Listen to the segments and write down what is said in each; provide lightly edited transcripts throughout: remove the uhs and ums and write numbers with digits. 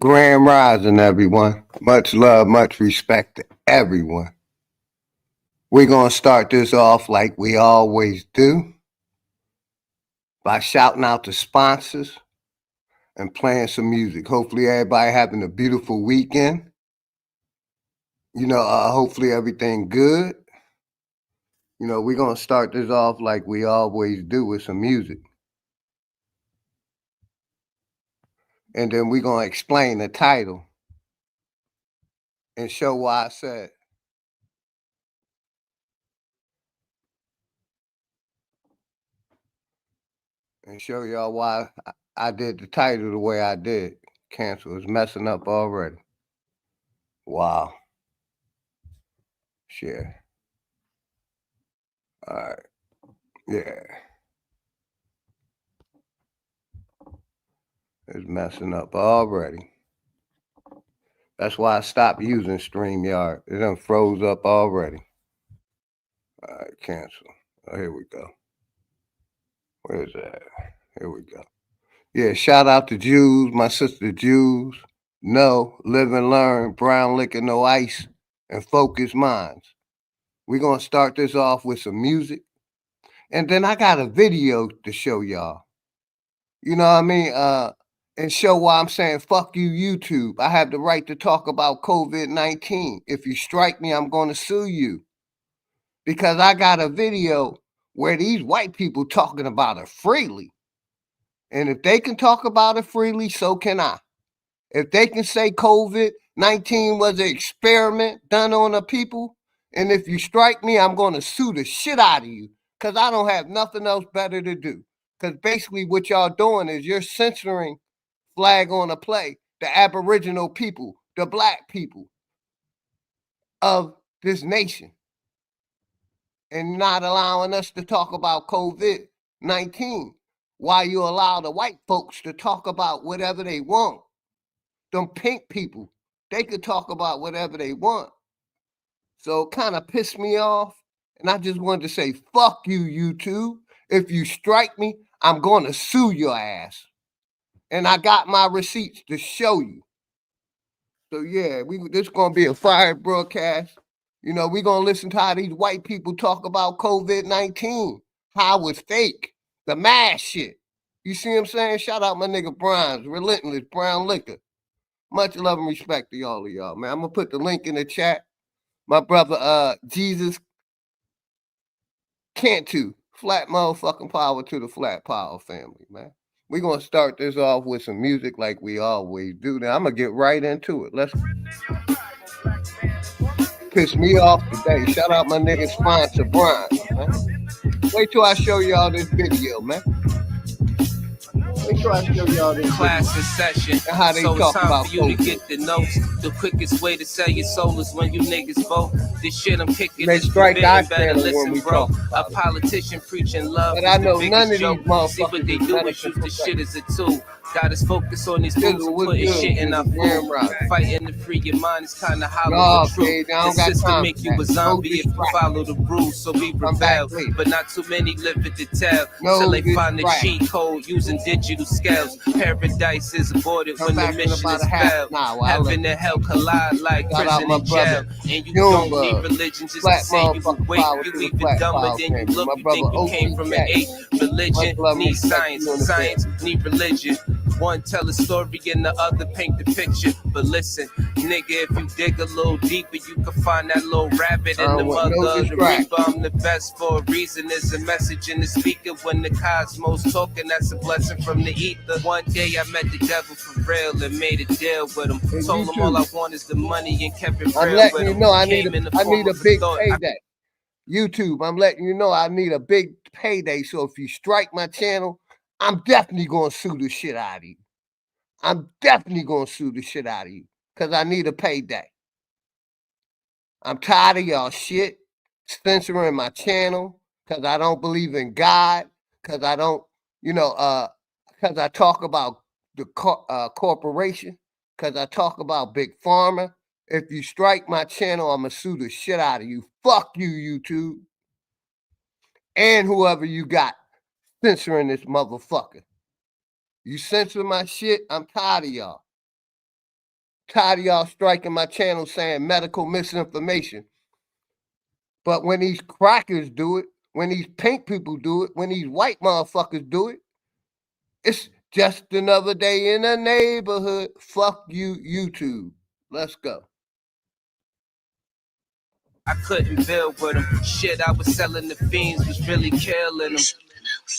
Grand Rising, everyone. Much love, much respect to everyone. We're going to start this off like we always do by shouting out the sponsors and playing some music. Hopefully, everybody having a beautiful weekend. Hopefully everything good. We're going to start this off like we always do with some music. And then we're going to explain the title and show why I said. And show y'all why I did the title the way I did. Cancel is messing up already. Wow. Share. All right. Yeah. It's messing up already. That's why I stopped using StreamYard. It done froze up already. All right, cancel. Oh, here we go. Where's that? Here we go. Yeah, shout out to Jews, my sister Jews. No, live and learn, brown liquor, no ice, and focused minds. We're going to start this off with some music. And then I got a video to show y'all. You know what I mean? And show why I'm saying fuck you, YouTube. I have the right to talk about COVID-19. If you strike me, I'm going to sue you. Because I got a video where these white people talking about it freely. And if they can talk about it freely, so can I. If they can say COVID-19 was an experiment done on the people, and if you strike me, I'm going to sue the shit out of you because I don't have nothing else better to do. Because basically what y'all doing is you're censoring flag on a play, the Aboriginal people, the black people of this nation, and not allowing us to talk about COVID-19 while you allow the white folks to talk about whatever they want. Them pink people, they could talk about whatever they want. So it kind of pissed me off. And I just wanted to say, fuck you, YouTube. If you strike me, I'm going to sue your ass. And I got my receipts to show you. So yeah, this going to be a fire broadcast. We're going to listen to how these white people talk about COVID-19, how it's fake, the mask shit. You see what I'm saying? Shout out my nigga Brian's, Relentless Brown Liquor. Much love and respect to all of y'all, man. I'm going to put the link in the chat. My brother, Jesus Cantu, flat motherfucking power to the Flat Power family, man. We're going to start this off with some music like we always do. Now, I'm going to get right into it. Let's piss me off today. Shout out my nigga sponsor, Brian, man. Wait till I show y'all this video, man. Wait till I show y'all this class in session. and how they So talk it's time about for you to COVID. get the notes. The quickest way to sell your soul is when you niggas vote. This shit I'm kicking They is strike forbidden. our Better channel when listen, we bro. talk about A it. politician preaching love But is I the know biggest none of these joke. See motherfuckers what they is do is medical use the shit professionals. as a tool. Got us focus on these fools who What's putting good, shit in our Grand food. Rising? Fighting to free your mind is kinda hollow No, but true. kid, I The don't got system time make for you that. a No zombie if you distraction. follow the rules, so we Come back rebel. later. But not too many live it to tell. No Till they find the distraction. cheat code using digital scales. Paradise is aborted Come when the back in mission about is a half failed. an hour. I'll let Heaven you and hell know. collide like Shout out prison my and jail. brother And you don't need Junebug. religion just to Flat say you motherfucking awake. power You to the even Flat dumber Power than you family. look. My You brother think you came from an OTJ. ape. Much Religion love and needs respect to science. you and the Science family. need religion. One tell a story and the other paint the picture. But listen, nigga, if you dig a little deeper, you can find that little rabbit I in the don't want mother no of the distraction. reaper. I'm the best for a reason. There's a message in the speaker when the cosmos talking. That's a blessing from the ether. One day I met the devil for real and made a deal with him. And Told him all YouTube, I want is the money and kept it I'm real letting with you him. know I Came in the need form a of a big thought. payday. YouTube, I'm letting you know I need a big payday. So if you strike my channel, I'm definitely gonna sue the shit out of you. I'm definitely gonna sue the shit out of you because I need a payday. I'm tired of y'all shit censoring my channel because I don't believe in God, because I don't, because I talk about the corporation, because I talk about Big Pharma. If you strike my channel, I'm gonna sue the shit out of you. Fuck you, YouTube. And whoever you got censoring this motherfucker. You censor my shit, I'm tired of y'all. Tired of y'all striking my channel saying medical misinformation. But when these crackers do it, when these pink people do it, when these white motherfuckers do it, it's just another day in the neighborhood. Fuck you, YouTube. Let's go. I couldn't build with them. Shit, I was selling the fiends, was really killing them.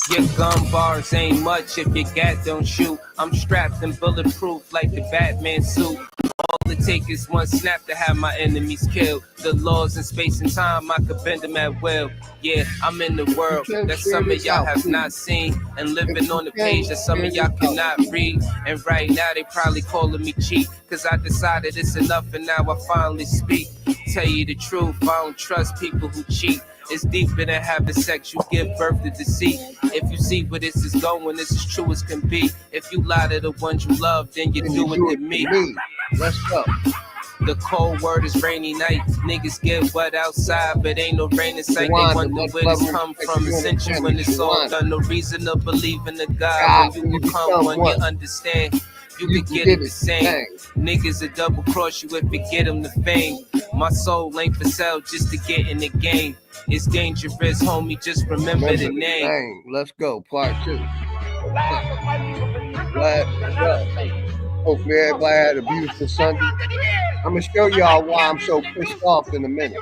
Your gun bars ain't much if your gat don't shoot. I'm strapped and bulletproof like the Batman suit. All it take is one snap to have my enemies killed. The laws in space and time, I could bend them at will. Yeah, I'm in the world that some of y'all have not seen, and living on the page that some of y'all cannot read. And right now they probably calling me cheap, cause I decided it's enough and now I finally speak. Tell you the truth, I don't trust people who cheat. It's deeper than having sex, you give birth to deceit. If you see where this is going, this is true as can be. If you lie to the ones you love, then you do it to me. Let's go. The cold word is rainy night. Niggas get wet outside, but ain't no rain in sight. They wonder where this come from. Essential when it's all done. No reason to believe in the God when you become one. You understand. You can get it the same. Niggas will double cross you if you get them the fame. My soul ain't for sale just to get in the game. It's dangerous, homie. Just remember the name. Let's go, part 2. Let's go. Hopefully everybody had a beautiful Sunday. I'm gonna show y'all why I'm so pissed off in a minute.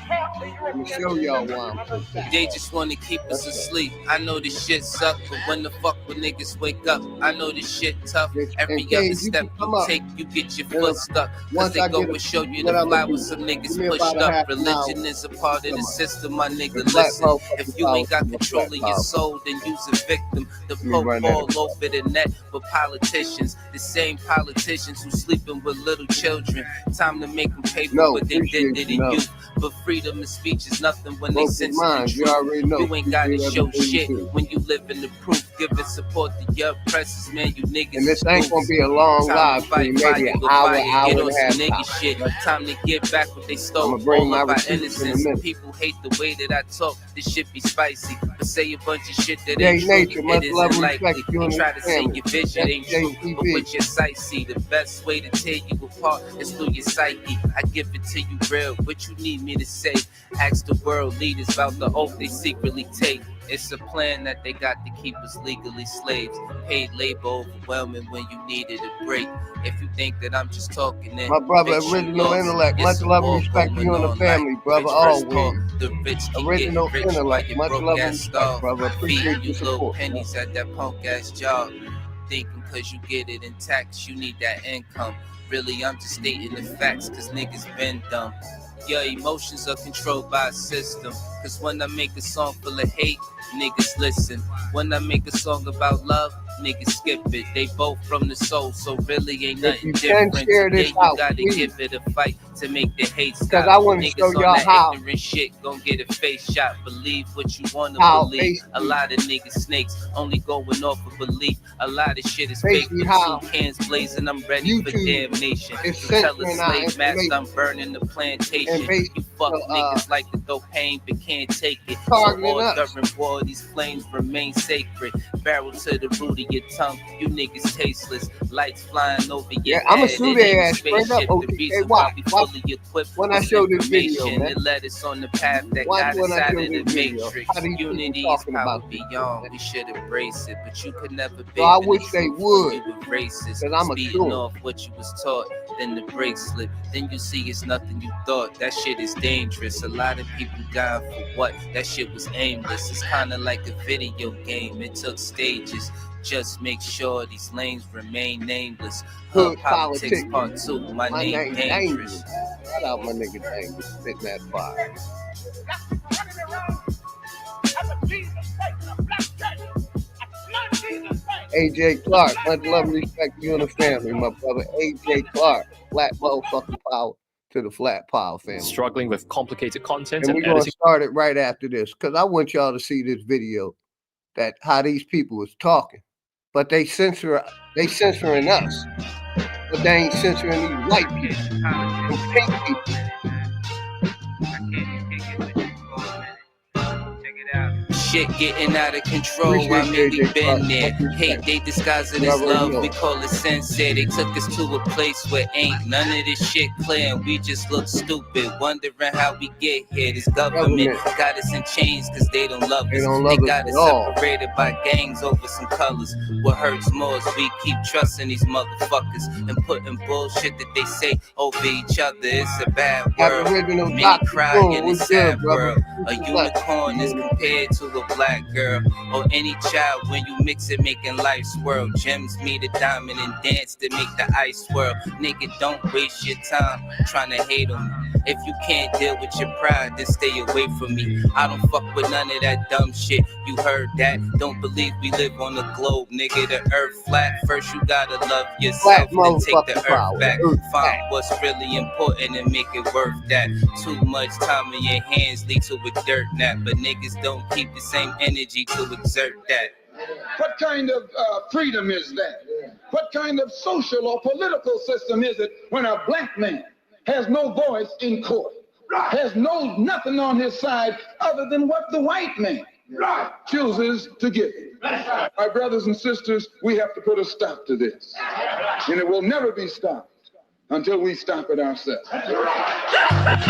I'm gonna show y'all why I'm so pissed off. They just wanna keep us asleep. I know this shit suck, but when the fuck when niggas wake up, I know this shit tough. Every other step you take, you get your foot stuck. Cause they go and show you the fly with some niggas pushed up. Religion is a part of the system, my nigga. Listen, if you ain't got control of your soul, then you's a victim. The Pope all over the net, but politicians, the same politicians who sleeping with little children. Time to make them pay for what they did to the youth. But freedom of speech is nothing when they censor the truth. You ain't gotta show shit when you live in the proof. Giving support to your oppressors, man. You niggas. And this ain't gonna be a long live stream, maybe an hour and a half. Nigga shit. Time to get back what they stole. All of our innocence. People hate the way that I talk. This shit be spicy. But say a bunch of shit that ain't true. It isn't likely. You try to say your vision ain't true, but with your sight see, the best way to tear you apart is through your psyche. I give it to you real. What you need me to say? Ask the world leaders about the oath they secretly take. It's a plan that they got to keep us legally slaves. Paid labor overwhelming when you needed a break. If you think that I'm just talking, then my brother, original intellect, much love and respect to you and the family, brother. Always. The rich original rich intellect, much love and respect, brother. Appreciate your little support. pennies at that punk ass job. Thinking cause you get it in tax, you need that income. Really, I'm just stating the facts, cause niggas been dumb. Your emotions are controlled by a system. Cause when I make a song full of hate, niggas listen. When I make a song about love, niggas skip it. They both from the soul, so really ain't nothing different. Today you gotta give it a fight to make the hate stop. Cause I want to show y'all how ignorant shit gon' get a face shot. Believe what you wanna believe. A lot of niggas snakes only going off of belief. A lot of shit is fake. With 2 cans blazing, I'm ready for damnation. You tell a slave master I'm burning the plantation. You fuck niggas like to throw pain but can't take it. So all during war, these flames remain sacred. Barrel to the root of your tongue, you niggas tasteless. Lights flying over your head. I'ma shoot their ass straight up. The reason why we fully equipped when I show this video, man. It led us on the path that got us out of the matrix. Unity is power beyond. We should embrace it, but you could never be. So I wish they would. You were racist. Cause I'm a speeding off what you was taught. Then the brakes slip. Then you see it's nothing you thought. That shit is dangerous. A lot of people dying for what? That shit was aimless. It's kind of like a video game. It took stages. Just make sure these lanes remain nameless. Hood Politics Part 2. My name Dangerous. Shout out my nigga Dangerous. Spitting that fire. AJ Clark, much love and respect to you and the family, my brother. AJ Clark, flat motherfucking power to the Flat Power family. Struggling with complicated content and we're going to start it right after this because I want y'all to see this video that how these people is talking, but they censoring us, but they ain't censoring these white people and pink people. shit getting out of control. Appreciate I mean, we JJ been Clark. there. Much respect. Hate, they disguise it You as already love. know. We call it sincere. They took us to a place where ain't none of this shit clear. And we just look stupid, wondering how we get here. This government got us in chains because they don't love They us. don't They love us got at us all. separated by gangs over some colors. What hurts more is we keep trusting these motherfuckers and putting bullshit that they say over each other. It's a bad world. Aboriginal Many Dr. cry Boom, in a what's sad good, brother? world. A What's up? unicorn is compared to a black girl or any child. When you mix it, making life swirl. Gems meet a diamond and dance to make the ice swirl. Nigga, don't waste your time trying to hate on me. If you can't deal with your pride, then stay away from me. I don't fuck with none of that dumb shit. You heard that? Don't believe we live on the globe, nigga. The earth flat. First you gotta love yourself, Flat then take the motherfucking earth power. back. Earth Find back. what's really important and make it worth that. Too much time in your hands lead to a dirt nap, but niggas don't keep the same energy to exert that. What kind of freedom is that? What kind of social or political system is it when a black man has no voice in court, has nothing on his side other than what the white man chooses to give him? My brothers and sisters, we have to put a stop to this. And it will never be stopped until we stop it ourselves.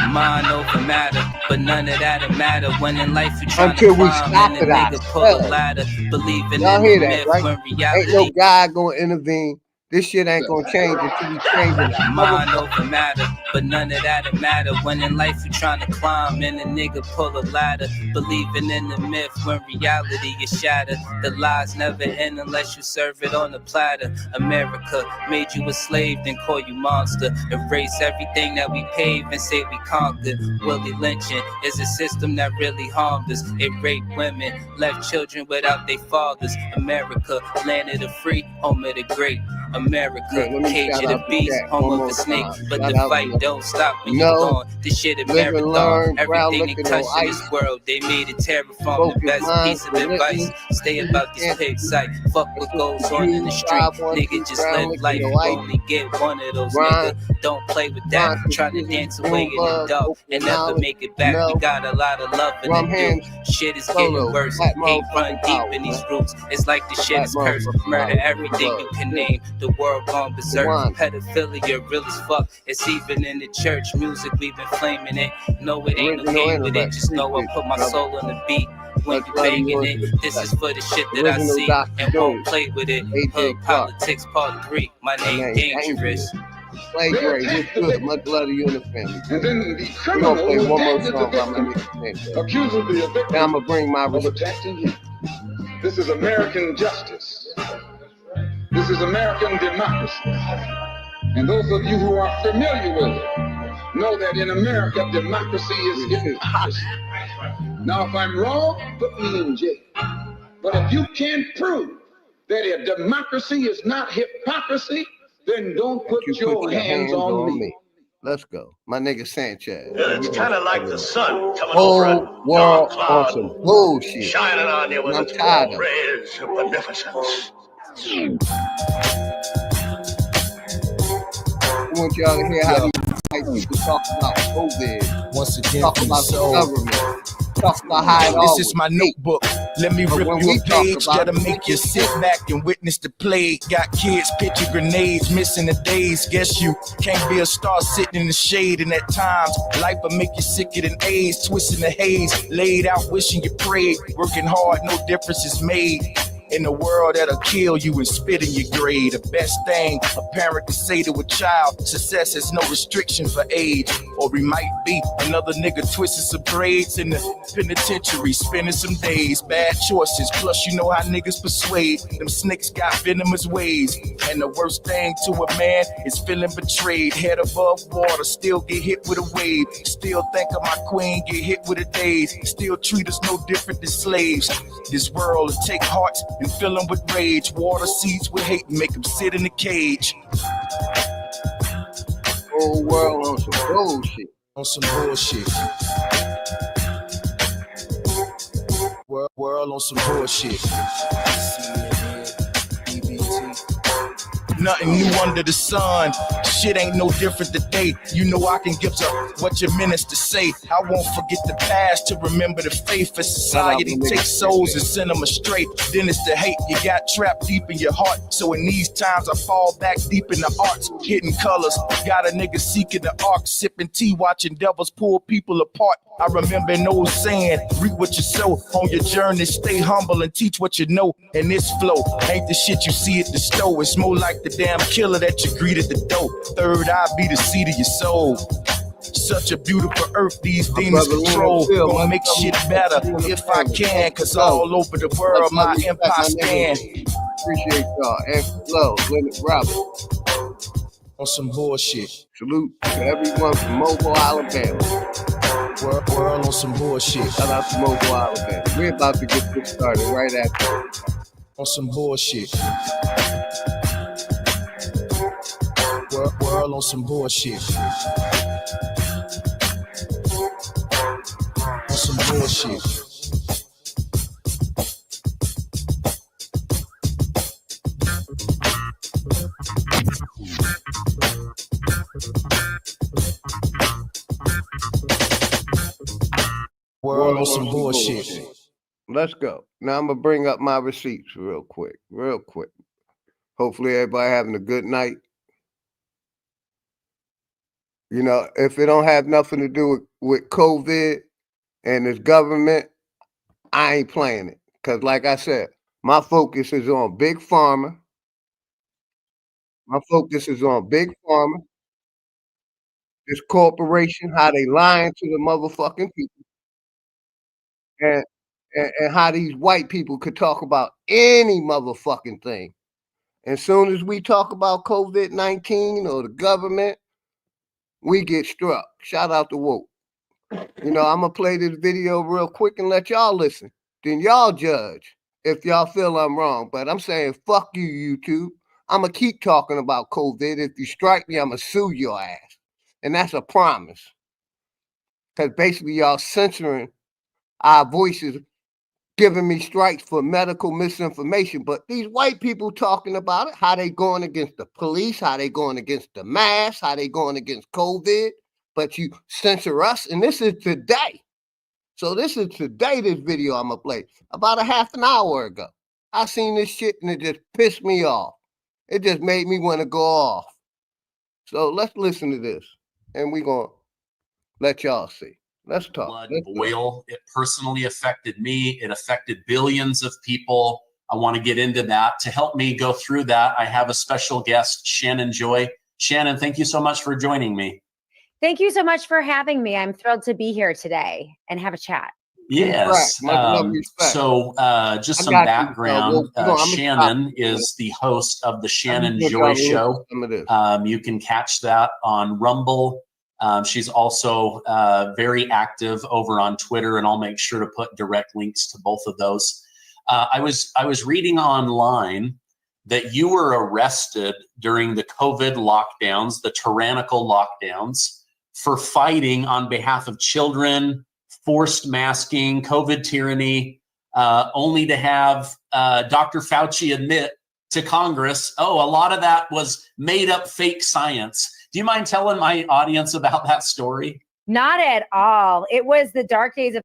Mind over matter, but none of that'll matter when in life you trying Until to we climb stop and it a nigga pull a ourselves. ladder, believing Y'all in hear the that, myth right? when reality. Ain't no guy gonna intervene. This shit ain't gonna change until we change it. Mind over matter, but none of that'll matter when in life you trying to climb and a nigga pull a ladder, believing in the myth when reality is shattered. The lies never end unless you serve it on a platter. America made you a slave, then call you monster. Erase everything that we paved and say we conquered. Willie lynching is a system that really harmed us. It raped women, left children without their fathers. America, land of the free, home of the great. America, Let me cage shout of the out to beast, Jack home one of more the snake. time. But Shout the out fight to- don't stop when No. you're gone. This shit a Live and marathon. learn, brown Everything you liquor, touch no in this ice. world, they made it terraform. Focus The best mind, piece of relentless. advice, stay about this pig sight. Fuck what goes on in the street. 512 Nigga, just brown live liquor, life. no You ice. only get one of those, Grind. nigga. Don't play with that. Grind, Try to precision, dance young away in the love, dark open and never knowledge, make it back. love. We got a lot of love in Drum the hands, do. Shit is solo, getting worse. black Hate run motherfucking deep power, in these man. roots. It's like the shit Black is cursed. motherfucking Murder power. everything you can name. The world gone berserk. One. Pedophilia, real as fuck. It's even in the church. Music, we've been flaming it. No, it ain't Original okay with it. intellect. Just know I put my Brother. soul on the beat. When Much you love to banging yours it, with this is respect. for the shit that I Original see Dr. and won't Jones. play with it. AJ Hood Clark. Politics Part 3. My My name name Dangerous. Play They great. attack What's the good? victim. Much love to you and the family. And then the We're criminal gonna play who one more attacked the song by my victim nigga Sanchez. accuses the Now I'm victim gonna bring my of respect. attacking him. This is American justice. This is American democracy. And those of you who are familiar with it know that in America, democracy is hypocrisy. Now, if I'm wrong, put me in jail. But if you can't prove that a democracy is not hypocrisy, then don't put You your hands on me. Let's go. My nigga Sanchez. It's kind of like the sun coming Whole over a world dark on cloud, some bullshit. shining on you with I'm its tired warm of it. rays of beneficence. I want y'all to hear how these white people talk about COVID, Once again, talk from the about the soul. government, talk about how it This all is was my fake. notebook. Let me But rip when you we a talk page about that'll it, make you sit back and witness the plague. Got kids pitching grenades, missing the days. Guess you can't be a star sitting in the shade. And at times, life will make you sicker than AIDS. Twisting the haze, laid out wishing you prayed. Working hard, no difference is made. In a world that'll kill you and spit in your grave. The best thing a parent can say to a child, success has no restriction for age. Or we might be another nigga twisting some braids in the penitentiary, spending some days. Bad choices, plus you know how niggas persuade. Them snakes got venomous ways. And the worst thing to a man is feeling betrayed. Head above water, still get hit with a wave. Still think of my queen, get hit with a daze. Still treat us no different than slaves. This world will take hearts and fill them with rage. Water seeds with hate and make them sit in a cage. Whole world on some bullshit. On some bullshit. World on some bullshit. CNN, BBT. Nothing new under the sun. Shit ain't no different today. You know I can give up what your minister say. I won't forget the past to remember the faith. As society takes souls and send them astray. Then it's the hate you got trapped deep in your heart. So in these times I fall back deep in the arts, hitting colors. Got a nigga seeking the arc, sipping tea, watching devils pull people apart. I remember an old saying, reap what you sow. On your journey, stay humble and teach what you know. And this flow ain't the shit you see at the store. It's more like the damn killer that you greet at the door. Third eye be the seed of your soul. Such a beautiful earth these demons control. Gonna make shit better if I can, cause all over the world my empire stand. Appreciate y'all. And Flow, Leonard Robert. On some bullshit. Salute to everyone from Mobile, Alabama. World on some bullshit. Shout out to Mobile, Alabama. We're about to get this started right after. On some bullshit. World on some bullshit. On some bullshit. World on some bullshit. Let's go. Now I'm gonna bring up my receipts real quick. Hopefully everybody having a good night. You know, if it don't have nothing to do with COVID and this government, I ain't playing it. Because like I said, my focus is on Big Pharma. My focus is on Big Pharma. This corporation, how they lying to the motherfucking people. And how these white people could talk about any motherfucking thing. As soon as we talk about COVID-19 or the government, we get struck. Shout out to Woke. You know, I'm going to play this video real quick and let y'all listen. Then y'all judge if y'all feel I'm wrong. But I'm saying, fuck you, YouTube. I'm going to keep talking about COVID. If you strike me, I'm going to sue your ass. And that's a promise. Because basically y'all censoring our voices, giving me strikes for medical misinformation. But these white people talking about it, how they going against the police, how they going against the mask, how they going against COVID, but you censor us. And this is today. So this is today, this video I'm going to play. About a half an hour ago. I seen this shit and it just pissed me off. It just made me want to go off. So let's listen to this. And we're going to let y'all see. Let's talk. Blood boil. It personally affected me. It affected billions of people. I want to get into that. To help me go through that, I have a special guest, Shannon Joy. Shannon, thank you so much for joining me. Thank you so much for having me. I'm thrilled to be here today and have a chat. Yes. So just some background. Shannon is the host of the Shannon Joy Show. You can catch that on Rumble. She's also very active over on Twitter, and I'll make sure to put direct links to both of those. I was reading online that you were arrested during the COVID lockdowns, the tyrannical lockdowns, for fighting on behalf of children, forced masking, COVID tyranny, only to have Dr. Fauci admit to Congress, oh, a lot of that was made up fake science. Do you mind telling my audience about that story? Not at all. It was the dark days of.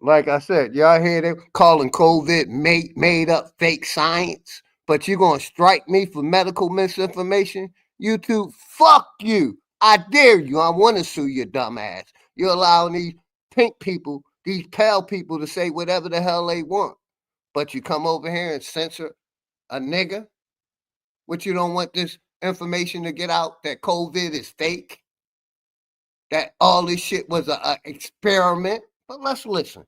Like I said, y'all hear them calling COVID made up fake science, but you're going to strike me for medical misinformation? YouTube, fuck you. I dare you. I want to sue your dumb ass. You're allowing these pink people, these pale people to say whatever the hell they want. But you come over here and censor a nigga? What, you don't want this information to get out that COVID is fake? That all this shit was an experiment? But let's listen.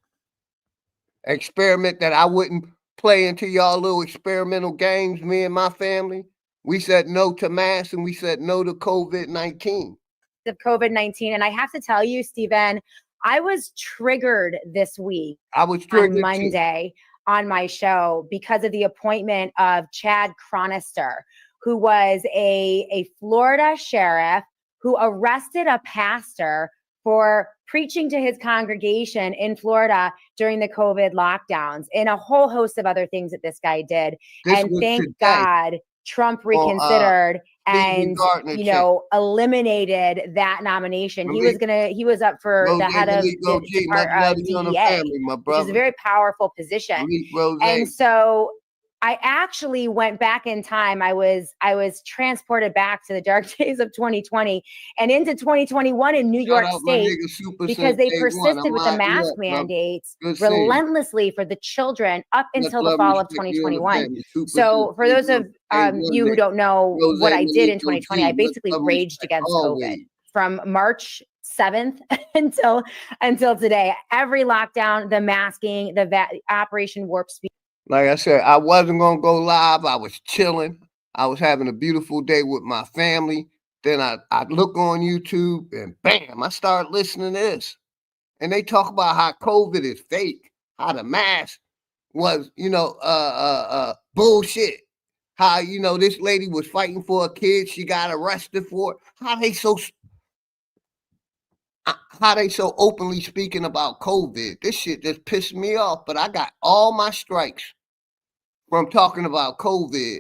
Experiment that I wouldn't play into y'all little experimental games, me and my family. We said no to masks and we said no to COVID-19. Of COVID-19. And I have to tell you, Stephen, I was triggered this week. I was triggered on Monday on my show because of the appointment of Chad Chronister, who was a Florida sheriff who arrested a pastor for preaching to his congregation in Florida during the COVID lockdowns and a whole host of other things that this guy did. And thank God Trump reconsidered and, Gardner you know, eliminated that nomination. He was up for the head of DEA, which is a very powerful position. And so I actually went back in time. I was transported back to the dark days of 2020 and into 2021 in New York State because they persisted with the mask mandates relentlessly for the children up until the fall of 2021. So for those of you who don't know what I did in 2020, I basically raged against COVID from March 7th until today. Every lockdown, the masking, Operation Warp Speed. Like I said, I wasn't going to go live. I was chilling. I was having a beautiful day with my family. Then I look on YouTube and bam, I start listening to this. And they talk about how COVID is fake, how the mask was, bullshit. How, this lady was fighting for a kid. She got arrested for it. How they so openly speaking about COVID. This shit just pissed me off. But I got all my strikes from talking about COVID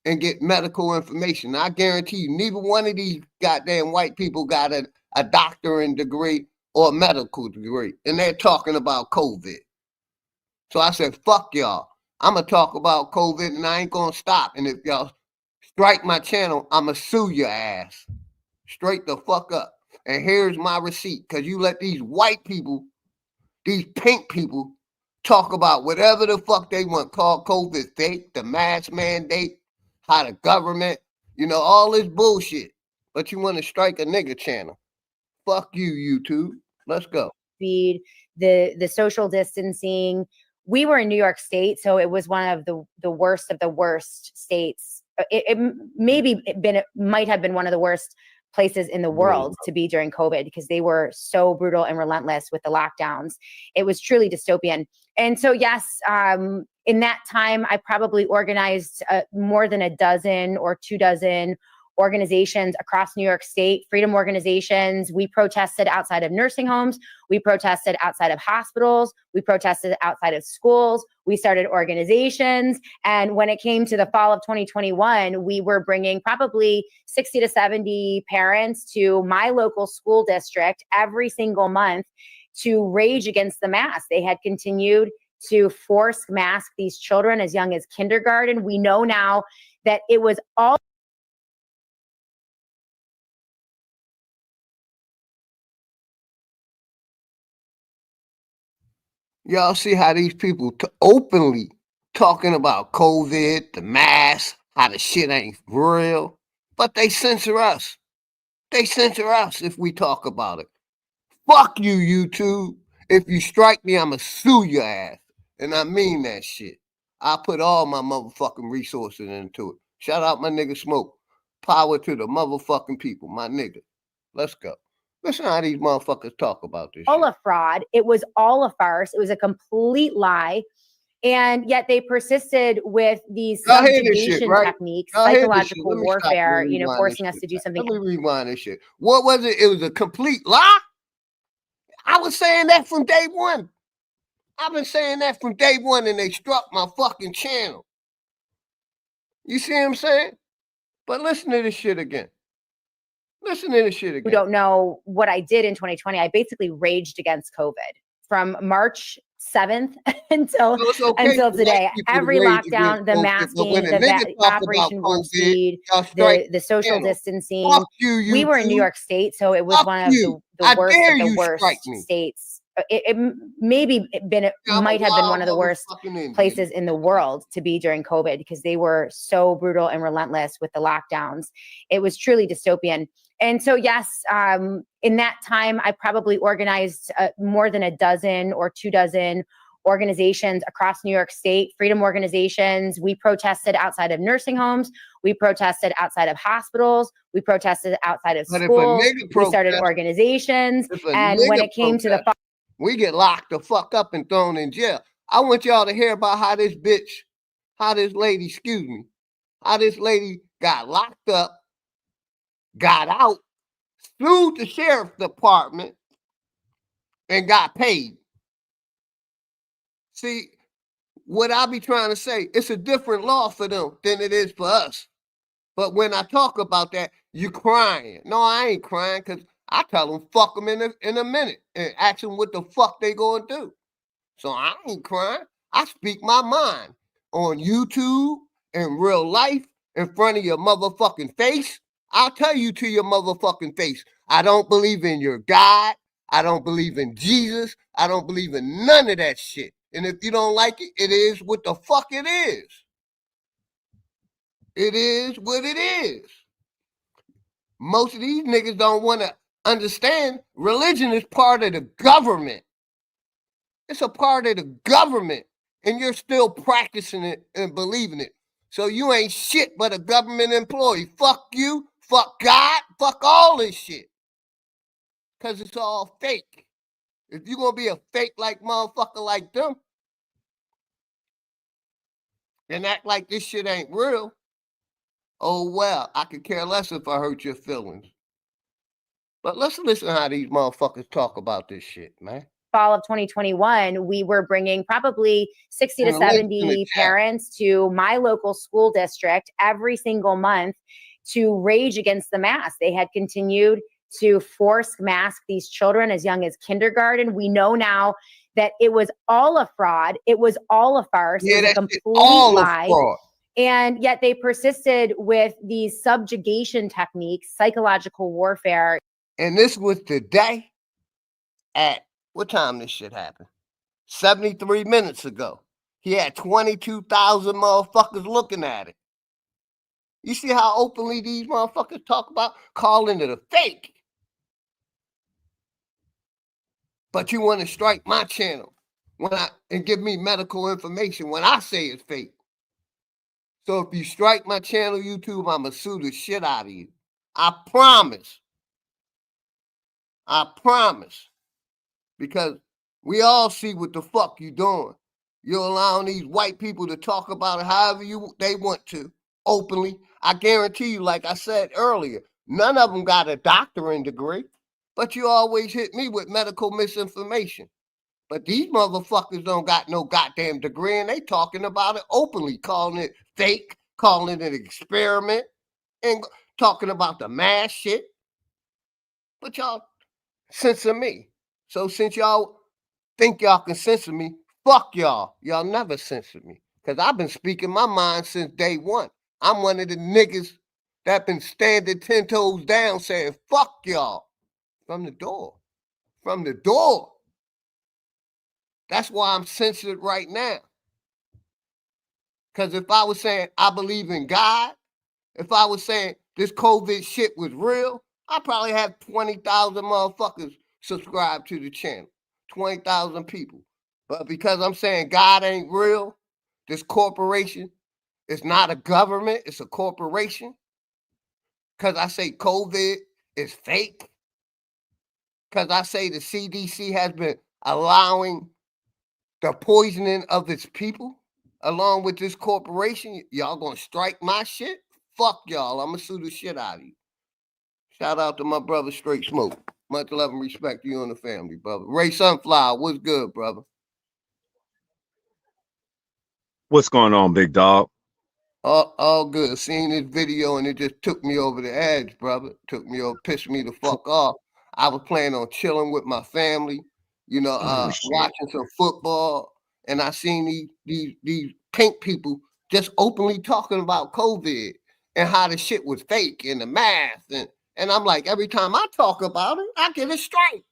and get medical information. I guarantee you, neither one of these goddamn white people got a doctorate degree or a medical degree, and they're talking about COVID. So I said, fuck y'all. I'm going to talk about COVID, and I ain't going to stop. And if y'all strike my channel, I'm going to sue your ass. Straight the fuck up. And here's my receipt, because you let these white people, these pink people, talk about whatever the fuck they want, call COVID fake, the mask mandate, how the government, all this bullshit. But you want to strike a nigga channel. Fuck you, YouTube. Let's go. The social distancing. We were in New York State, so it was one of the worst of the worst states. It might have been one of the worst places in the world to be during COVID because they were so brutal and relentless with the lockdowns. It was truly dystopian. And so, yes, in that time, I probably organized more than a dozen or 24 organizations across New York State, freedom organizations. We protested outside of nursing homes. We protested outside of hospitals. We protested outside of schools. We started organizations. And when it came to the fall of 2021, we were bringing probably 60 to 70 parents to my local school district every single month to rage against the mask. They had continued to force mask these children as young as kindergarten. We know now that it was all y'all see how these people openly talking about COVID, the mask, how the shit ain't real, but they censor us. They censor us if we talk about it. Fuck you, YouTube. If you strike me, I'ma sue your ass. And I mean that shit. I put all my motherfucking resources into it. Shout out my nigga Smoke. Power to the motherfucking people, my nigga. Let's go. Listen how these motherfuckers talk about this. All a fraud. It was all a farce. It was a complete lie. And yet they persisted with these subjugation techniques, psychological warfare, forcing us to do something. Let me rewind this shit. What was it? It was a complete lie? I was saying that from day one. I've been saying that from day one, and they struck my fucking channel. You see what I'm saying? But listen to this shit again. Listen to this shit again. Who don't know what I did in 2020, I basically raged against COVID from March 7th until today. Every lockdown, the masking, the Operation Warp Speed, the social distancing. We were in New York State, so it was one of the worst of the worst states. It might have been one of the worst places in the world to be during COVID because they were so brutal and relentless with the lockdowns. It was truly dystopian. And so, yes, in that time, I probably organized more than a dozen or 24 organizations across New York State, freedom organizations. We protested outside of nursing homes. We protested outside of hospitals. We protested outside of schools. We started organizations. And when it came to the we get locked the fuck up and thrown in jail. I want y'all to hear about how this lady got locked up, got out, sued the sheriff's department, and got paid. See, what I be trying to say, it's a different law for them than it is for us. But when I talk about that, you crying. No, I ain't crying because I tell them fuck them in a minute and ask them what the fuck they gonna do. So I ain't crying. I speak my mind on YouTube, in real life, in front of your motherfucking face. I'll tell you to your motherfucking face, I don't believe in your God. I don't believe in Jesus. I don't believe in none of that shit. And if you don't like it, it is what the fuck it is. It is what it is. Most of these niggas don't want to understand religion is part of the government. It's a part of the government, and you're still practicing it and believing it. So you ain't shit but a government employee. Fuck you, fuck God, fuck all this shit. Because it's all fake. If you're going to be a fake like motherfucker like them and act like this shit ain't real, oh well, I could care less if I hurt your feelings. But let's listen to how these motherfuckers talk about this shit, man. Fall of 2021, we were bringing probably 60 to 70 parents to my local school district every single month to rage against the mask. They had continued to force mask these children as young as kindergarten. We know now that it was all a fraud. It was all a farce. Yeah, it was a that's complete all lie. A fraud. And yet they persisted with these subjugation techniques, psychological warfare. And this was today at what time this shit happened? 73 minutes ago. He had 22,000 motherfuckers looking at it. You see how openly these motherfuckers talk about calling it a fake? But you want to strike my channel and give me medical information when I say it's fake. So if you strike my channel, YouTube, I'ma sue the shit out of you. I promise. I promise. Because we all see what the fuck you doing. You're allowing these white people to talk about it however they want to, openly. I guarantee you, like I said earlier, none of them got a doctorate degree, but you always hit me with medical misinformation. But these motherfuckers don't got no goddamn degree, and they talking about it openly, calling it fake, calling it an experiment, and talking about the mass shit. But y'all censor me. So since y'all think y'all can censor me, fuck y'all. Y'all never censor me. Because I've been speaking my mind since day one. I'm one of the niggas that been standing 10 toes down saying, fuck y'all. From the door. From the door. That's why I'm censored right now. Because if I was saying I believe in God, if I was saying this COVID shit was real, I probably have 20,000 motherfuckers subscribe to the channel. 20,000 people. But because I'm saying God ain't real, this corporation is not a government, it's a corporation. Because I say COVID is fake. Because I say the CDC has been allowing the poisoning of its people along with this corporation. Y'all gonna strike my shit? Fuck y'all. I'm gonna sue the shit out of you. Shout out to my brother Straight Smoke. Much love and respect to you and the family, brother. Ray Sunflower, what's good, brother? What's going on, big dog? All good. Seeing this video and it just took me over the edge, brother. Took me over, pissed me the fuck off. I was planning on chilling with my family, you know, watching some football, and I seen these pink people just openly talking about COVID and how the shit was fake and the math, and I'm like, every time I talk about it, I get a strike.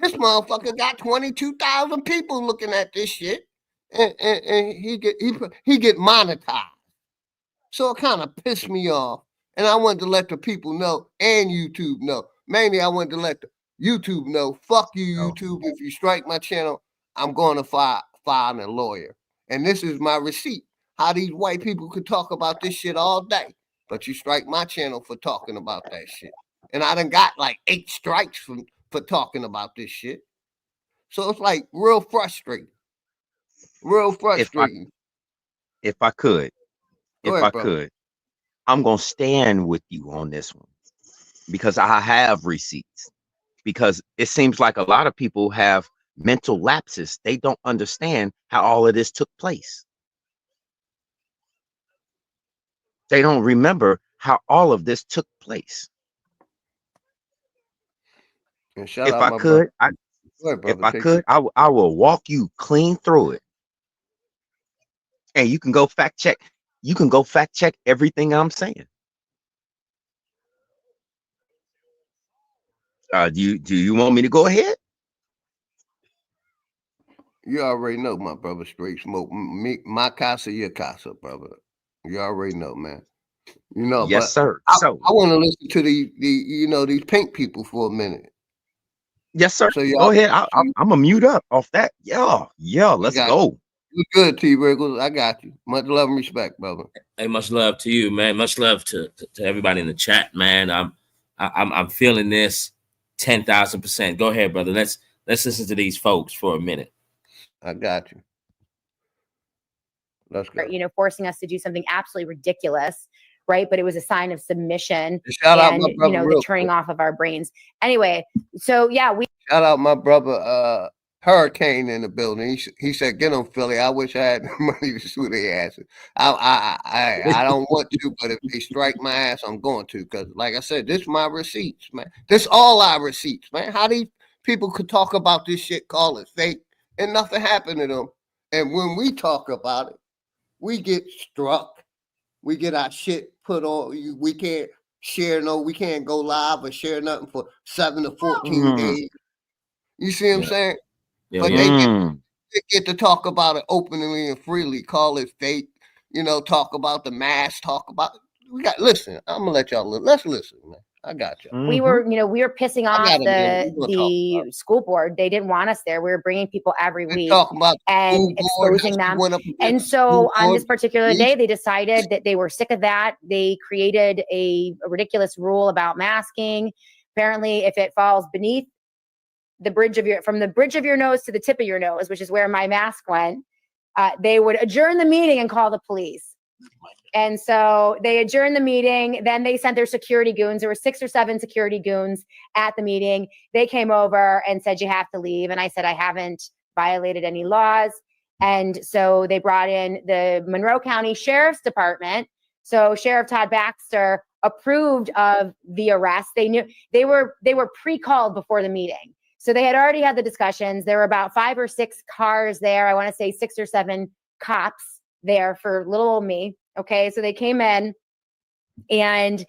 This motherfucker got 22,000 people looking at this shit, and he get monetized. So it kind of pissed me off, and I wanted to let the people know and YouTube know. Mainly, I wanted to let the YouTube know. Fuck you, YouTube. If you strike my channel, I'm going to file a lawyer. And this is my receipt. How these white people could talk about this shit all day, but you strike my channel for talking about that shit. And I done got like 8 strikes for talking about this shit. So it's like real frustrating. Real frustrating. If I could, I'm going to stand with you on this one because I have receipts. Because it seems like a lot of people have mental lapses. They don't understand how all of this took place. They don't remember how all of this took place. And shout If out I my could, brother. Go ahead, if brother. I Take could, I will walk you clean through it. And you can go fact check. You can go fact check everything I'm saying. Do you want me to go ahead? You already know, my brother. Straight smoke. Me, my casa, your casa, brother. You already know, man. You know, Yes, but sir. I want to listen to these pink people for a minute. Yes, sir. So Go ahead. I'm gonna mute up off that. Yeah. Let's go. You good, T. Wriggles. I got you. Much love and respect, brother. Hey, much love to you, man. Much love to everybody in the chat, man. I'm feeling this 10,000%. Go ahead, brother. Let's listen to these folks for a minute. I got you. Let's go. You know, forcing us to do something absolutely ridiculous, right? But it was a sign of submission Shout out and my brother, you know, the turning off of our brains. Anyway, so yeah, we shout out my brother Hurricane in the building. He said, "Get them, Philly. I wish I had the money to sue their asses. I don't want to, but if they strike my ass, I'm going to. Because, like I said, this is my receipts, man. This all our receipts, man. How these people could talk about this shit, call it fake, and nothing happened to them. And when we talk about it, we get struck. We get our shit put on. We can't share we can't go live or share nothing for 7 to 14 days. You see what I'm saying? But they get to talk about it openly and freely, call it fake, you know, talk about the mask, talk about listen, I'm gonna let y'all let's listen, man. I got you. We were pissing off the school board. They didn't want us there. We were bringing people every week and exposing them. And so on this particular day, they decided that they were sick of that. They created a ridiculous rule about masking. Apparently, if it falls beneath from the bridge of your nose to the tip of your nose, which is where my mask went, they would adjourn the meeting and call the police. And so they adjourned the meeting. Then they sent their security goons. There were 6 or 7 security goons at the meeting. They came over and said, you have to leave. And I said, I haven't violated any laws. And so they brought in the Monroe County Sheriff's Department. So Sheriff Todd Baxter approved of the arrest. They knew they were pre-called before the meeting. So they had already had the discussions. There were about 5 or 6 cars there. I want to say 6 or 7 cops there for little old me. Okay, so they came in and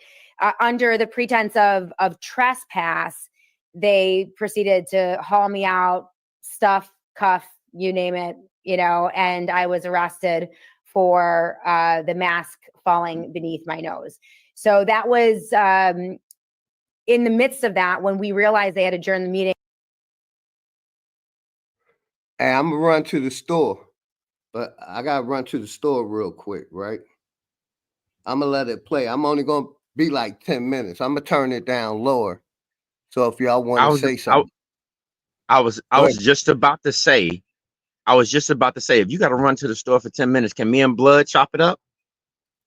under the pretense of trespass, they proceeded to haul me out, stuff, cuff, you name it, you know, and I was arrested for the mask falling beneath my nose. So that was in the midst of that when we realized they had adjourned the meeting. Hey, I'm gonna run to the store, but I gotta run to the store real quick, right? I'm gonna let it play. I'm only gonna be like 10 minutes. I'm gonna turn it down lower. So if y'all want to say something, I was just about to say, if you got to run to the store for 10 minutes, can me and Blood chop it up?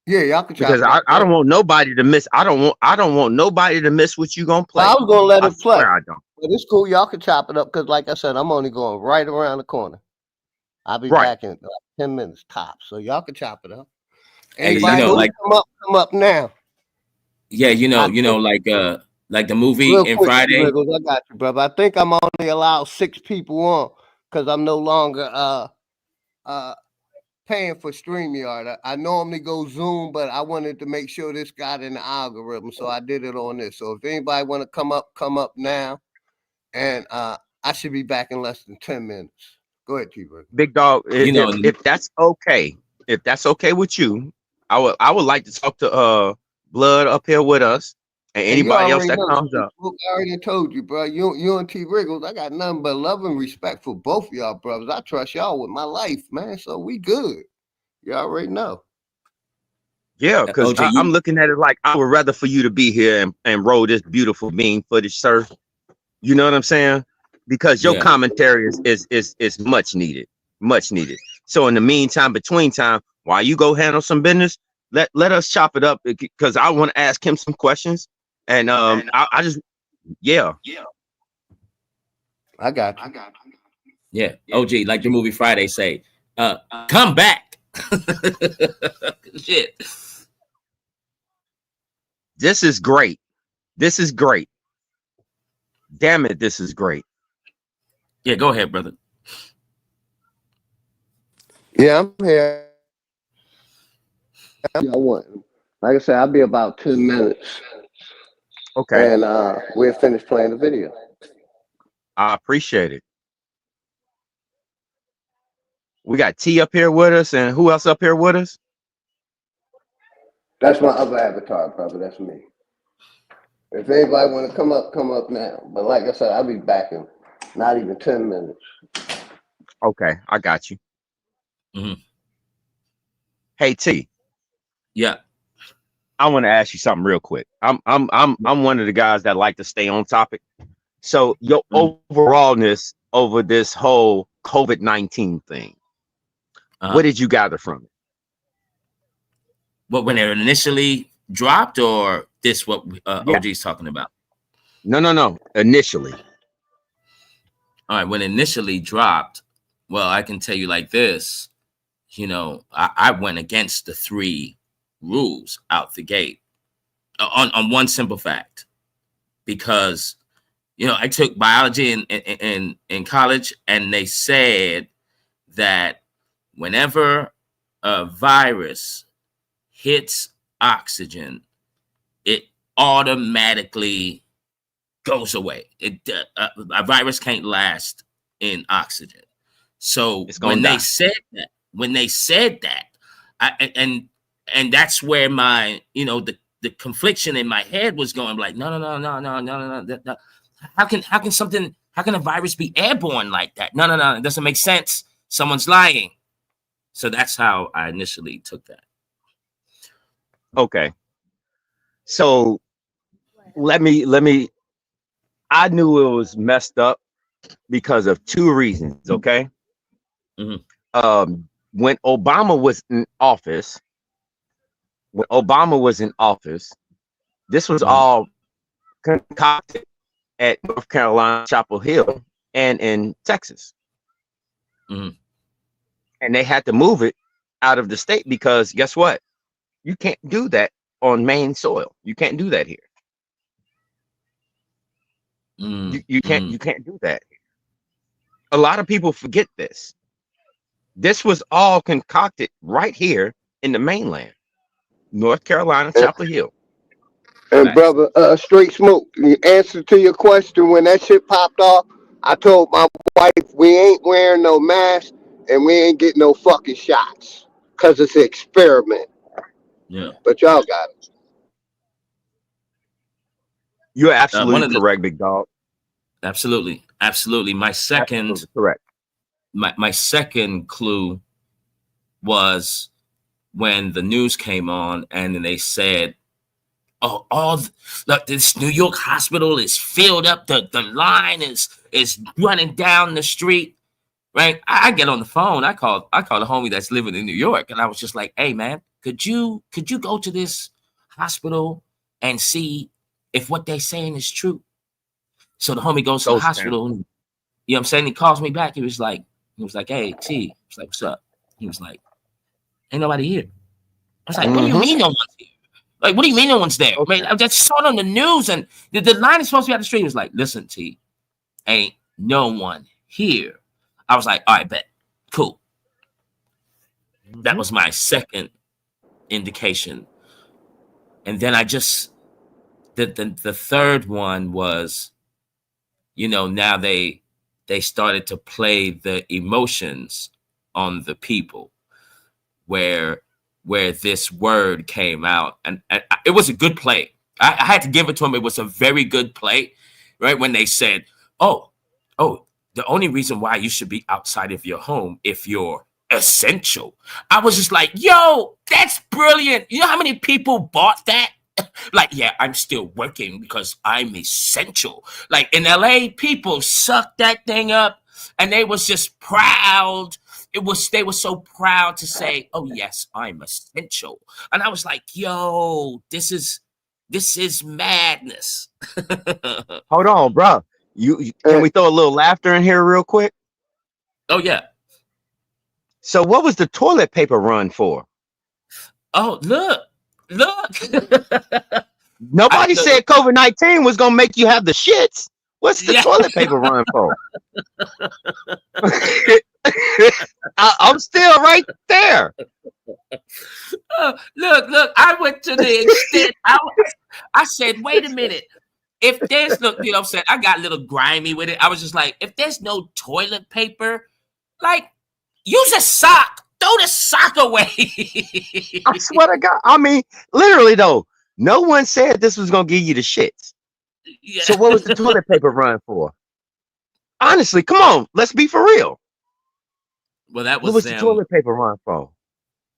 Yeah, y'all can chop because it up. I don't want nobody to miss. I don't want nobody to miss what you gonna play. I was gonna let it play. I don't. But it's cool. Y'all can chop it up because, like I said, I'm only going right around the corner. I'll be back in 10 minutes tops. So y'all can chop it up. Anybody come up now. Yeah, like the movie in Friday. Riggles, I got you, brother. I think I'm only allowed 6 people on because I'm no longer paying for StreamYard. I normally go Zoom, but I wanted to make sure this got in the algorithm, so I did it on this. So if anybody want to come up now, and I should be back in less than 10 minutes. Go ahead, T-Bird. Big dog. If that's okay, with you, I would like to talk to Blood up here with us and anybody else that comes up. I already told you, bro. You and T Wriggles, I got nothing but love and respect for both of y'all brothers. I trust y'all with my life, man. So we good. You already know. Yeah, because I'm looking at it like I would rather for you to be here and roll this beautiful meme footage, sir. You know what I'm saying? Because your commentary is much needed. So in the meantime, between time, while you go handle some business, let us chop it up because I want to ask him some questions. And I just I got you. Yeah, OG, like the movie Friday say, come back. Shit. This is great. This is great. Damn it, this is great. Yeah, go ahead, brother. Yeah, I'm here. Like I said, I'll be about 10 minutes. Okay. And we'll finish playing the video. I appreciate it. We got T up here with us, and who else up here with us? That's my other avatar, brother. That's me. If anybody want to come up now. But like I said, I'll be back in not even 10 minutes. Okay, I got you. Mm-hmm. Hey T. Yeah. I want to ask you something real quick. I'm one of the guys that like to stay on topic. So your overallness over this whole COVID-19 thing, what did you gather from it? What, when it initially dropped, or this what OG's talking about? No. Initially. All right. When initially dropped, well, I can tell you like this. You know, I went against the 3 rules out the gate on one simple fact, because, you know, I took biology in college, and they said that whenever a virus hits oxygen, it automatically goes away. A virus can't last in oxygen. So when they said that, and that's where my, you know, the confliction in my head was going, like, no. How can a virus be airborne like that? No, it doesn't make sense. Someone's lying. So that's how I initially took that. Okay. So let me I knew it was messed up because of 2 reasons, okay? Mm-hmm. When Obama was in office, this was all concocted at North Carolina, Chapel Hill, and in Texas. Mm-hmm. And they had to move it out of the state because guess what? You can't do that on Maine soil. You can't do that here. You can't do that. A lot of people forget this. This was all concocted right here in the mainland, North Carolina, Chapel Hill. And brother, Straight Smoke, the answer to your question, when that shit popped off, I told my wife we ain't wearing no mask and we ain't getting no fucking shots because it's an experiment. Yeah. But y'all got it. You're absolutely correct, big dog. Absolutely. My second correct. My second clue was when the news came on and then they said, look, this New York hospital is filled up. The line is running down the street. Right. I get on the phone. I call a homie that's living in New York, and I was just like, hey man, could you go to this hospital and see if what they're saying is true? So the homie goes to the hospital, and, you know what I'm saying? He calls me back. He was like, hey, T. I was like, what's up? He was like, ain't nobody here. I was like, what do you mean no one's here? Like, what do you mean no one's there? Okay. I just saw it on the news, and the line is supposed to be out the street. He was like, listen, T, ain't no one here. I was like, all right, bet. Cool. That was my second indication. And then I just, the third one was, you know, now they started to play the emotions on the people where this word came out. And it was a good play. I had to give it to him. It was a very good play, right? When they said, oh, the only reason why you should be outside of your home if you're essential. I was just like, yo, that's brilliant. You know how many people bought that? Like, yeah, I'm still working because I'm essential. Like in LA, people sucked that thing up and they was just proud. They were so proud to say, oh yes, I'm essential. And I was like, yo, this is madness. Hold on, bro. Can we throw a little laughter in here real quick? Oh yeah. So what was the toilet paper run for? Oh, look. Nobody said COVID-19 was gonna make you have the shits. What's the toilet paper run for? I'm still right there. Look, I went to the extent I said, wait a minute. If there's no, you know what I'm saying, I got a little grimy with it. I was just like, if there's no toilet paper, like, use a sock. Throw the sock away. I swear to God. I mean, literally though, no one said this was gonna give you the shits. Yeah. So what was the toilet paper run for? Honestly, come on, let's be for real. Well, that was the toilet paper run for?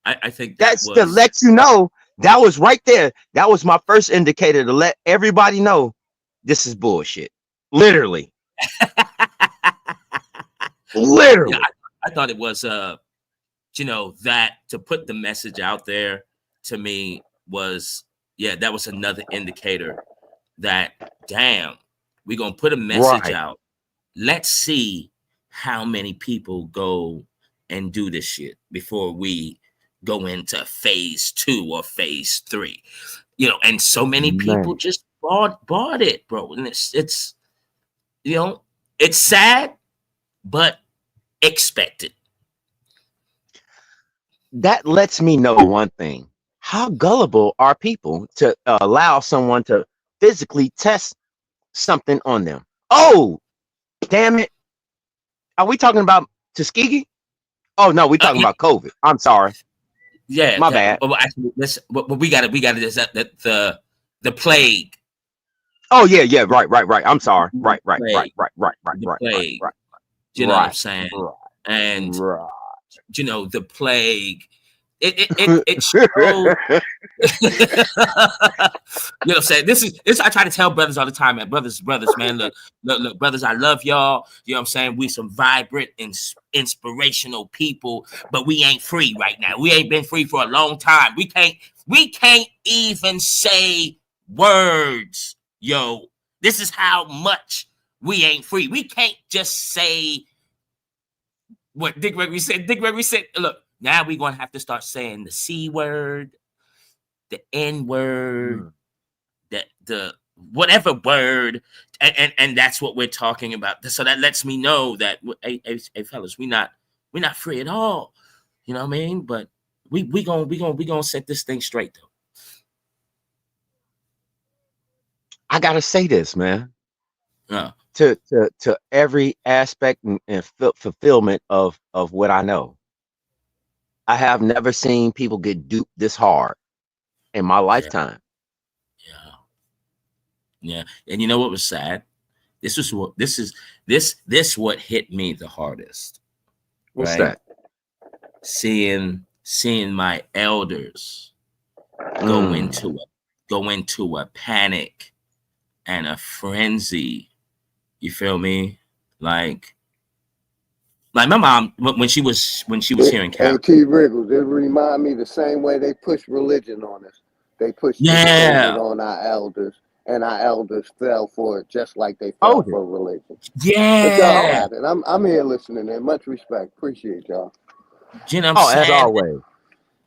I think that's to let you know. That was right there. That was my first indicator to let everybody know this is bullshit. Literally. Literally. Yeah, I thought it was you know, that to put the message out there to me was, yeah, that was another indicator that, damn, we're going to put a message out. Let's see how many people go and do this shit before we go into phase 2 or phase 3. You know, and so many people just bought it, bro. And it's you know, it's sad, but expected. That lets me know one thing. How gullible are people to allow someone to physically test something on them? Oh, damn it. Are we talking about Tuskegee? Oh, no, we're talking about COVID. I'm sorry. Yeah. My bad. Well, actually, we got it. The plague. Oh, yeah. Right. I'm sorry. Right. Plague. You know what I'm saying? And you know, the plague. It showed. You know what I'm saying? This I try to tell brothers all the time, man. Brothers, man. Look, brothers, I love y'all. You know what I'm saying? We some vibrant and inspirational people, but we ain't free right now. We ain't been free for a long time. We can't even say words, yo. This is how much we ain't free. We can't just say what Dick Gregory said. Dick Gregory said, look, now we're going to have to start saying the C word, the N word, the whatever word. And that's what we're talking about. So that lets me know that, hey fellas, we're not free at all. You know what I mean? But we gonna set this thing straight though. I gotta say this, man. To every aspect and fulfillment of what I know. I have never seen people get duped this hard in my lifetime. Yeah. And you know what was sad? This what hit me the hardest. What's that? Seeing my elders go into a panic and a frenzy. You feel me? Like my mom, when she was here in Cali. T. Wriggles, it remind me the same way they push religion on us. They push religion on our elders, and our elders fell for it just like they fell for religion. Yeah. But y'all have it. I'm here listening and much respect. Appreciate y'all. You know what I'm saying? As always.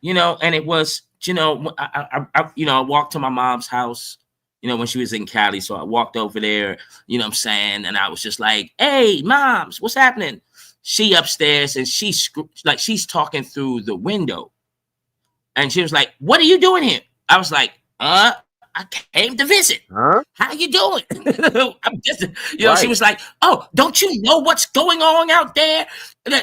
You know, and it was, you know, I walked to my mom's house, you know, when she was in Cali. So I walked over there, you know what I'm saying? And I was just like, hey, moms, what's happening? She upstairs and she's talking through the window. And she was like, what are you doing here? I was like, I came to visit. How you doing? I'm just, you know, she was like, oh, don't you know what's going on out there?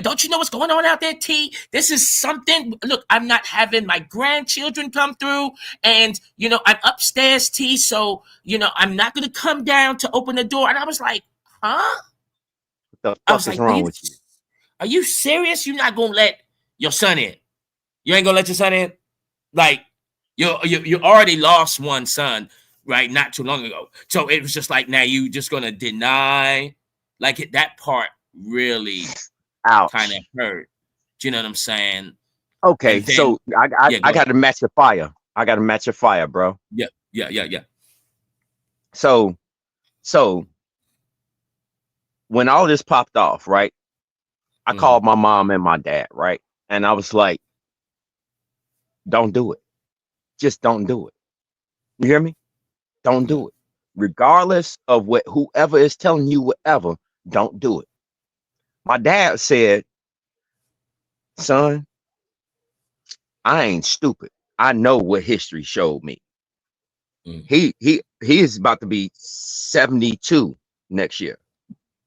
Don't you know what's going on out there, T? This is something. Look, I'm not having my grandchildren come through. And, you know, I'm upstairs, T. So, you know, I'm not going to come down to open the door. And I was like, huh? What the fuck is wrong with you? Are you serious? You're not going to let your son in? You ain't going to let your son in? Like, you already lost one son, right? Not too long ago. So it was just like, now you just going to deny? Like, that part really kind of hurt. Do you know what I'm saying? Okay, then, so I got to match your fire. I got to match your fire, bro. Yeah. So when all this popped off, right? I called my mom and my dad, right? And I was like, don't do it. Just don't do it. You hear me? Don't do it. Regardless of what whoever is telling you whatever, don't do it. My dad said, son, I ain't stupid. I know what history showed me. He is about to be 72 next year.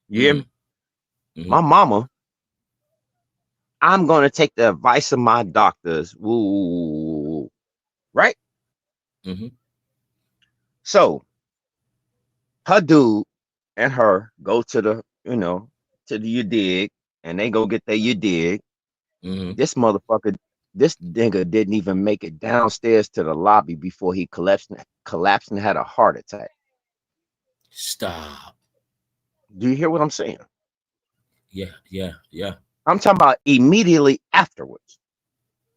You hear me? My mama, I'm gonna take the advice of my doctors. Woo, right? So her dude and her go to the, to the you dig, and they go get their you dig. This motherfucker, this nigga didn't even make it downstairs to the lobby before he collapsed and had a heart attack. Stop. Do you hear what I'm saying? Yeah. I'm talking about immediately afterwards.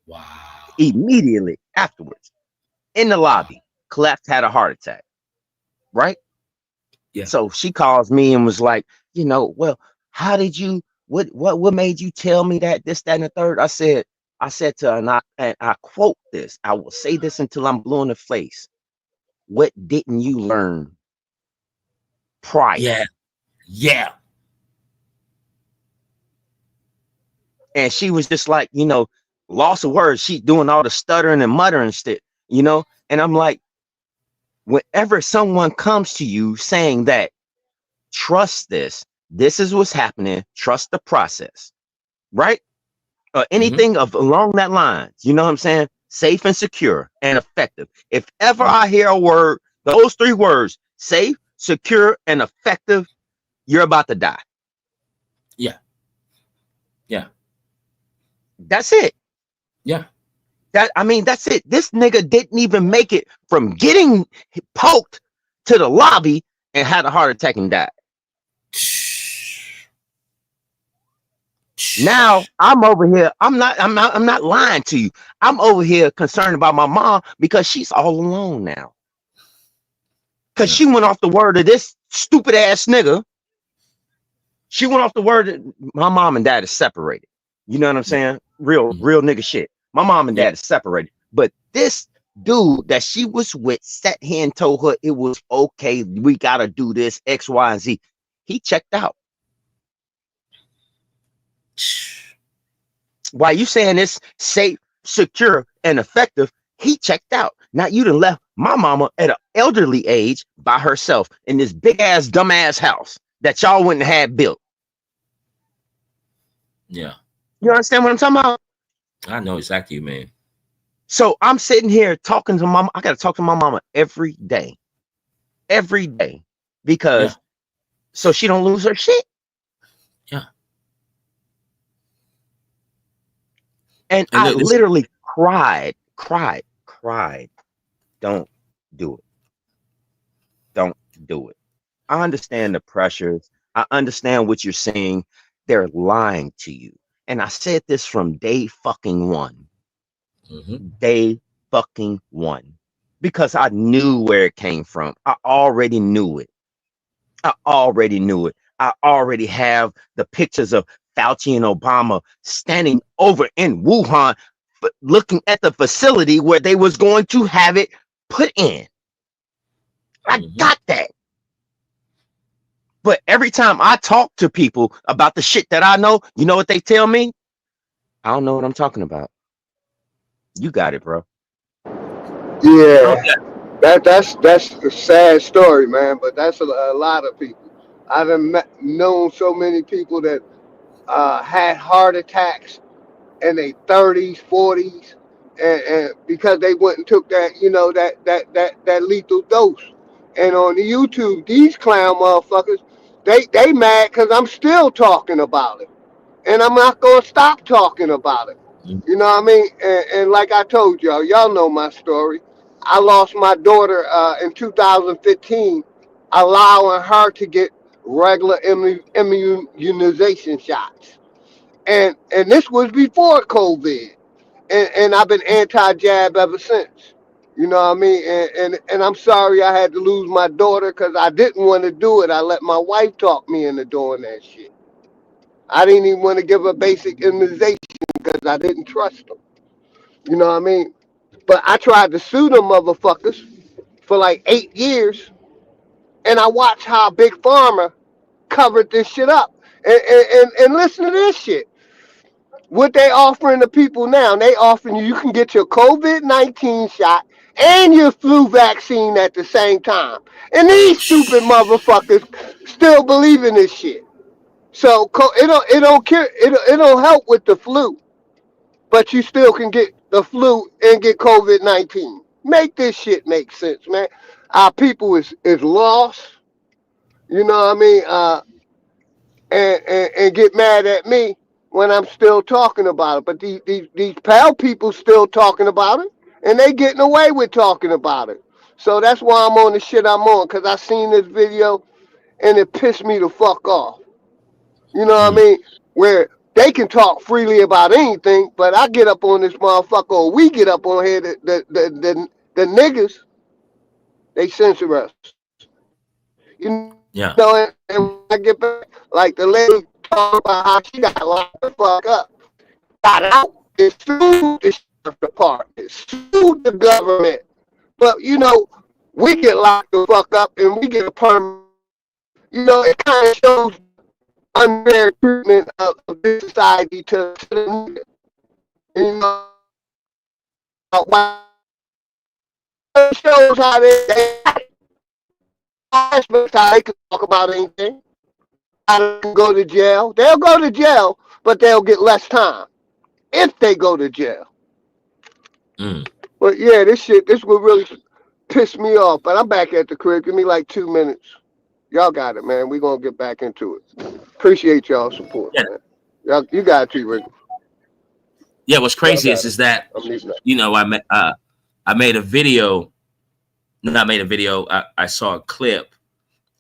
Wow. Immediately afterwards. In the lobby, collapsed, had a heart attack. Right? Yeah. So she calls me and was like, well, how did you, what made you tell me that, this, that, and the third? I said to her, and I quote this, I will say this until I'm blue in the face. What didn't you learn prior? Yeah. And she was just like, loss of words. She doing all the stuttering and muttering shit, and I'm like, whenever someone comes to you saying that, trust this is what's happening, trust the process, right? Or anything along that line, you know what I'm saying? Safe and secure and effective. If ever I hear a word, those three words, safe, secure, and effective, you're about to die. Yeah. That's it. Yeah. That's it. This nigga didn't even make it from getting poked to the lobby and had a heart attack and died. Now I'm over here. I'm not lying to you. I'm over here concerned about my mom because she's all alone now. Because she went off the word of this stupid ass nigga. She went off the word that my mom and dad is separated. You know what I'm saying? Real nigga shit. My mom and dad is separated. But this dude that she was with sat here and told her it was okay. We gotta do this X, Y, and Z. He checked out. Why you saying it's safe, secure, and effective? He checked out. Now you done left my mama at an elderly age by herself in this big ass dumb ass house that y'all wouldn't have built. Yeah. You understand what I'm talking about? I know exactly, man. So I'm sitting here talking to mama. I gotta talk to my mama every day, because so she don't lose her shit. Yeah. And I literally cried. Don't do it. Don't do it. I understand the pressures. I understand what you're saying. They're lying to you. And I said this from day fucking one. Day fucking one. Because I knew where it came from. I already knew it. I already have the pictures of Fauci and Obama standing over in Wuhan, looking at the facility where they was going to have it put in. I got that. But every time I talk to people about the shit that I know, you know what they tell me? I don't know what I'm talking about. You got it, bro. Yeah, that's a sad story, man. But that's a lot of people. I've known so many people that had heart attacks in their 30s, 40s, and because they went and took that, that lethal dose. And on the YouTube, these clown motherfuckers, they mad because I'm still talking about it, and I'm not gonna stop talking about it. You know what I mean? And like I told y'all know my story. I lost my daughter in 2015, allowing her to get regular immunization shots. And this was before COVID. And I've been anti-jab ever since. You know what I mean? And I'm sorry I had to lose my daughter because I didn't want to do it. I let my wife talk me into doing that shit. I didn't even want to give her basic immunization because I didn't trust them. You know what I mean? But I tried to sue them motherfuckers for like 8 years, and I watched how Big Pharma covered this shit up. And listen to this shit. What they offering the people now? They offering you can get your COVID-19 shot and your flu vaccine at the same time. And these stupid motherfuckers still believe in this shit. So it don't help with the flu, but you still can get the flu and get COVID-19. Make this shit make sense, man. Our people is lost. You know what I mean? And get mad at me when I'm still talking about it. But these pal people still talking about it, and they getting away with talking about it. So that's why I'm on the shit I'm on, because I seen this video and it pissed me the fuck off. You know what I mean? Where they can talk freely about anything, but I get up on this motherfucker, or we get up on here, the niggas, they censor us. You know, and when I get back, like the lady talking about how she got locked the fuck up, got out, and sued the sheriff department, sued the government. But, you know, we get locked the fuck up and we get a permit. You know, it kind of shows unfair treatment of this society to the nigga. You know, it shows how they how they can talk about anything. How they can go to jail. They'll go to jail, but they'll get less time if they go to jail. But yeah, this will really piss me off. But I'm back at the crib. Give me like 2 minutes. Y'all got it, man. We're going to get back into it. Appreciate y'all's support, man. You got it, T-Rick. Yeah, what's crazy is that, you know, I made a video. Not made a video. I saw a clip,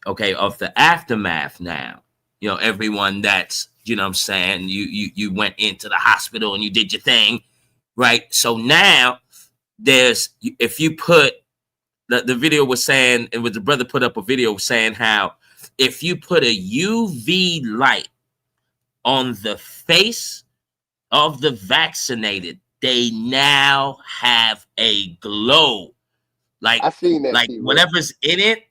okay, of the aftermath now. You know, everyone that's, you know what I'm saying, you went into the hospital and you did your thing, right? So now there's, if you put, the video was saying, it was the brother put up a video saying how if you put a UV light on the face of the vaccinated, they now have a glow. Like, I seen that, like whatever's in it,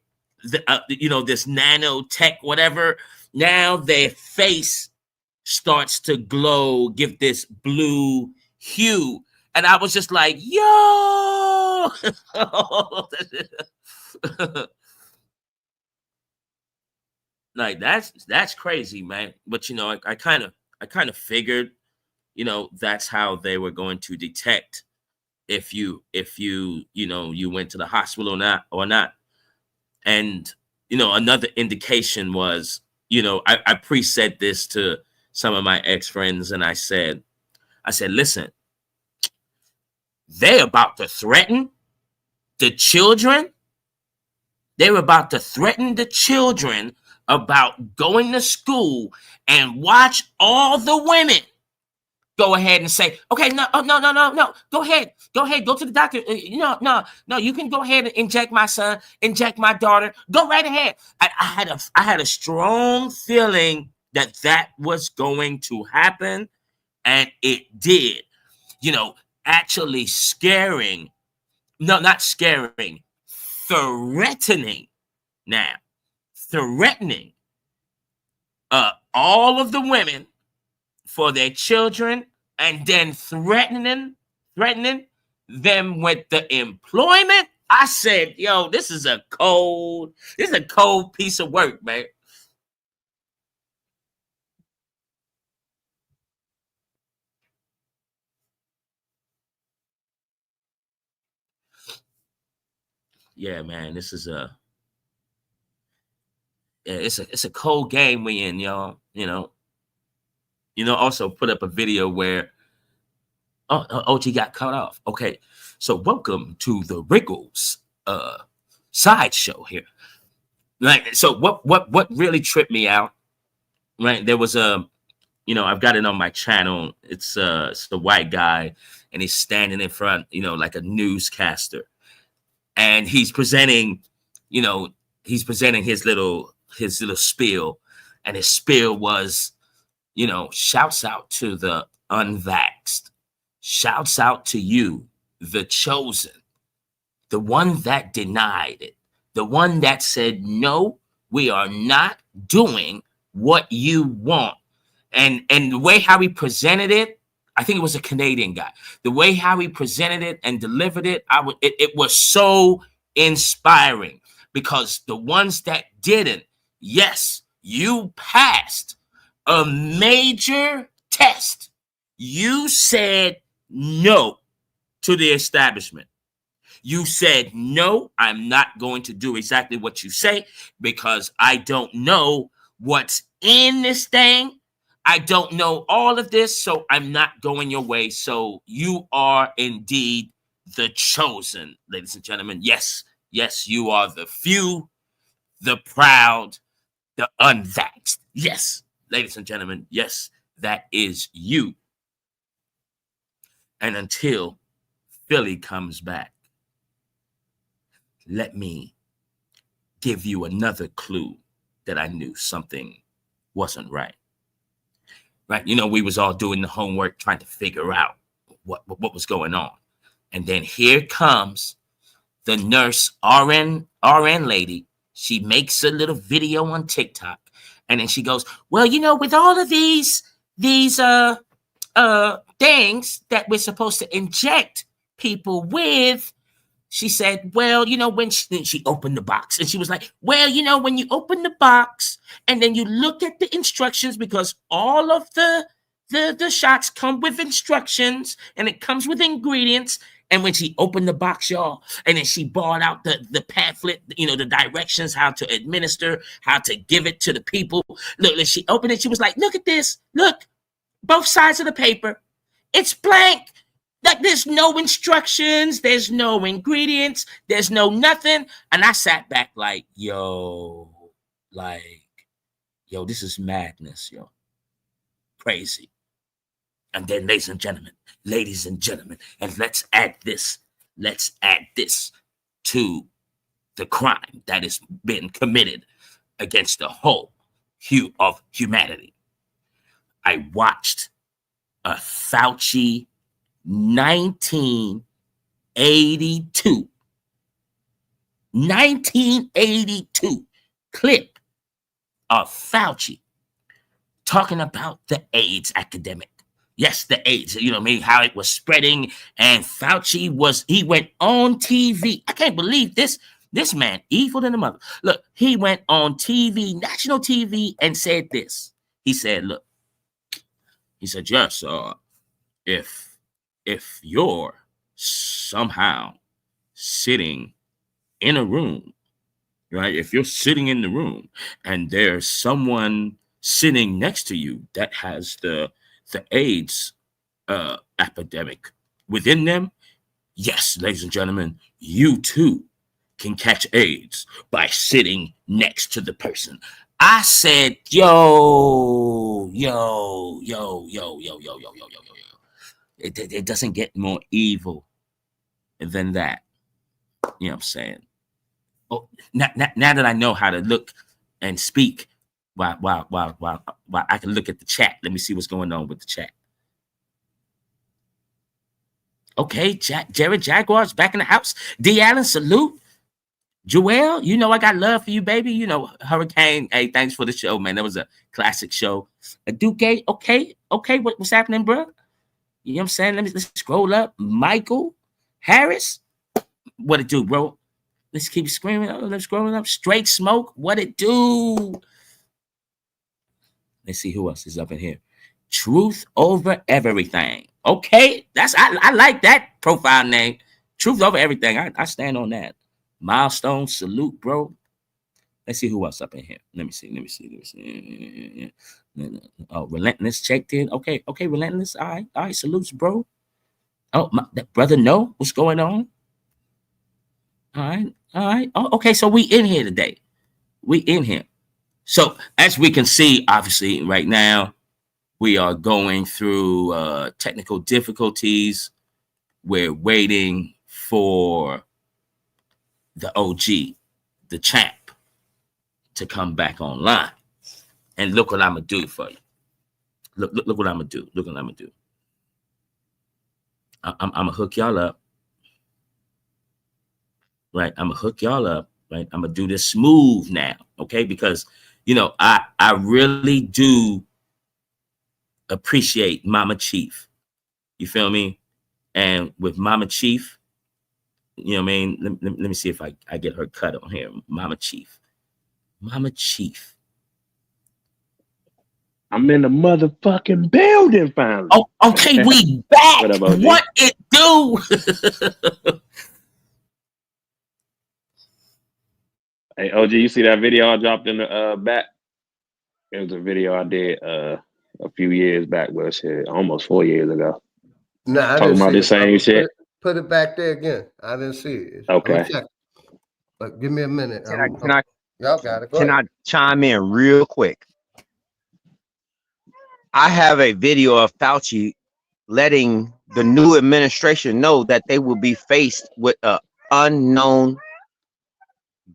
you know, this nanotech, whatever, now their face starts to glow, give this blue hue. And I was just like, yo, like that's crazy, man. But you know, I kind of figured, you know, that's how they were going to detect if you know, you went to the hospital or not. And you know, another indication was, you know, I pre-said this to some of my ex-friends, and I said, listen, they're about to threaten the children. They were about to threaten the children about going to school, and watch all the women go ahead and say, okay, no, go ahead, go to the doctor. No, you can go ahead and inject my son, inject my daughter, go right ahead. I had a strong feeling that was going to happen, and it did. You know, actually threatening all of the women for their children, and then threatening them with the employment. I said, yo, this is a cold piece of work, man. Yeah, man, this is it's a cold game we in, y'all. You know, also put up a video where OG got cut off. Okay, so welcome to the Wriggles sideshow here. Like, so what really tripped me out, right? There was you know, I've got it on my channel. It's the white guy, and he's standing in front, you know, like a newscaster, and he's presenting, you know, his little spiel, and his spiel was, you know, shouts out to the unvaxxed, shouts out to you, the chosen. the one that denied it, the one that said, no, we are not doing what you want. And the way how he presented it, I think it was a Canadian guy. The way how he presented it and delivered it, it was so inspiring, because the ones that didn't, yes, you passed a major test. You said no to the establishment. You said, no, I'm not going to do exactly what you say, because I don't know what's in this thing. I don't know all of this, so I'm not going your way. So you are indeed the chosen, ladies and gentlemen. Yes, yes, you are the few, the proud, the unvaxxed. Yes, ladies and gentlemen, yes, that is you. And until Philly comes back, let me give you another clue that I knew something wasn't right. Right? You know, we was all doing the homework, trying to figure out what was going on. And then here comes the nurse RN lady. She makes a little video on TikTok. And then she goes, well, you know, with all of these things that we're supposed to inject people with, she said, well, you know, when she opened the box, and she was like, well, you know, when you open the box and then you look at the instructions, because all of the shots come with instructions and it comes with ingredients. And when she opened the box, y'all, and then she brought out the pamphlet, you know, the directions, how to administer, how to give it to the people. Look, she opened it. She was like, look at this. Look, both sides of the paper. It's blank. Like, there's no instructions, there's no ingredients, there's no nothing. And I sat back like, yo, this is madness, yo. Crazy. And then, ladies and gentlemen, and let's add this to the crime that has been committed against the whole hue of humanity. I watched a Fauci 1982 clip of Fauci talking about the AIDS epidemic. Yes, the AIDS, you know, maybe how it was spreading. And Fauci he went on TV. I can't believe this man, evil than a mother. Look, he went on TV, national TV, and said this. He said, look, he said, yes, if you're somehow sitting in a room, right? If you're sitting in the room and there's someone sitting next to you that has the AIDS epidemic within them, yes, ladies and gentlemen, you too can catch AIDS by sitting next to the person. I said, yo. It doesn't get more evil than that. You know what I'm saying? Oh, now that I know how to look and speak, while I can look at the chat. Let me see what's going on with the chat. Okay, Jared Jaguar's back in the house. D. Allen, salute. Joelle, you know I got love for you, baby. You know, Hurricane. Hey, thanks for the show, man. That was a classic show. Duke, okay. What's happening, bro? You know what I'm saying? Let's scroll up. Michael Harris, what it do, bro? Let's keep screaming. Let's scrolling up. Straight Smoke, what it do? Let's see who else is up in here. Truth Over Everything. Okay, I like that profile name. Truth Over Everything. I stand on that. Milestone, salute, bro. Let's see who else up in here. Let me see. Oh, Relentless checked in. Okay, Relentless. All right, salutes, bro. Oh, that brother, no, what's going on? All right. Oh, okay, so we in here today. We in here. So as we can see, obviously, right now, we are going through technical difficulties. We're waiting for the OG, the champ, to come back online. And look what I'm going to do for you. Look what I'm going to do. Look what I'm going to do. I'm going to hook y'all up. right? I'm gonna hook y'all up, right? I'm gonna do this smooth now, okay? Because I really do appreciate Mama Chief. You feel me? And with Mama Chief, you know what I mean? Let me see if I get her cut on here. Mama Chief. I'm in the motherfucking building finally. Oh, okay, we back. What it do? Hey, OG, you see that video I dropped in the back? It was a video I did a few years back, well, shit, almost 4 years ago. Nah, I talking about the same shit. Put it back there again. I didn't see it. Okay. But give me a minute. Y'all got it. Can I chime in real quick? I have a video of Fauci letting the new administration know that they will be faced with an unknown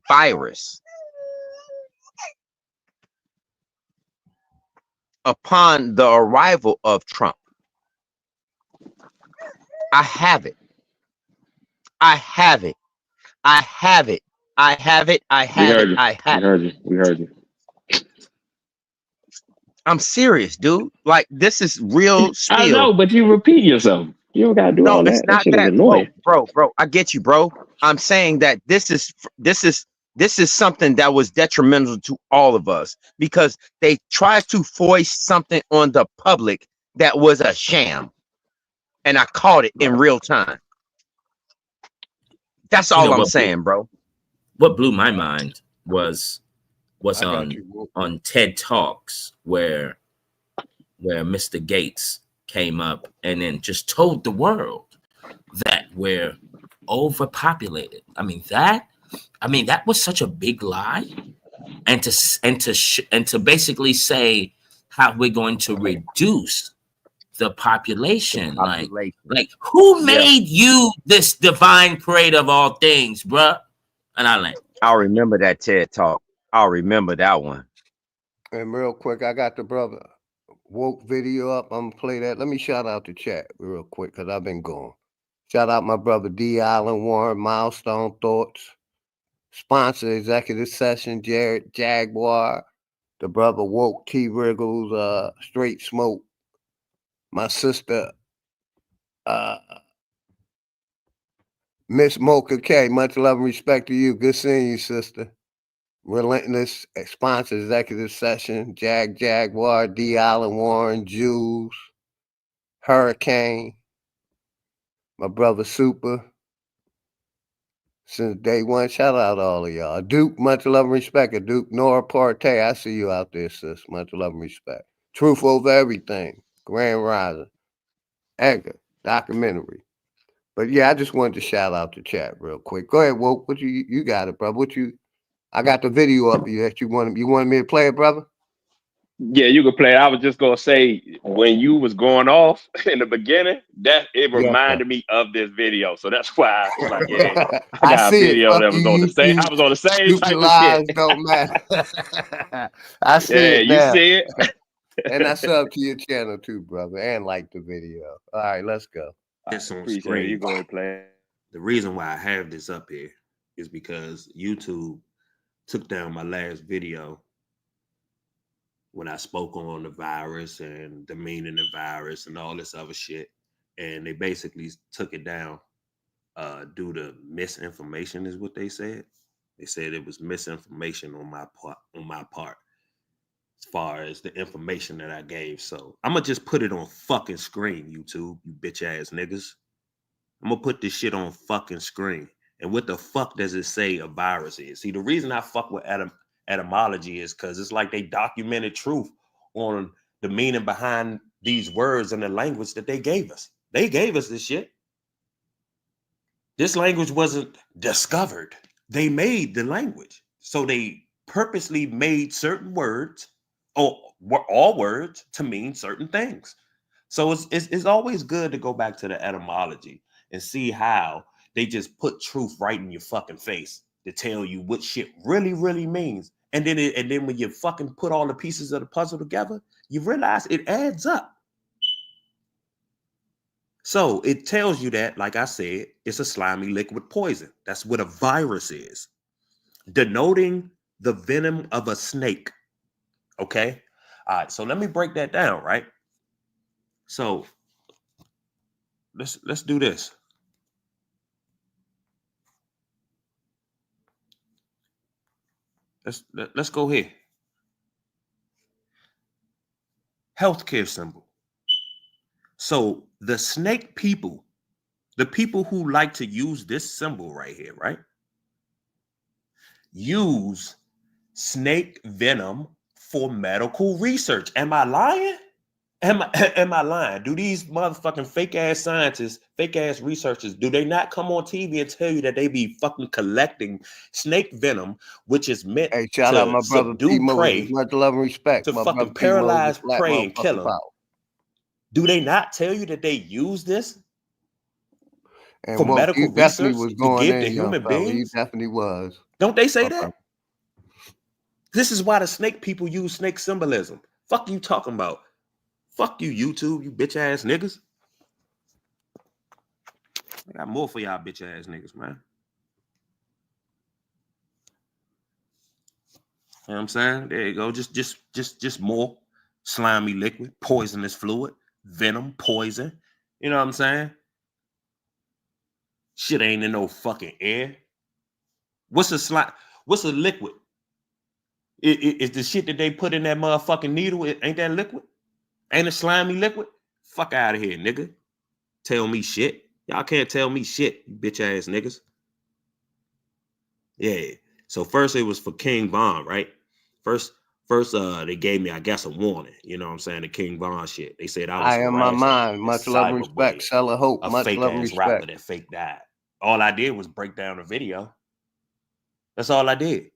virus upon the arrival of Trump. I have it. We heard you. I'm serious, dude. Like, this is real spiel. I know, but you repeat yourself. You don't gotta do all that. No, it's not that, bro. I get you, bro. I'm saying that this is something that was detrimental to all of us because they tried to foist something on the public that was a sham, and I caught it in real time. That's all I'm saying, bro. What blew my mind was on TED Talks where Mr. Gates came up and then just told the world that we're overpopulated. I mean that was such a big lie, and to basically say how we're going to reduce the population. Like who made you this divine creator of all things, bruh? And I'll remember that TED Talk. I'll remember that one. And real quick, I got the brother woke video up. I'm gonna play that. Let me shout out the chat real quick because I've been gone. Shout out my brother D. Allen Warren, Milestone Thoughts, sponsor executive session, Jared Jaguar, the brother woke T. Wriggles, Straight Smoke, my sister, Miss Mocha K. Much love and respect to you. Good seeing you, sister. Relentless sponsor executive session, Jaguar, D. Allen Warren, Jules, Hurricane, my brother Super. Since day one, shout out to all of y'all. Duke, much love and respect. Duke, Nora Partey, I see you out there, sis. Much love and respect. Truth over everything. Grand Rising. Edgar, documentary. But yeah, I just wanted to shout out the chat real quick. Go ahead, Woke. What you got it, brother? I got the video up here that you wanted me to play it, brother? Yeah, you could play it. I was just gonna say when you was going off in the beginning, that it reminded me of this video. So that's why I was like, yeah, I got a video that was on the same. I was on the same type of shit. Don't matter. I see it. You see it. And I sub to your channel too, brother, and like the video. All right, let's go. It's on screen. You go and play. The reason why I have this up here is because YouTube took down my last video when I spoke on the virus and demeaning the virus and all this other shit. And they basically took it down due to misinformation is what they said. They said it was misinformation on my part as far as the information that I gave. So I'm gonna just put it on fucking screen, YouTube, you bitch ass niggas. I'm gonna put this shit on fucking screen. And what the fuck does it say a virus is? See, the reason I fuck with etymology is because it's like they documented truth on the meaning behind these words and the language that they gave us. They gave us this shit. This language wasn't discovered. They made the language. So they purposely made certain words or all words to mean certain things. So it's always good to go back to the etymology and see how they just put truth right in your fucking face to tell you what shit really, really means. And then when you fucking put all the pieces of the puzzle together, you realize it adds up. So it tells you that, like I said, it's a slimy liquid poison. That's what a virus is, denoting the venom of a snake. Okay. All right. So let me break that down, right? So let's do this. Let's go here. Healthcare symbol. So the snake people, the people who like to use this symbol right here, right? Use snake venom for medical research. Am I lying? Am I lying? Do these motherfucking fake ass scientists, fake ass researchers, do they not come on TV and tell you that they be fucking collecting snake venom, which is meant shout out my brother subdue prey, much love and respect, to fucking paralyze prey and kill them? Do they not tell you that they use this and for medical research was going to give in, to human beings? He definitely was. Don't they say that? This is why the snake people use snake symbolism. Fuck you talking about? Fuck you, YouTube, you bitch ass niggas. I got more for y'all bitch ass niggas, man. You know what I'm saying? There you go. Just more slimy liquid, poisonous fluid, venom, poison. You know what I'm saying? Shit ain't in no fucking air. What's a liquid? Is the shit that they put in that motherfucking needle, ain't that liquid? Ain't a slimy liquid? Fuck out of here, nigga. Tell me shit. Y'all can't tell me shit, you bitch ass niggas. Yeah. So first it was for King Von, right? First, they gave me, I guess, a warning. You know what I'm saying? The King Von shit. They said I am my mind. Much love and respect. Seller Hope. Much love and respect. Rapper that fake died. All I did was break down the video. That's all I did.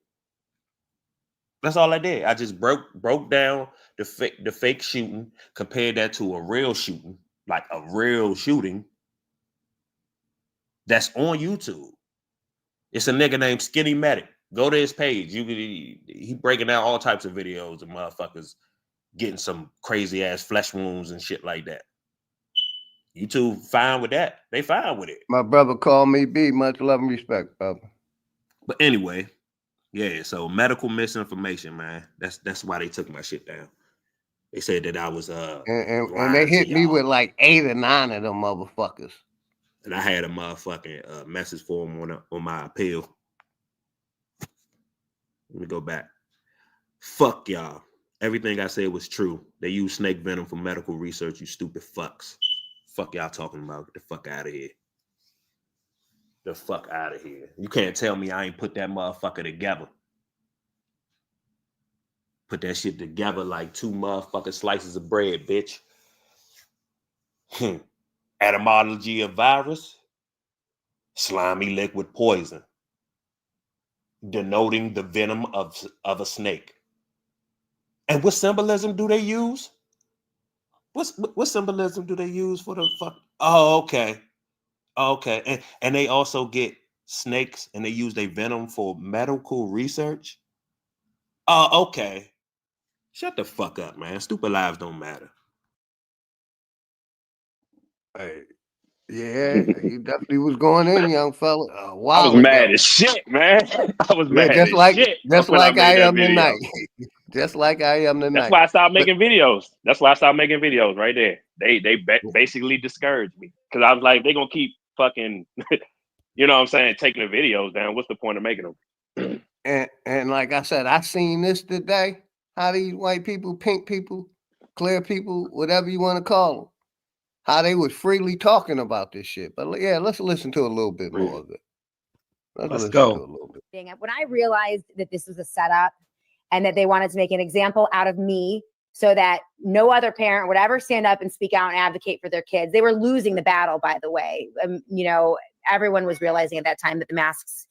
That's all I did. I just broke down the fake shooting, compared that to a real shooting, like a real shooting that's on YouTube. It's a nigga named Skinny Medic. Go to his page. He breaking out all types of videos of motherfuckers getting some crazy ass flesh wounds and shit like that. YouTube fine with that. They fine with it. My brother called me B. Much love and respect, brother. But anyway, yeah, so medical misinformation, man. That's why they took my shit down. They said that I was and they hit me with like 8 or 9 of them motherfuckers. And I had a motherfucking message for them on my appeal. Let me go back. Fuck y'all. Everything I said was true. They use snake venom for medical research, you stupid fucks. Fuck y'all talking about. Get the fuck out of here. The fuck out of here. You can't tell me I ain't put that motherfucker together. Put that shit together like 2 motherfucking slices of bread, bitch. Etymology of virus. Slimy liquid poison. Denoting the venom of a snake. And what symbolism do they use? What symbolism do they use for the fuck? Oh, okay. Okay. And they also get snakes and they use their venom for medical research. Oh, okay. Shut the fuck up, man. Stupid lives don't matter. Hey, yeah, he definitely was going in, young fella. I was mad as shit, man. I was mad just as like, shit. Just like I am tonight. Just like I am tonight. That's why I stopped making videos. That's why I stopped making videos right there. They basically discouraged me because I was like, they're gonna keep fucking, you know what I'm saying, taking the videos down. What's the point of making them? And like I said, I seen this today. How these white people, pink people, clear people, whatever you want to call them, how they was freely talking about this shit. But yeah, let's listen to a little bit more of it. Let's go. To a little bit. When I realized that this was a setup and that they wanted to make an example out of me so that no other parent would ever stand up and speak out and advocate for their kids. They were losing the battle, by the way. You know, everyone was realizing at that time that the masks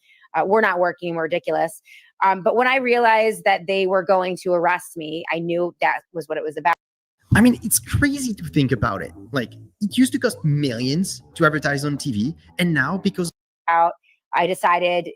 were not working, were ridiculous. But when I realized that they were going to arrest me, I knew that was what it was about. I mean, it's crazy to think about it. Like, it used to cost millions to advertise on TV. And now, because I decided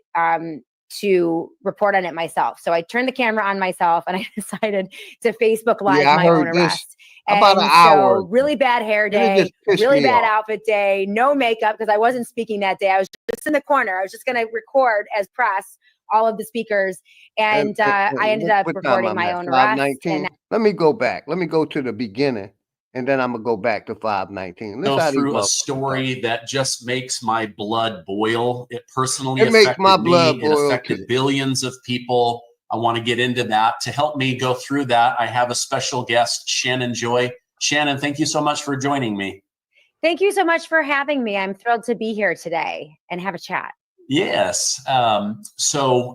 to report on it myself. So I turned the camera on myself and I decided to Facebook Live my own arrest. About an hour. Really bad hair day, really bad outfit day, no makeup because I wasn't speaking that day. I was just in the corner. I was just going to record as press all of the speakers. And I ended up recording my own arrest. And let me go back. Let me go to the beginning. And then I'm going to go back to 519. Go through a story that just makes my blood boil. It personally affected me. It affected billions of people. I want to get into that. To help me go through that, I have a special guest, Shannon Joy. Shannon, thank you so much for joining me. Thank you so much for having me. I'm thrilled to be here today and have a chat. Yes. So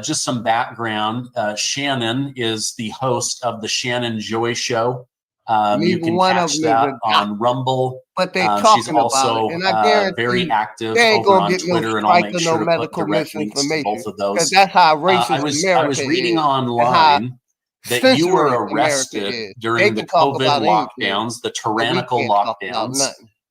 just some background. Shannon is the host of the Shannon Joy Show. You can catch that on Rumble. But they she's also very active over on Twitter, and I'll make sure to put direct links to both of those. That's how racist I was reading online that you were arrested during the COVID lockdowns, the tyrannical lockdowns,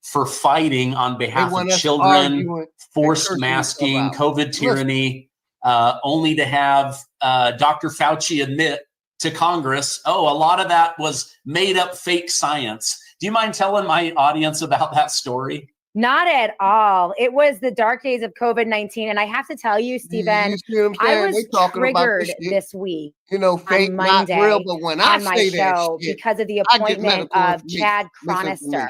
for fighting on behalf of children, forced masking, COVID tyranny, only to have Dr. Fauci admit to Congress, a lot of that was made up fake science. Do you mind telling my audience about that story? Not at all. It was the dark days of COVID-19. And I have to tell you, Stephen, I was triggered this week. Fake, Monday, not real, but when on my show because of the appointment of Chad Chronister,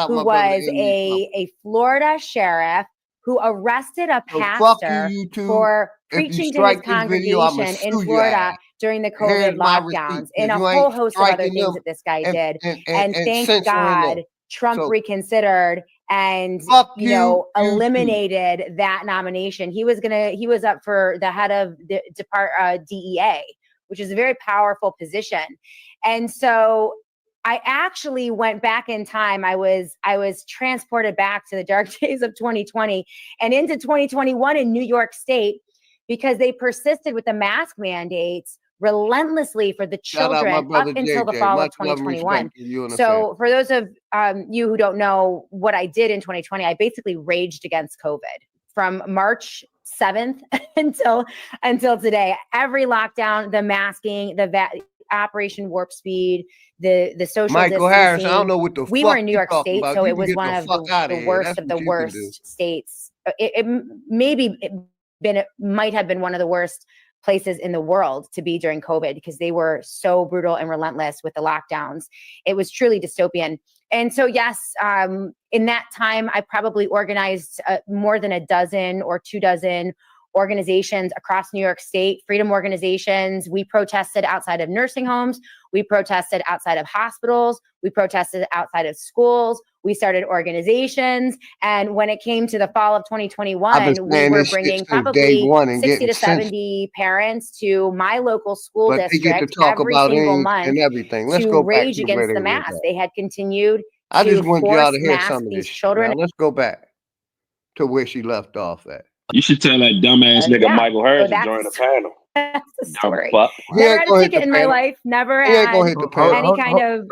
who was a Florida sheriff who arrested a pastor for preaching to his congregation in Florida during the COVID lockdowns and a whole host of other things that this guy did. And thank God Trump reconsidered and eliminated that nomination. He was up for the head of the DEA, which is a very powerful position. And so I actually went back in time. I was transported back to the dark days of 2020 and into 2021 in New York State because they persisted with the mask mandates relentlessly for the children up until the fall of 2021. So for those of you who don't know what I did in 2020, I basically raged against COVID from March 7th until today. Every lockdown, the masking, Operation Warp Speed, the social Michael distancing. Harris, I don't know what the we fuck were in New York State, about. so You it was one of the worst of the worst states. It might have been one of the worst places in the world to be during COVID because they were so brutal and relentless with the lockdowns. It was truly dystopian. And so, yes, in that time, I probably organized more than a dozen or 24 organizations across New York State, freedom organizations. We protested outside of nursing homes. We protested outside of hospitals. We protested outside of schools. We started organizations. And when it came to the fall of 2021, we were bringing probably 60 to 70 parents to my local school district every single month to rage against the mask. They had continued to force mask these children. Now let's go back to where she left off at. You should tell that dumbass nigga Michael Harris to join the panel. That's the story. Never had a ticket in my life. Never had any kind of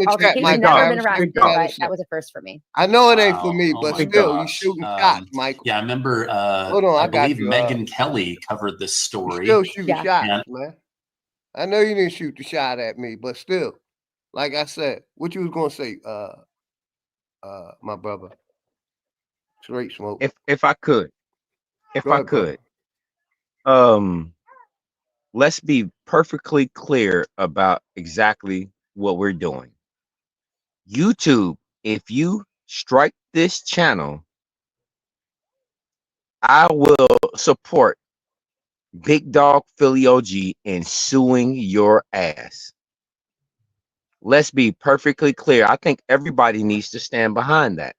altercation. Never been arrested, but that was a first for me. I know it ain't for me, but still, you shooting shots, Michael. Yeah, I remember. I believe Megyn Kelly covered this story. Still shooting shots, man. I know you didn't shoot the shot at me, but still, like I said, what you was gonna say, my brother? Straight smoke. If I could. Let's be perfectly clear about exactly what we're doing. YouTube, if you strike this channel, I will support Big Dog Philly OG in suing your ass. Let's be perfectly clear. I think everybody needs to stand behind that.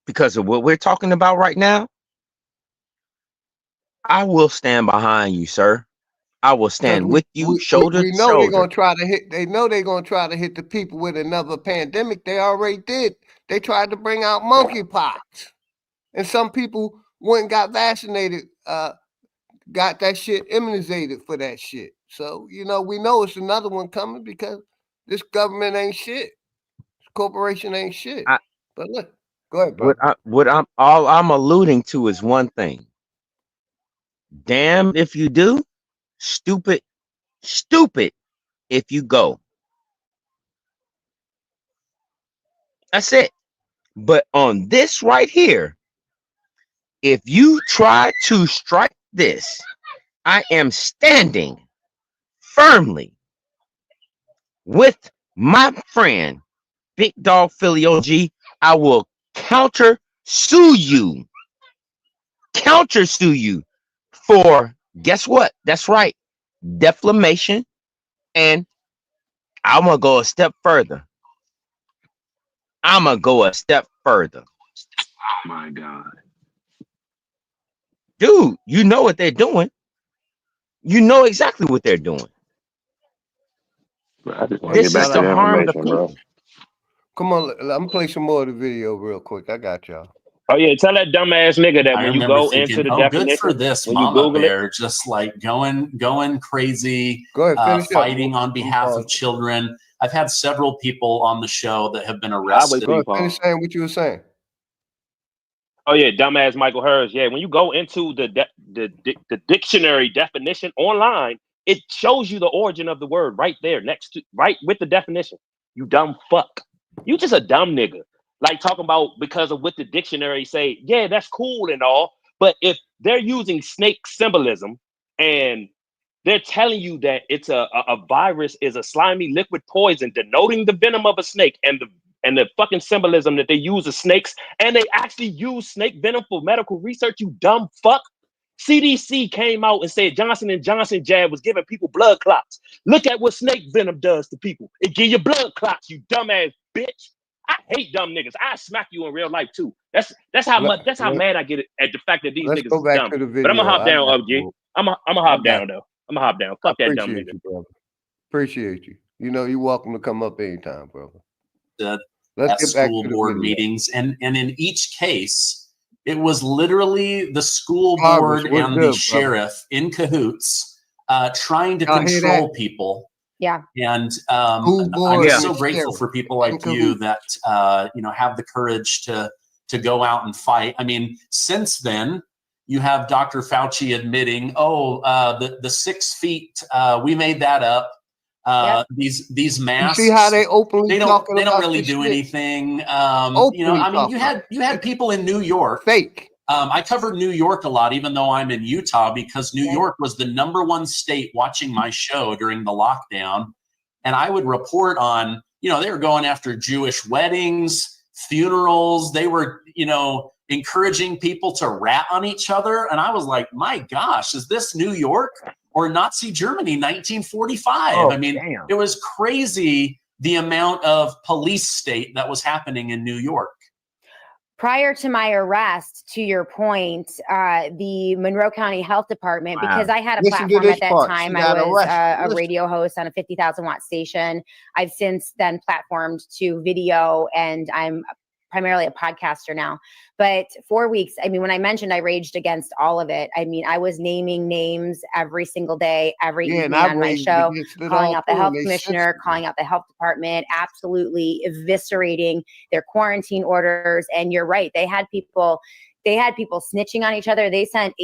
Because of what we're talking about right now, I will stand behind you, sir. I will stand with you, shoulder to shoulder. They're gonna try to hit. They know they're gonna try to hit the people with another pandemic. They already did. They tried to bring out monkeypox, and some people went and got vaccinated, got that shit immunized for that shit. So we know it's another one coming because this government ain't shit. This corporation ain't shit. But look. Go ahead, bro. All I'm alluding to is one thing. Damn if you do, stupid if you go. That's it. But on this right here, if you try to strike this, I am standing firmly with my friend Big Dog Philly OG. I will counter sue you for, guess what? That's right, defamation. And I'm gonna go a step further. Oh my God. Dude, you know what they're doing. You know exactly what they're doing. I just want to This get back is to to the harm the information, bro. people. Come on, I'm gonna play some more of the video real quick. I got y'all. Oh yeah, tell that dumbass nigga that I when you remember go thinking, into the oh, definition, good for this when you mama Google bear, it, just like going crazy, Go ahead, finish fighting up. on behalf of children. I've had several people on the show that have been I'll wait arrested. for you, Finish Paul. saying what you were saying. Oh yeah, dumbass Michael Hers. Yeah, when you go into the dictionary definition online, it shows you the origin of the word right there, right with the definition. You dumb fuck. You just a dumb nigga. Like talking about because of what the dictionary say. Yeah, that's cool and all, but if they're using snake symbolism and they're telling you that it's a virus is a slimy liquid poison denoting the venom of a snake and the fucking symbolism that they use of snakes, and they actually use snake venom for medical research, you dumb fuck. CDC came out and said Johnson & Johnson jab was giving people blood clots. Look at what snake venom does to people. It give you blood clots, you dumbass bitch. I hate dumb niggas. I smack you in real life too. That's how mad I get at the fact that these Let's niggas go is back dumb. to the But I'm video. gonna hop down, OG. I'm gonna hop down though. I'm gonna hop down. Fuck that dumb Appreciate nigga. you, brother. Appreciate you. You know, you're welcome to come up anytime, brother. Let's At get back school to the board video. meetings, and in each case, it was literally the school Barbara, board what's and good, the brother? sheriff in cahoots, trying to Y'all hear control that? people. Yeah. And School I'm board so and grateful sheriff for people like in you cahoots. that have the courage to go out and fight. I mean, since then, you have Dr. Fauci admitting, the 6 feet, we made that up. These masks. You see how they openly they don't really this do shit? anything. Openly you had people in New York. Fake. I covered New York a lot, even though I'm in Utah, because New York was the #1 state watching my show during the lockdown. And I would report on, they were going after Jewish weddings, funerals. They were, encouraging people to rat on each other. And I was like, my gosh, is this New York or Nazi Germany 1945? Oh, I mean, damn. it was crazy the amount of police state that was happening in New York. Prior to my arrest, to your point, the Monroe County Health Department, because I had a platform at that time, I was a radio host on a 50,000 watt station. I've since then platformed to video, and I'm primarily a podcaster now. But 4 weeks, I mean, when I mentioned I raged against all of it, I mean, I was naming names every single day, every evening on my show, calling out the health commissioner, calling out the health department, absolutely eviscerating their quarantine orders. And you're right, they had people snitching on each other. They sent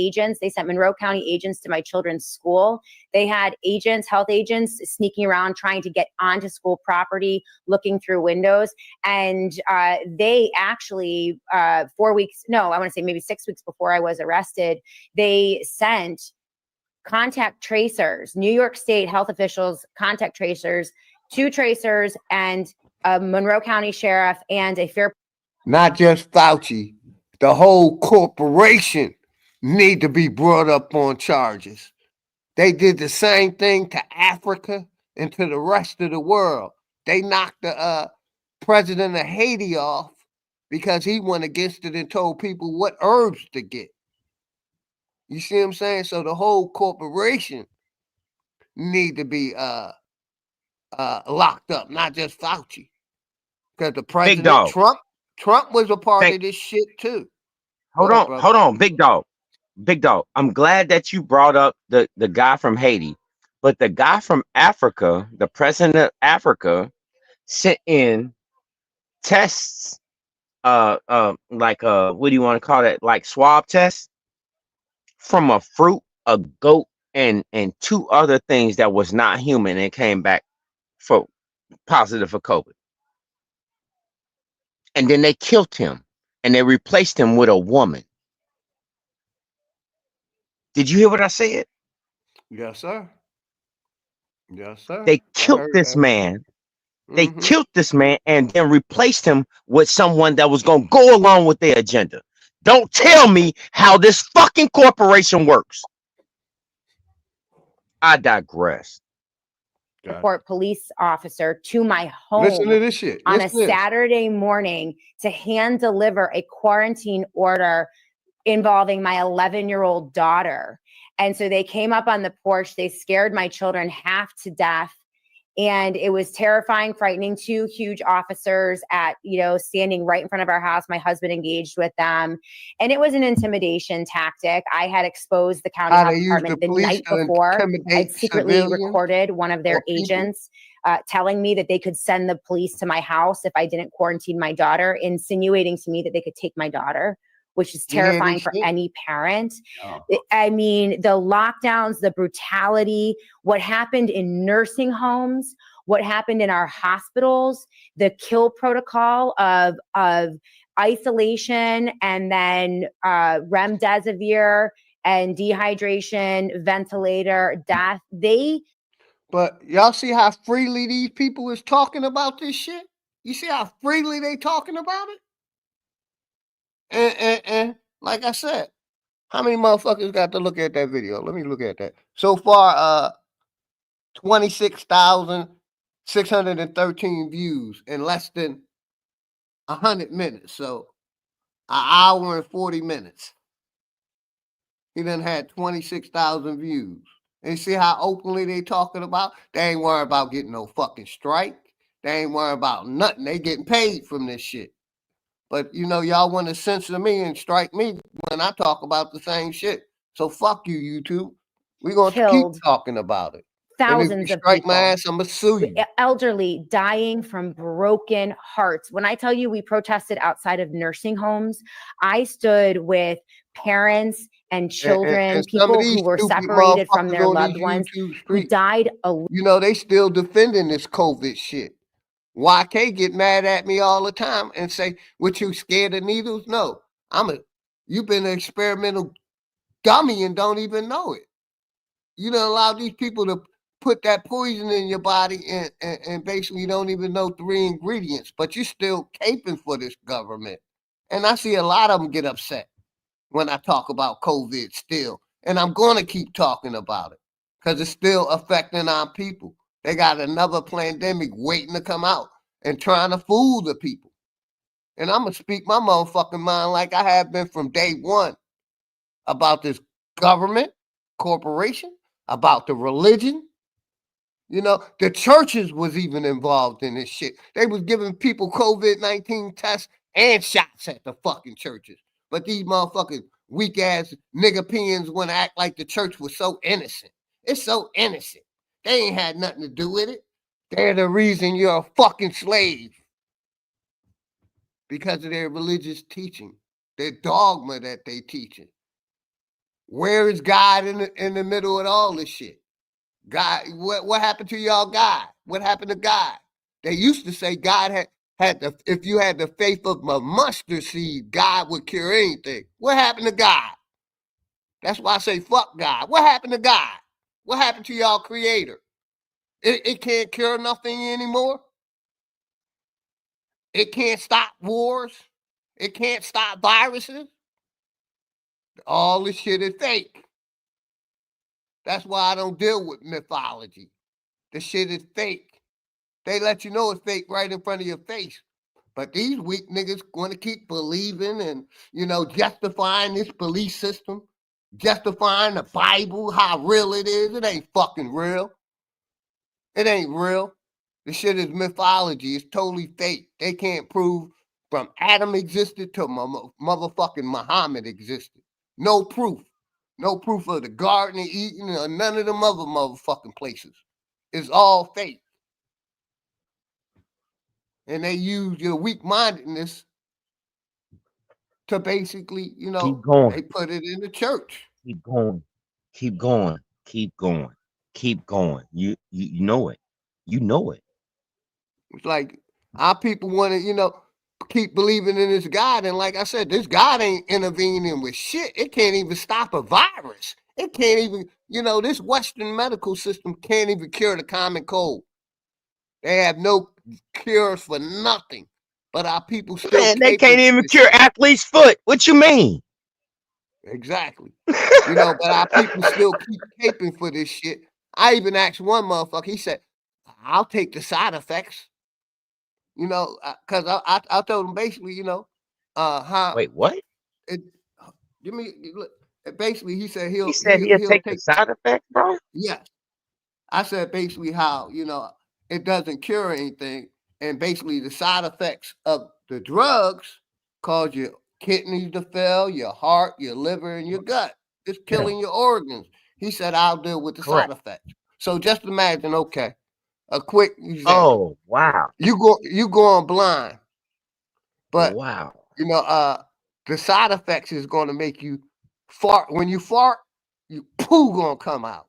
Monroe County agents to my children's school. They had health agents sneaking around trying to get onto school property, looking through windows. And they actually, 4 weeks, no, I want to say maybe 6 weeks before I was arrested, they sent contact tracers, New York State health officials, contact tracers, 2 tracers, and a Monroe County sheriff and a fair. Not just Fauci. The whole corporation need to be brought up on charges. They did the same thing to Africa and to the rest of the world. They knocked the president of Haiti off because he went against it and told people what herbs to get. You see what I'm saying? So the whole corporation need to be locked up, not just Fauci. Because the president, Trump was a part of this shit too. Hold on, Big Dog. I'm glad that you brought up the guy from Haiti, but the guy from Africa, the president of Africa, sent in tests what do you want to call that? Like swab test from a fruit, a goat, and 2 other things that was not human and came back for positive for COVID. And then they killed him and they replaced him with a woman. Did you hear what I said? Yes, sir. Yes, sir. They killed this man. They killed this man and then replaced him with someone that was going to go along with their agenda. Don't tell me how this fucking corporation works. I digress. Airport police officer to my home Listen to this shit. on a Saturday morning to hand deliver a quarantine order involving my 11-year-old daughter. And so they came up on the porch. They scared my children half to death. And it was terrifying, frightening. 2 huge officers standing right in front of our house. My husband engaged with them. And it was an intimidation tactic. I had exposed the county health department the night before. I'd secretly recorded one of their agents telling me that they could send the police to my house if I didn't quarantine my daughter, insinuating to me that they could take my daughter, which is terrifying for any parent. I mean, the lockdowns, the brutality, what happened in nursing homes, what happened in our hospitals, the kill protocol of isolation and then remdesivir and dehydration, ventilator, death. But y'all see how freely these people is talking about this shit? You see how freely they talking about it? And like I said, how many motherfuckers got to look at that video? Let me look at that. So far, 26,613 views in less than 100 minutes. So an hour and 40 minutes. He done had 26,000 views. And you see how openly they talking about? They ain't worried about getting no fucking strike. They ain't worried about nothing. They getting paid from this shit. But, y'all want to censor me and strike me when I talk about the same shit. So fuck you, YouTube. We're going to keep talking about it. Thousands of strike people. my ass, I'm going to sue you. Elderly dying from broken hearts. When I tell you we protested outside of nursing homes, I stood with parents and children, and people who were separated from their loved ones who died alone. They still defending this COVID shit. YK get mad at me all the time and say, "What, you scared of needles?" No, you've been an experimental dummy and don't even know it. You don't allow these people to put that poison in your body and basically you don't even know 3 ingredients, but you're still caping for this government. And I see a lot of them get upset when I talk about COVID still. And I'm going to keep talking about it because it's still affecting our people. They got another pandemic waiting to come out and trying to fool the people. And I'm going to speak my motherfucking mind like I have been from day one about this government, corporation, about the religion. The churches was even involved in this shit. They was giving people COVID-19 tests and shots at the fucking churches. But these motherfucking weak-ass nigga-peons want to act like the church was so innocent. It's so innocent. They ain't had nothing to do with it. They're the reason you're a fucking slave. Because of their religious teaching, their dogma that they teaching. Where is God in the middle of all this shit? God, what happened to y'all God? What happened to God? They used to say God had if you had the faith of a mustard seed, God would cure anything. What happened to God? That's why I say fuck God. What happened to God? What happened to y'all creator? It can't cure nothing anymore. It can't stop wars. It can't stop viruses. All this shit is fake. That's why I don't deal with mythology. The shit is fake. They let you know it's fake right in front of your face. But these weak niggas want to keep believing and, justifying this belief system, justifying the Bible, how real it is. It ain't fucking real. It ain't real. The shit is mythology. It's totally fake. They can't prove from Adam existed to motherfucking Muhammad existed. No proof. No proof of the Garden of Eden or none of them other motherfucking places. It's all fake. And they use your weak-mindedness to basically, you know, Keep going. they put it in the church. Keep going. Keep going. Keep going. Keep going. You know it. You know it. It's like our people want to, you know, keep believing in this God. And like I said, this God ain't intervening with shit. It can't even stop a virus. It can't even, you know, this Western medical system can't even cure the common cold. They have no cures for nothing. But our people still Man, they can't even cure athlete's foot. What you mean? Exactly. You know, but our people still keep caping for this shit. I even asked one motherfucker, he said, I'll take the side effects. You know, because I told him basically, you know, how. Wait, what? Give me, look, basically, he said he'll take the side effects, bro? Yes. I said basically how, you know, it doesn't cure anything. And basically the side effects of the drugs cause your kidneys to fail, your heart, your liver, and your gut. It's killing your organs. He said, I'll deal with the side effects. So just imagine, okay, a quick example. Oh, wow. You going blind. But wow. You know, the side effects is going to make you fart. When you fart, you poo gonna come out.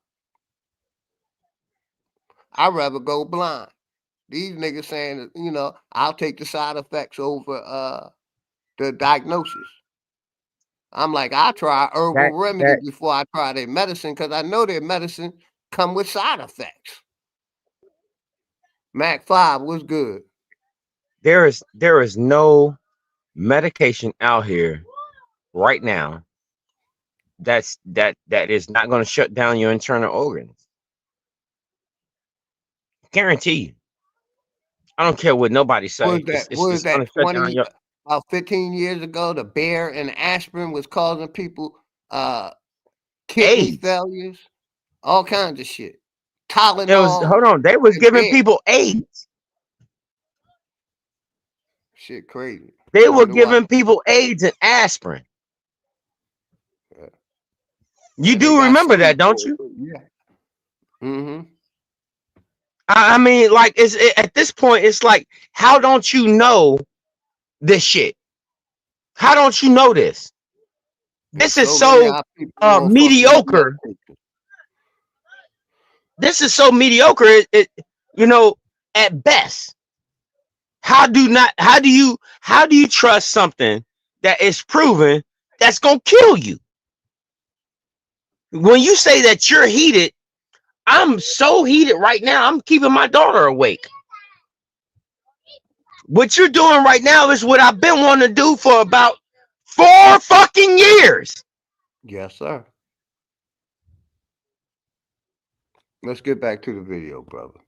I'd rather go blind. These niggas saying that, you know, I'll take the side effects over the diagnosis. I'm like, I'll try herbal remedy before I try their medicine, because I know their medicine come with side effects. Mac 5 was good. There is no medication out here right now that is not going to shut down your internal organs. Guarantee you. I don't care what nobody says. Was that 20, about 15 years ago? The bear and aspirin was causing people kidney failures, all kinds of shit. Tylenol. They was giving people AIDS. Shit crazy. They were giving people AIDS and aspirin. Yeah. You do remember that, don't you? Yeah. Mm-hmm. I mean, like, at this point, it's like, how don't you know this shit? How don't you know this? This is so mediocre. This is so mediocre. It you know, at best. How do you trust something that is proven that's gonna kill you? When you say that you're heated, I'm so heated right now. I'm keeping my daughter awake. What you're doing right now is what I've been wanting to do for about 4 fucking years. Yes, sir. Let's get back to the video, brother.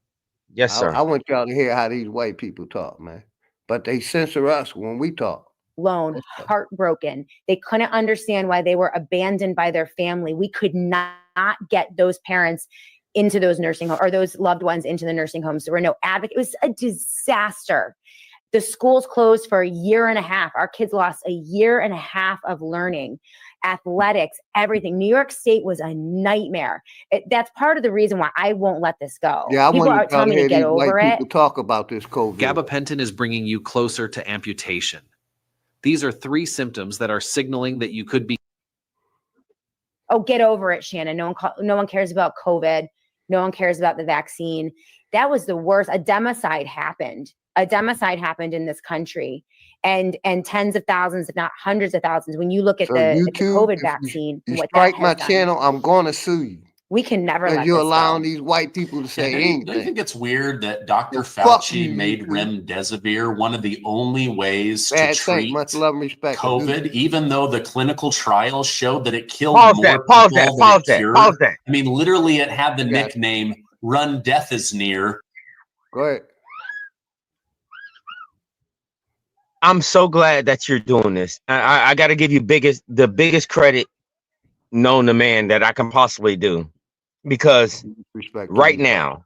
Yes, sir. I want y'all to hear how these white people talk, man. But they censor us when we talk. Alone, heartbroken. They couldn't understand why they were abandoned by their family. We could not get those parents into those nursing homes, or those loved ones into the nursing homes. There were no advocates. It was a disaster. The schools closed for 1.5 years. Our kids lost 1.5 years of learning, athletics, everything. New York State was a nightmare. That's part of the reason why I won't let this go. Yeah, people are telling me to get over it. People talk about this COVID. Gabapentin is bringing you closer to amputation. These are 3 symptoms that are signaling that you could be. Oh, get over it, Shannon. No one cares about COVID. No one cares about the vaccine. That was the worst. A democide happened. A democide happened in this country, and tens of thousands, if not hundreds of thousands. When you look at the COVID vaccine, you strike my channel, I'm going to sue you. We can never let you're allowing these white people to say anything. Do you think it's weird that Dr. Fauci made remdesivir one of the only ways to treat much love and respect COVID, even though the clinical trials showed that it killed more people than it cured? I mean, literally, it had the nickname "Run Death is Near." Go ahead. I'm so glad that you're doing this. I got to give you the biggest credit known to man that I can possibly do, because right now,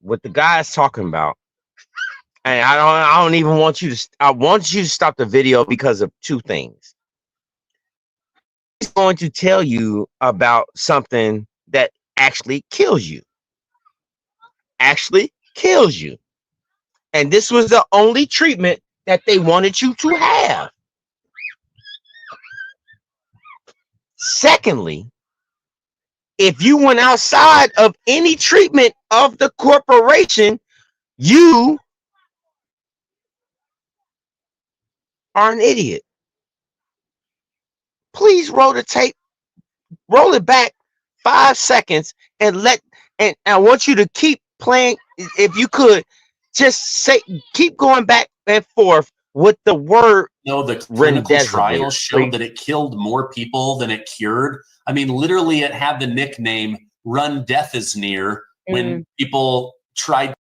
what the guy's talking about, and I don't even want you to. I want you to stop the video because of 2 things. He's going to tell you about something that actually kills you. And this was the only treatment that they wanted you to have. Secondly, if you went outside of any treatment of the corporation, you are an idiot. Please roll the tape, roll it back 5 seconds, and I want you to keep playing. If you could just keep going back and forth with the word. No, the clinical trials showed that it killed more people than it cured. I mean, literally, it had the nickname "Run, Death is Near" when people tried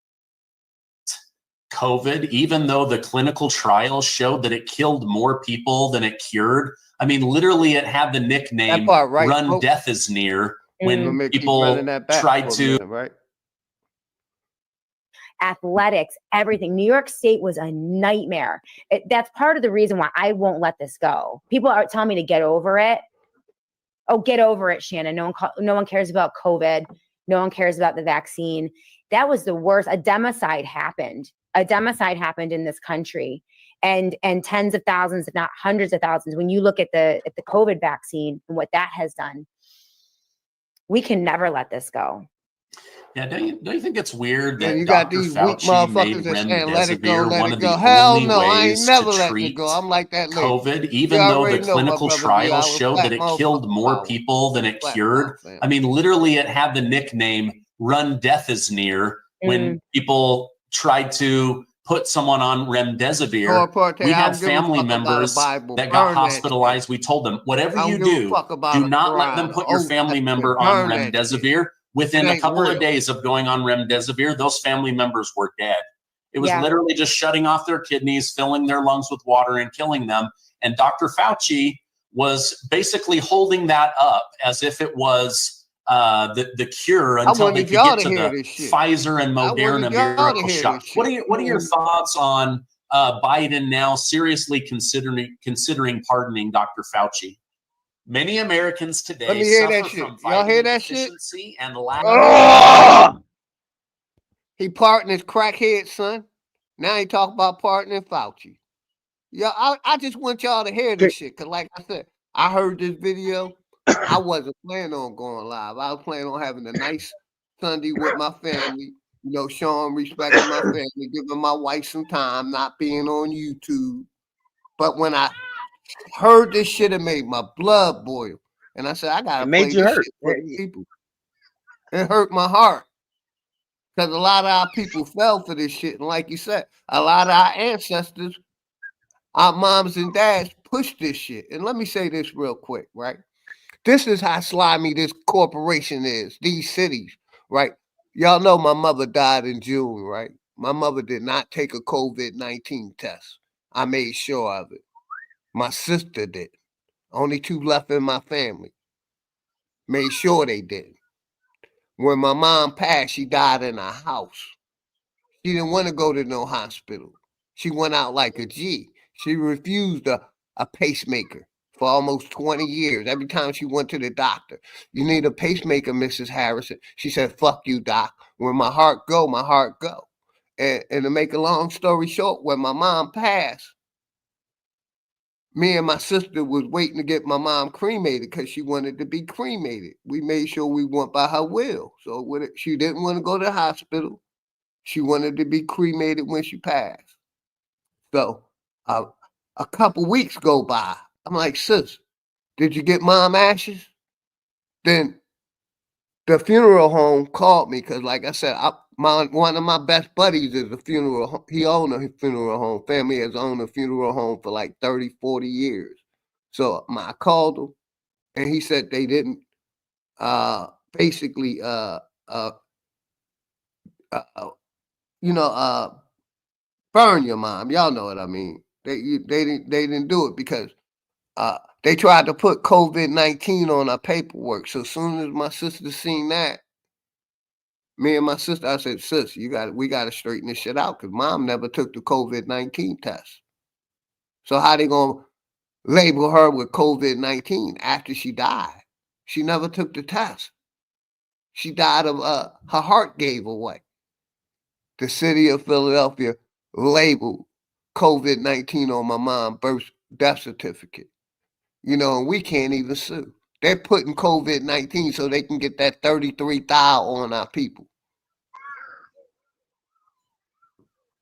COVID, even though the clinical trials showed that it killed more people than it cured. I mean, literally, it had the nickname "Run, Death is Near" when people tried to. Right. Athletics, everything. New York State was a nightmare. That's part of the reason why I won't let this go. People are telling me to get over it. Oh, get over it, Shannon. No one cares about COVID. No one cares about the vaccine. That was the worst. A democide happened. A democide happened in this country, and tens of thousands, if not hundreds of thousands. When you look at the COVID vaccine and what that has done, we can never let this go. Yeah, don't you think it's weird that you got Dr. these weak Fauci made motherfuckers that saying let it go, remdesivir let one it of go. the Hell only no, I ain't ways never to letting it treat go. I'm like that lady. COVID, even though the clinical brother trials D, showed that it killed more power. people than it Flat cured? power, I mean, literally, it had the nickname "Run, Death is Near" when people tried to put someone on remdesivir. We had family members that got hospitalized. We told them, whatever you do not let them put your family member on remdesivir. Within a couple of days of going on remdesivir, those family members were dead. It was literally just shutting off their kidneys, filling their lungs with water, and killing them. And Dr. Fauci was basically holding that up as if it was the cure until they could get to the Pfizer and Moderna miracle shot. What are your thoughts on Biden now seriously considering pardoning Dr. Fauci? Many Americans today suffer from vitamin deficiency and lack. He pardoning his crackhead son. Now he talk about pardoning Fauci. Yeah, I just want y'all to hear this shit, because like I said, I heard this video. I wasn't planning on going live. I was planning on having a nice Sunday with my family, showing respect to my family, giving my wife some time, not being on YouTube. But when I heard this shit, it made my blood boil. And I said, I gotta play this shit for people. It hurt my heart. Because a lot of our people fell for this shit. And like you said, a lot of our ancestors, our moms and dads pushed this shit. And let me say this real quick, right? This is how slimy this corporation is, these cities, right? Y'all know my mother died in June, right? My mother did not take a COVID-19 test. I made sure of it. My sister did. Only 2 left in my family. Made sure they did. When my mom passed, she died in a house. She didn't want to go to no hospital. She went out like a G. She refused a pacemaker for almost 20 years. Every time she went to the doctor, you need a pacemaker, Mrs. Harrison. She said, fuck you, doc. When my heart go, my heart go. And to make a long story short, when my mom passed, me and my sister was waiting to get my mom cremated because she wanted to be cremated. We made sure we went by her will. So she didn't want to go to the hospital. She wanted to be cremated when she passed. So a couple weeks go by. I'm like, sis, did you get mom ashes? Then the funeral home called me because, like I said, one of my best buddies is a funeral home. He owned a funeral home. Family has owned a funeral home for like 30, 40 years. So I called him, and he said they didn't basically burn your mom. Y'all know what I mean. They didn't do it because they tried to put COVID-19 on our paperwork. So as soon as my sister seen that, me and my sister, I said, sis, we gotta straighten this shit out because mom never took the COVID-19 test. So how they gonna label her with COVID-19 after she died? She never took the test. She died of her heart gave away. The city of Philadelphia labeled COVID-19 on my mom's death certificate. You know, and we can't even sue. They're putting COVID-19 so they can get that 33 thou on our people.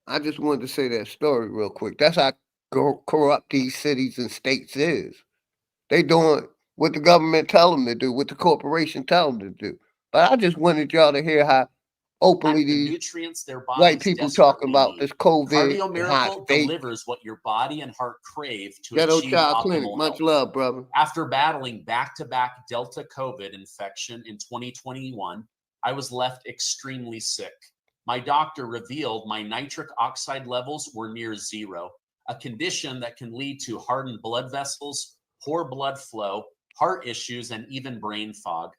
I just wanted to say that story real quick. That's how corrupt these cities and states is. They doing what the government tell them to do, what the corporation tell them to do. But I just wanted y'all to hear how openly these nutrients their white people talking about this COVID. Cardio Miracle delivers what your body and heart crave to Ghetto achieve Child optimal Clinic. Much health. love, brother. After battling back-to-back Delta COVID infection in 2021, I was left extremely sick. My doctor revealed my nitric oxide levels were near zero, a condition that can lead to hardened blood vessels, poor blood flow, heart issues, and even brain fog.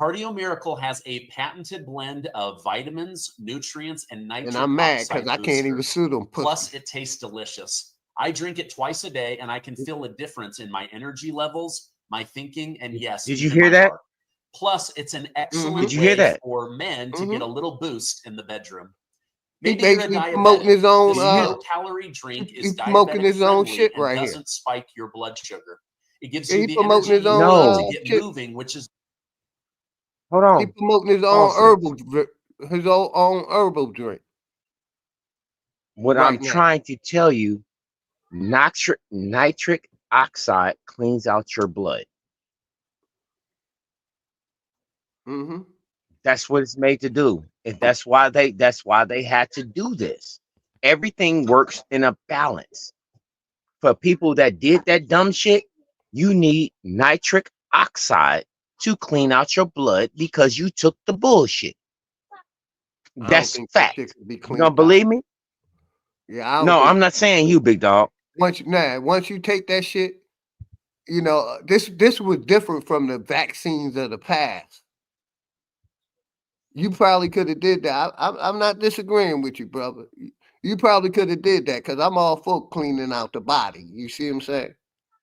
Cardio Miracle has a patented blend of vitamins, nutrients, and nitric oxide. And I'm mad because I can't even sue them. Plus, it tastes delicious. I drink it twice a day, and I can feel a difference in my energy levels, my thinking, and yes. Did you hear that? Heart. Plus, it's an excellent Did you hear that? for men to get a little boost in the bedroom. He basically promoting his own calorie drink is he's smoking his own shit right here. Doesn't spike your blood sugar. It gives you the promoting energy his own to get moving, which is hold on. He promoting his own herbal drink. What I'm trying to tell you, nitric oxide cleans out your blood. Mm-hmm. That's what it's made to do, and that's why they had to do this. Everything works in a balance. For people that did that dumb shit, you need nitric oxide to clean out your blood because you took the bullshit. That's fact. You don't believe me? Yeah. No, I'm not saying you, big dog. Once you take that shit, you know, this was different from the vaccines of the past. You probably could have did that. I'm not disagreeing with you, brother. You probably could have did that because I'm all for cleaning out the body. You see what I'm saying?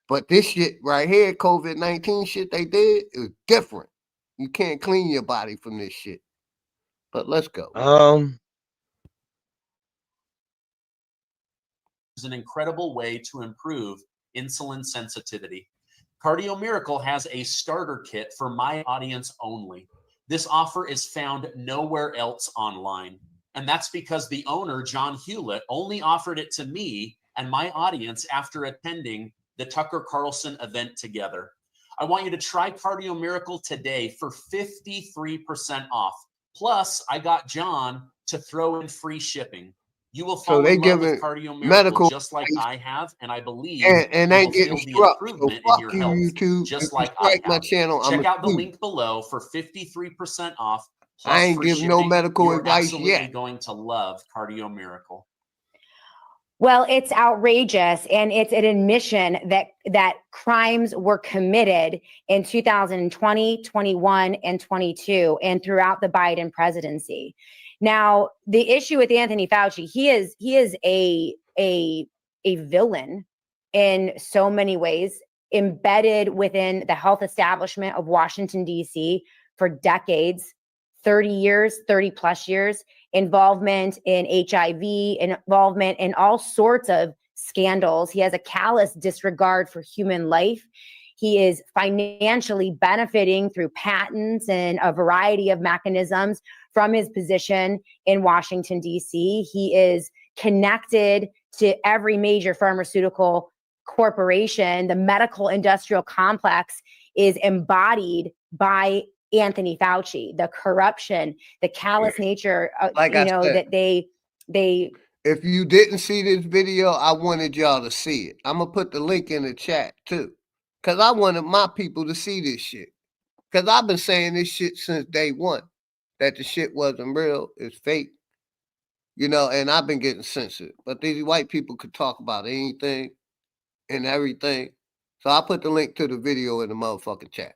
But this shit right here, COVID-19 shit they did, is different. You can't clean your body from this shit. But let's go. Is an incredible way to improve insulin sensitivity. Cardio Miracle has a starter kit for my audience only. This offer is found nowhere else online. And that's because the owner, John Hewlett, only offered it to me and my audience after attending the Tucker Carlson event together. I want you to try Cardio Miracle today for 53% off. Plus, I got John to throw in free shipping. You will fall in love with Cardio Miracle just like I have, and I believe and you will feel the improvement in your health YouTube, just like I have. My channel, check out the link below for 53% off. Plus I ain't giving no medical advice yet. You're going to love Cardio Miracle. Well, it's outrageous, and it's an admission that crimes were committed in 2020, 21, and 22, and throughout the Biden presidency. Now, the issue with Anthony Fauci, he is a villain in so many ways, embedded within the health establishment of Washington, D.C. for decades, 30 plus years, involvement in HIV, involvement in all sorts of scandals. He has a callous disregard for human life. He is financially benefiting through patents and a variety of mechanisms from his position in Washington, D.C. He is connected to every major pharmaceutical corporation. The medical industrial complex is embodied by Anthony Fauci. The corruption, the callous nature, that they. If you didn't see this video, I wanted y'all to see it. I'm gonna put the link in the chat too, because I wanted my people to see this shit. Because I've been saying this shit since day one, that the shit wasn't real, it's fake, and I've been getting censored. But these white people could talk about anything and everything. So I put the link to the video in the motherfucking chat.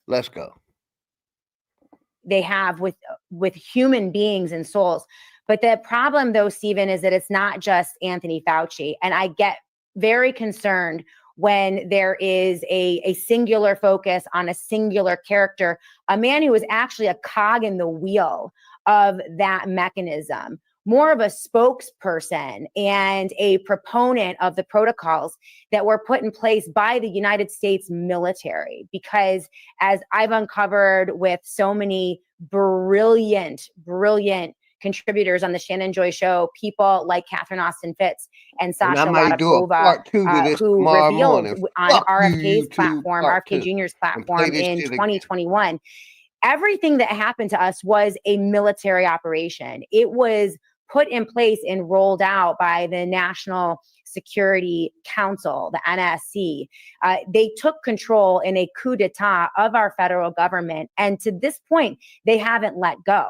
Let's go. They have with human beings and souls. But the problem, though, Stephen, is that it's not just Anthony Fauci. And I get very concerned when there is a singular focus on a singular character, a man who is actually a cog in the wheel of that mechanism. more of a spokesperson and a proponent of the protocols that were put in place by the United States military. Because as I've uncovered with so many brilliant contributors on the Shannon Joy Show, people like Catherine Austin Fitts and Sasha Latapova, who revealed on RFK's platform, RFK Jr.'s platform in 2021, everything that happened to us was a military operation. It was put in place and rolled out by the National Security Council, the NSC. They took control in a coup d'etat of our federal government. And to this point, they haven't let go.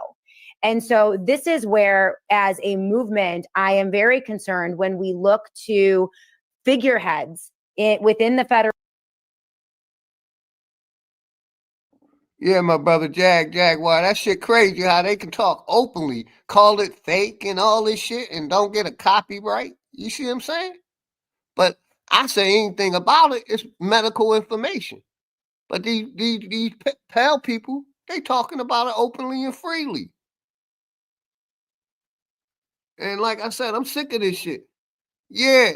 And so this is where, as a movement, I am very concerned when we look to figureheads within the federal. Yeah, my brother Jaguar, that shit crazy how they can talk openly, call it fake and all this shit and don't get a copyright. You see what I'm saying? But I say anything about it, it's medical information. But these pale people, they talking about it openly and freely. And like I said, I'm sick of this shit. Yeah,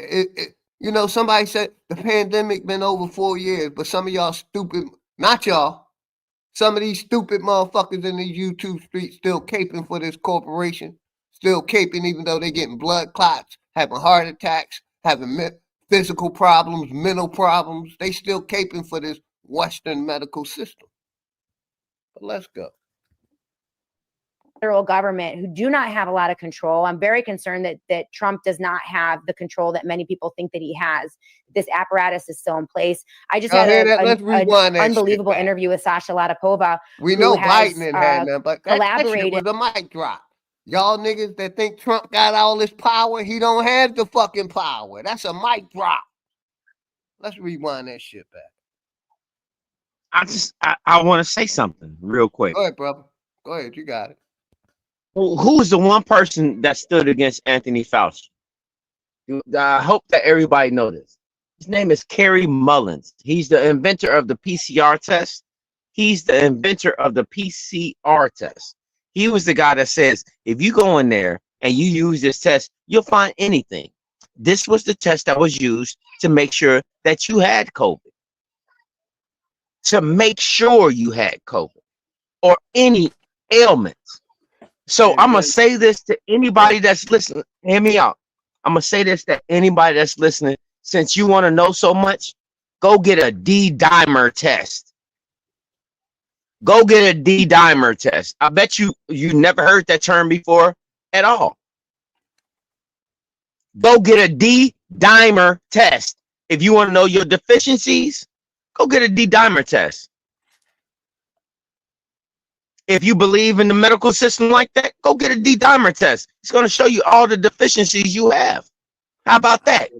you know, somebody said the pandemic been over 4 years, but some of y'all stupid, not y'all, some of these stupid motherfuckers in the YouTube streets still caping for this corporation, still caping even though they're getting blood clots, having heart attacks, having physical problems, mental problems. They still caping for this Western medical system. But let's go. Federal government who do not have a lot of control. I'm very concerned that Trump does not have the control that many people think that he has. This apparatus is still in place. I just had an unbelievable interview with Sasha Latapova. We know Biden didn't have none, but collaborated with the mic drop. Y'all niggas that think Trump got all this power, he don't have the fucking power. That's a mic drop. Let's rewind that shit back. I want to say something real quick. Go ahead, brother. Go ahead, you got it. Who's the one person that stood against Anthony Fauci? I hope that everybody knows this. His name is Kerry Mullins. He's the inventor of the PCR test. He's the inventor of the PCR test. He was the guy that says, if you go in there and you use this test, you'll find anything. This was the test that was used to make sure that you had COVID. To make sure you had COVID or any ailments. So I'm going to say this to anybody that's listening. Hear me out. I'm going to say this to anybody that's listening. Since you want to know so much, go get a D-dimer test. Go get a D-dimer test. I bet you never heard that term before at all. Go get a D-dimer test. If you want to know your deficiencies, go get a D-dimer test. If you believe in the medical system like that, go get a D-dimer test. It's going to show you all the deficiencies you have. How about that?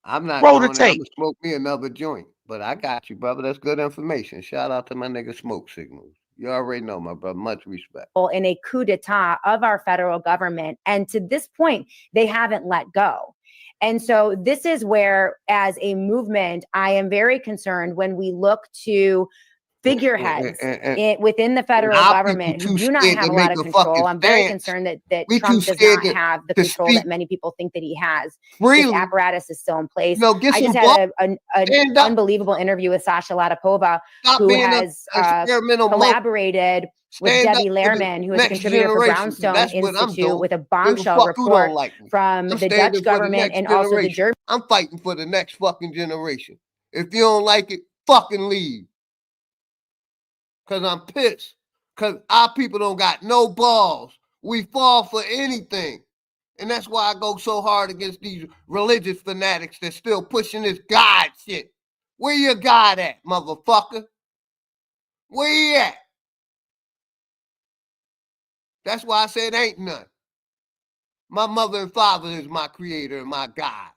I'm not roll the tape. Smoke me another joint, but I got you, brother. That's good information. Shout out to my nigga Smoke Signals. You already know, my brother. Much respect. In a coup d'etat of our federal government, and to this point, they haven't let go. And so this is where, as a movement, I am very concerned when we look to figureheads within the federal government who do not have a lot of control. I'm very concerned that Trump does not have the control that many people think that he has. This apparatus is still in place. I just had an unbelievable interview with Sasha Latapova, who has collaborated with Debbie Lehrman, who is a contributor for Brownstone Institute, with a bombshell report from the Dutch government and also the German. I'm fighting for the next fucking generation. If you don't like it, fucking leave. Because I'm pissed. Because our people don't got no balls. We fall for anything. And that's why I go so hard against these religious fanatics that's still pushing this God shit. Where your God at, motherfucker? Where you at? That's why I said ain't none. My mother and father is my creator and my God.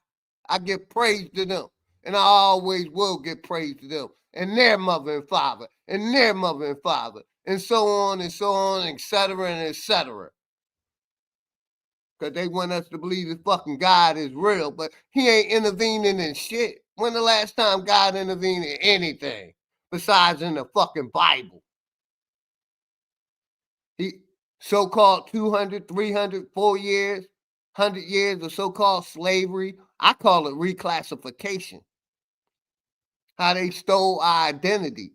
I give praise to them. And I always will give praise to them. And their mother and father, and their mother and father, and so on, et cetera, and et cetera. Because they want us to believe that fucking God is real, but he ain't intervening in shit. When the last time God intervened in anything besides in the fucking Bible? so-called 200, 300, 4 years, 100 years of so-called slavery. I call it reclassification. How they stole our identity.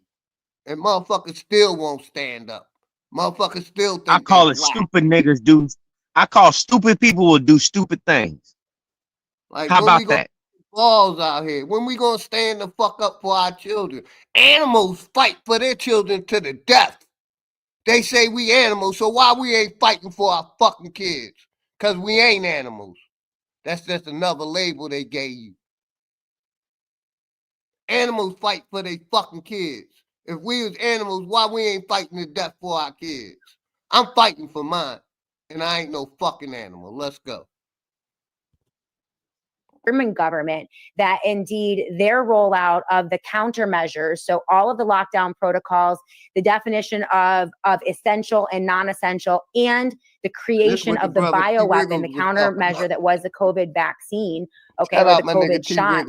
And motherfuckers still won't stand up. Motherfuckers still think I call it black. stupid niggas do. I call stupid people will do stupid things. Like, how about that? Laws out here. When we gonna stand the fuck up for our children? Animals fight for their children to the death. They say we animals, so why we ain't fighting for our fucking kids? Because we ain't animals. That's just another label they gave you. Animals fight for their fucking kids. If we was animals, why we ain't fighting to death for our kids? I'm fighting for mine, and I ain't no fucking animal. Let's go. German government that indeed their rollout of the countermeasures, so all of the lockdown protocols, the definition of essential and non-essential, and the creation of the bioweapon, the countermeasure that was the COVID vaccine, okay, or the COVID shot.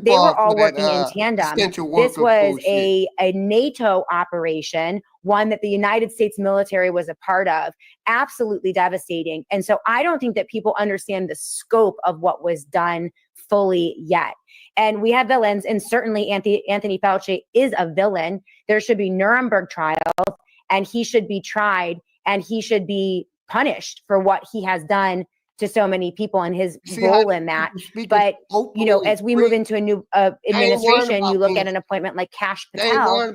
They were all working in tandem. This was a NATO operation, one that the United States military was a part of, absolutely devastating. And so I don't think that people understand the scope of what was done fully yet. And we have villains, and certainly Anthony Fauci is a villain. There should be Nuremberg trials, and he should be tried, and he should be punished for what he has done to so many people and his role in that. But, you know, as we move into a new administration, you look at an appointment like Kash Patel,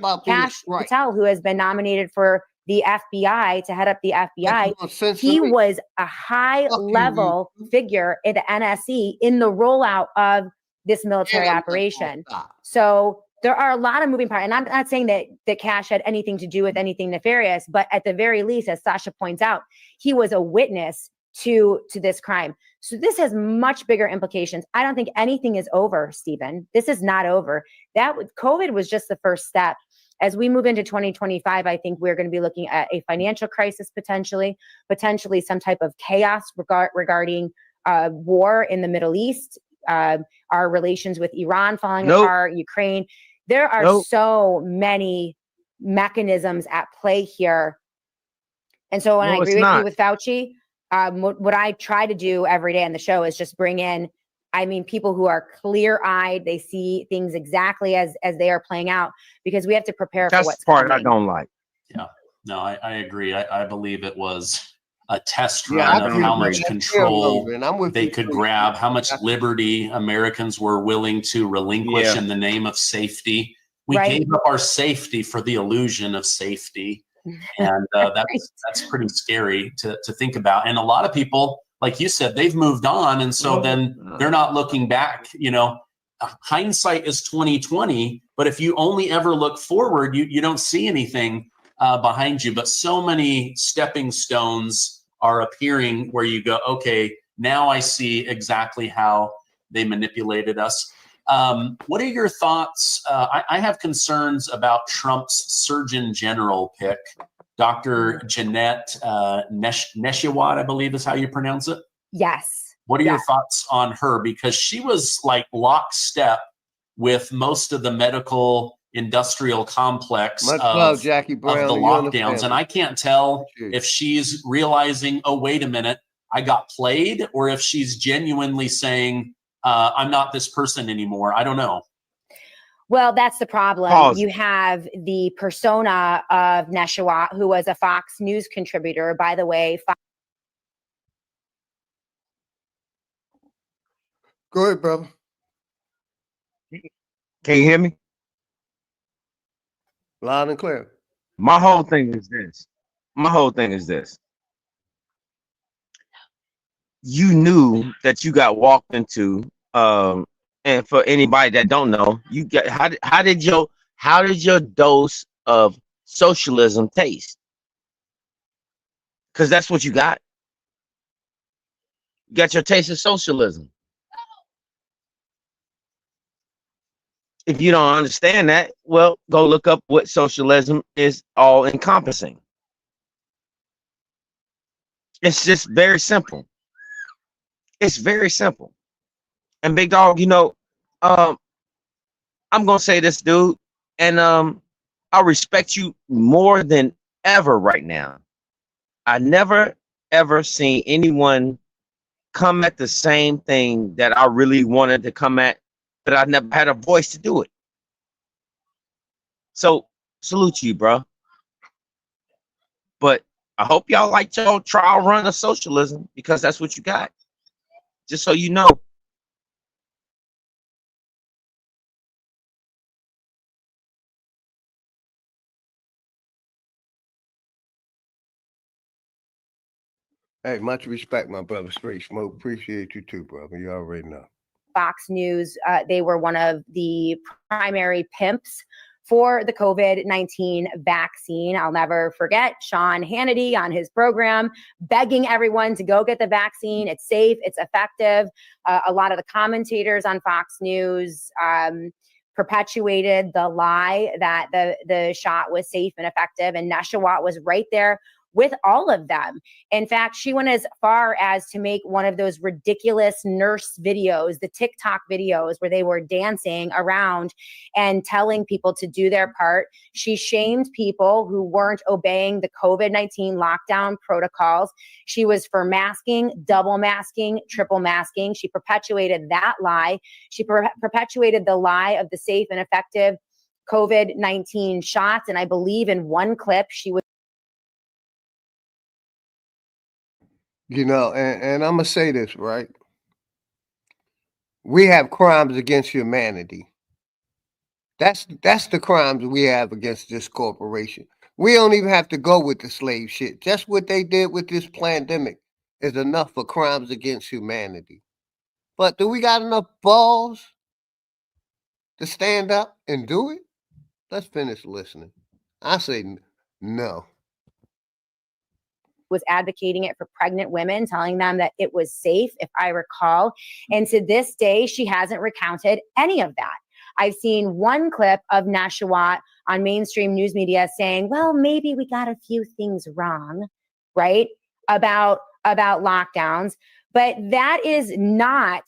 Patel, who has been nominated for the FBI to head up the FBI. He was a high level figure at the NSC in the rollout of this military operation. So there are a lot of moving parts. And I'm not saying that Kash had anything to do with anything nefarious, but at the very least, as Sasha points out, he was a witness to this crime. So this has much bigger implications. I don't think anything is over, Stephen. This is not over. COVID was just the first step. As we move into 2025, I think we're going to be looking at a financial crisis, potentially some type of chaos regarding war in the Middle East, our relations with Iran falling apart, Ukraine. There are so many mechanisms at play here. And so when I agree with you with Fauci, what I try to do every day on the show is just bring in, people who are clear-eyed. They see things exactly as they are playing out, because we have to prepare for what's coming. That's the part I don't like. Yeah, no, I agree. I believe it was a test run of how much control they could grab, how much liberty Americans were willing to relinquish in the name of safety. We gave up our safety for the illusion of safety. And that's pretty scary to think about. And a lot of people, like you said, they've moved on, and so then they're not looking back. You know, hindsight is 20/20. But if you only ever look forward, you don't see anything behind you. But so many stepping stones are appearing where you go, okay, now I see exactly how they manipulated us. What are your thoughts? I have concerns about Trump's Surgeon General pick, Dr. Jeanette Nesheiwat, I believe is how you pronounce it. Yes. What are your thoughts on her? Because she was like lockstep with most of the medical industrial complex of the lockdowns. And I can't tell if she's realizing, oh, wait a minute, I got played, or if she's genuinely saying, I'm not this person anymore. I don't know. Well, that's the problem. You have the persona of Nesheiwat, who was a Fox News contributor, by the way. Go ahead, brother. Can you hear me? Loud and clear. My whole thing is this. You knew that you got walked into, and for anybody that don't know, you get how did your dose of socialism taste? Because that's what you got. You got your taste of socialism. If you don't understand that, well, go look up what socialism is all encompassing. It's just very simple. It's very simple. And Big Dog, you know, I'm gonna say this, dude, and I respect you more than ever right now. I never ever seen anyone come at the same thing that I really wanted to come at, but I never had a voice to do it. So salute you, bro. But I hope y'all like your trial run of socialism, because that's what you got. Just so you know. Hey, much respect, my brother. Straight Smoke. Appreciate you too, brother. You already know. Fox News, they were one of the primary pimps for the COVID-19 vaccine. I'll never forget Sean Hannity on his program begging everyone to go get the vaccine. It's safe, it's effective. A lot of the commentators on Fox News perpetuated the lie that the shot was safe and effective, and Neshawat was right there with all of them. In fact, she went as far as to make one of those ridiculous nurse videos, the TikTok videos where they were dancing around and telling people to do their part. She shamed people who weren't obeying the COVID-19 lockdown protocols. She was for masking, double masking, triple masking. She perpetuated that lie. She perpetuated the lie of the safe and effective COVID-19 shots. And I believe in one clip, she was and I'm going to say this, right? We have crimes against humanity. That's the crimes we have against this corporation. We don't even have to go with the slave shit. Just what they did with this pandemic is enough for crimes against humanity. But do we got enough balls to stand up and do it? Let's finish listening. I say no. Was advocating it for pregnant women, telling them that it was safe, if I recall. And to this day, she hasn't recounted any of that. I've seen one clip of Neshawat on mainstream news media saying, well, maybe we got a few things wrong, right? About lockdowns. But that is not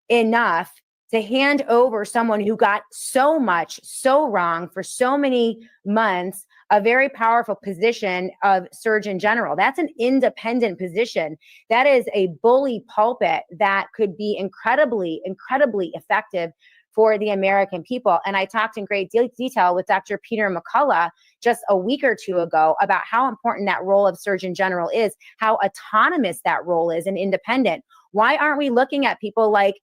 enough to hand over someone who got so much so wrong for so many months a very powerful position of Surgeon General. That's an independent position. That is a bully pulpit that could be incredibly, incredibly effective for the American people. And I talked in great detail with Dr. Peter McCullough just a week or two ago about how important that role of Surgeon General is, how autonomous that role is and independent. Why aren't we looking at people like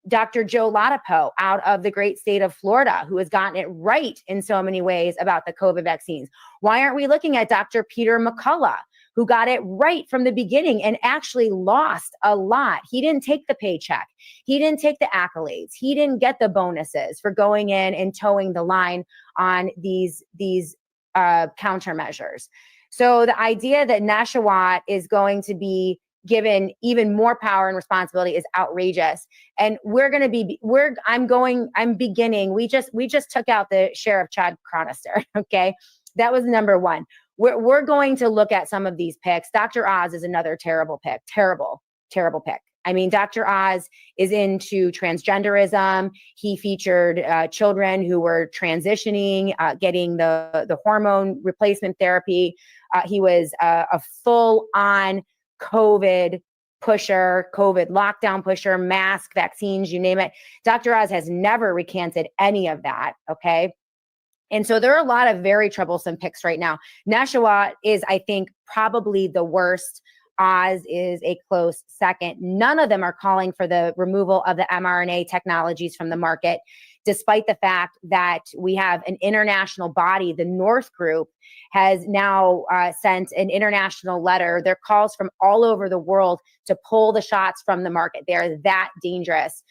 Dr. Joe Ladapo out of the great state of Florida, who has gotten it right in so many ways about the COVID vaccines? Why aren't we looking at Dr. Peter McCullough, who got it right from the beginning and actually lost a lot? He didn't take the paycheck. He didn't take the accolades. He didn't get the bonuses for going in and towing the line on these countermeasures. So the idea that Neshawat is going to be given even more power and responsibility is outrageous. And I'm beginning. We just took out the sheriff, Chad Chronister. Okay. That was number one. We're going to look at some of these picks. Dr. Oz is another terrible pick. Terrible pick. I mean, Dr. Oz is into transgenderism. He featured children who were transitioning, getting the hormone replacement therapy. He was a full-on COVID pusher, COVID lockdown pusher, mask, vaccines, you name it. Dr. Oz has never recanted any of that, okay? And so there are a lot of very troublesome picks right now. Neshawat is, I think, probably the worst. Oz is a close second. None of them are calling for the removal of the mRNA technologies from the market, despite the fact that we have an international body. The North Group has now sent an international letter. There are calls from all over the world to pull the shots from the market. They're that dangerous.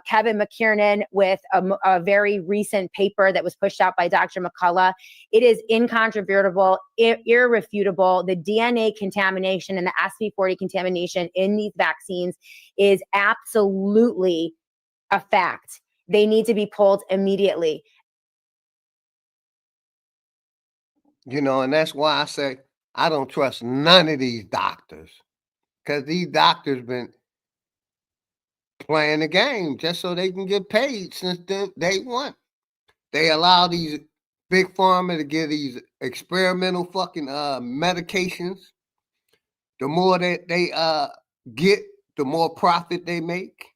Kevin McKiernan with a very recent paper that was pushed out by Dr. McCullough. It is incontrovertible, irrefutable. The DNA contamination and the SV40 contamination in these vaccines is absolutely a fact. They need to be pulled immediately. And that's why I say I don't trust none of these doctors, because these doctors been playing the game just so they can get paid since day one. They allow these Big Pharma to give these experimental fucking medications. The more that they get, the more profit they make.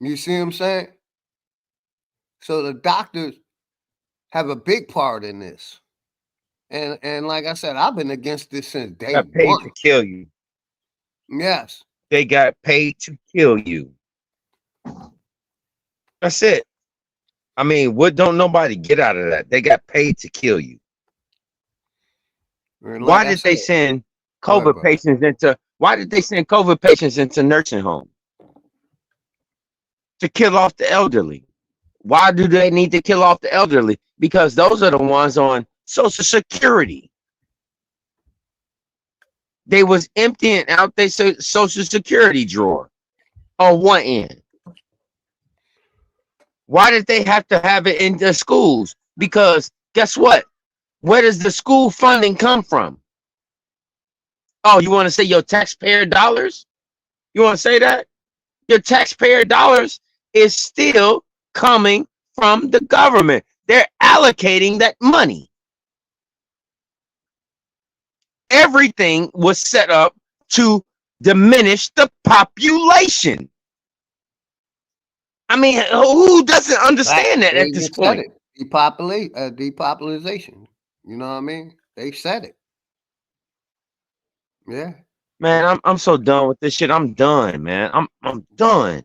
You see what I'm saying? So the doctors have a big part in this. And like I said, I've been against this since day Got paid one. to kill you. Yes. They got paid to kill you. That's it. I mean, what don't nobody get out of that? They got paid to kill you. Why did they send COVID patients into nursing homes? To kill off the elderly. Why do they need to kill off the elderly? Because those are the ones on Social Security. They was emptying out their Social Security drawer on one end. Why did they have to have it in the schools? Because guess what? Where does the school funding come from? Oh, you want to say your taxpayer dollars? You want to say that? Your taxpayer dollars is still coming from the government. They're allocating that money. Everything was set up to diminish the population. I mean, who doesn't understand that at this point? Depopulation. You know what I mean? They said it. Yeah. Man, I'm so done with this shit. I'm done, man. I'm done.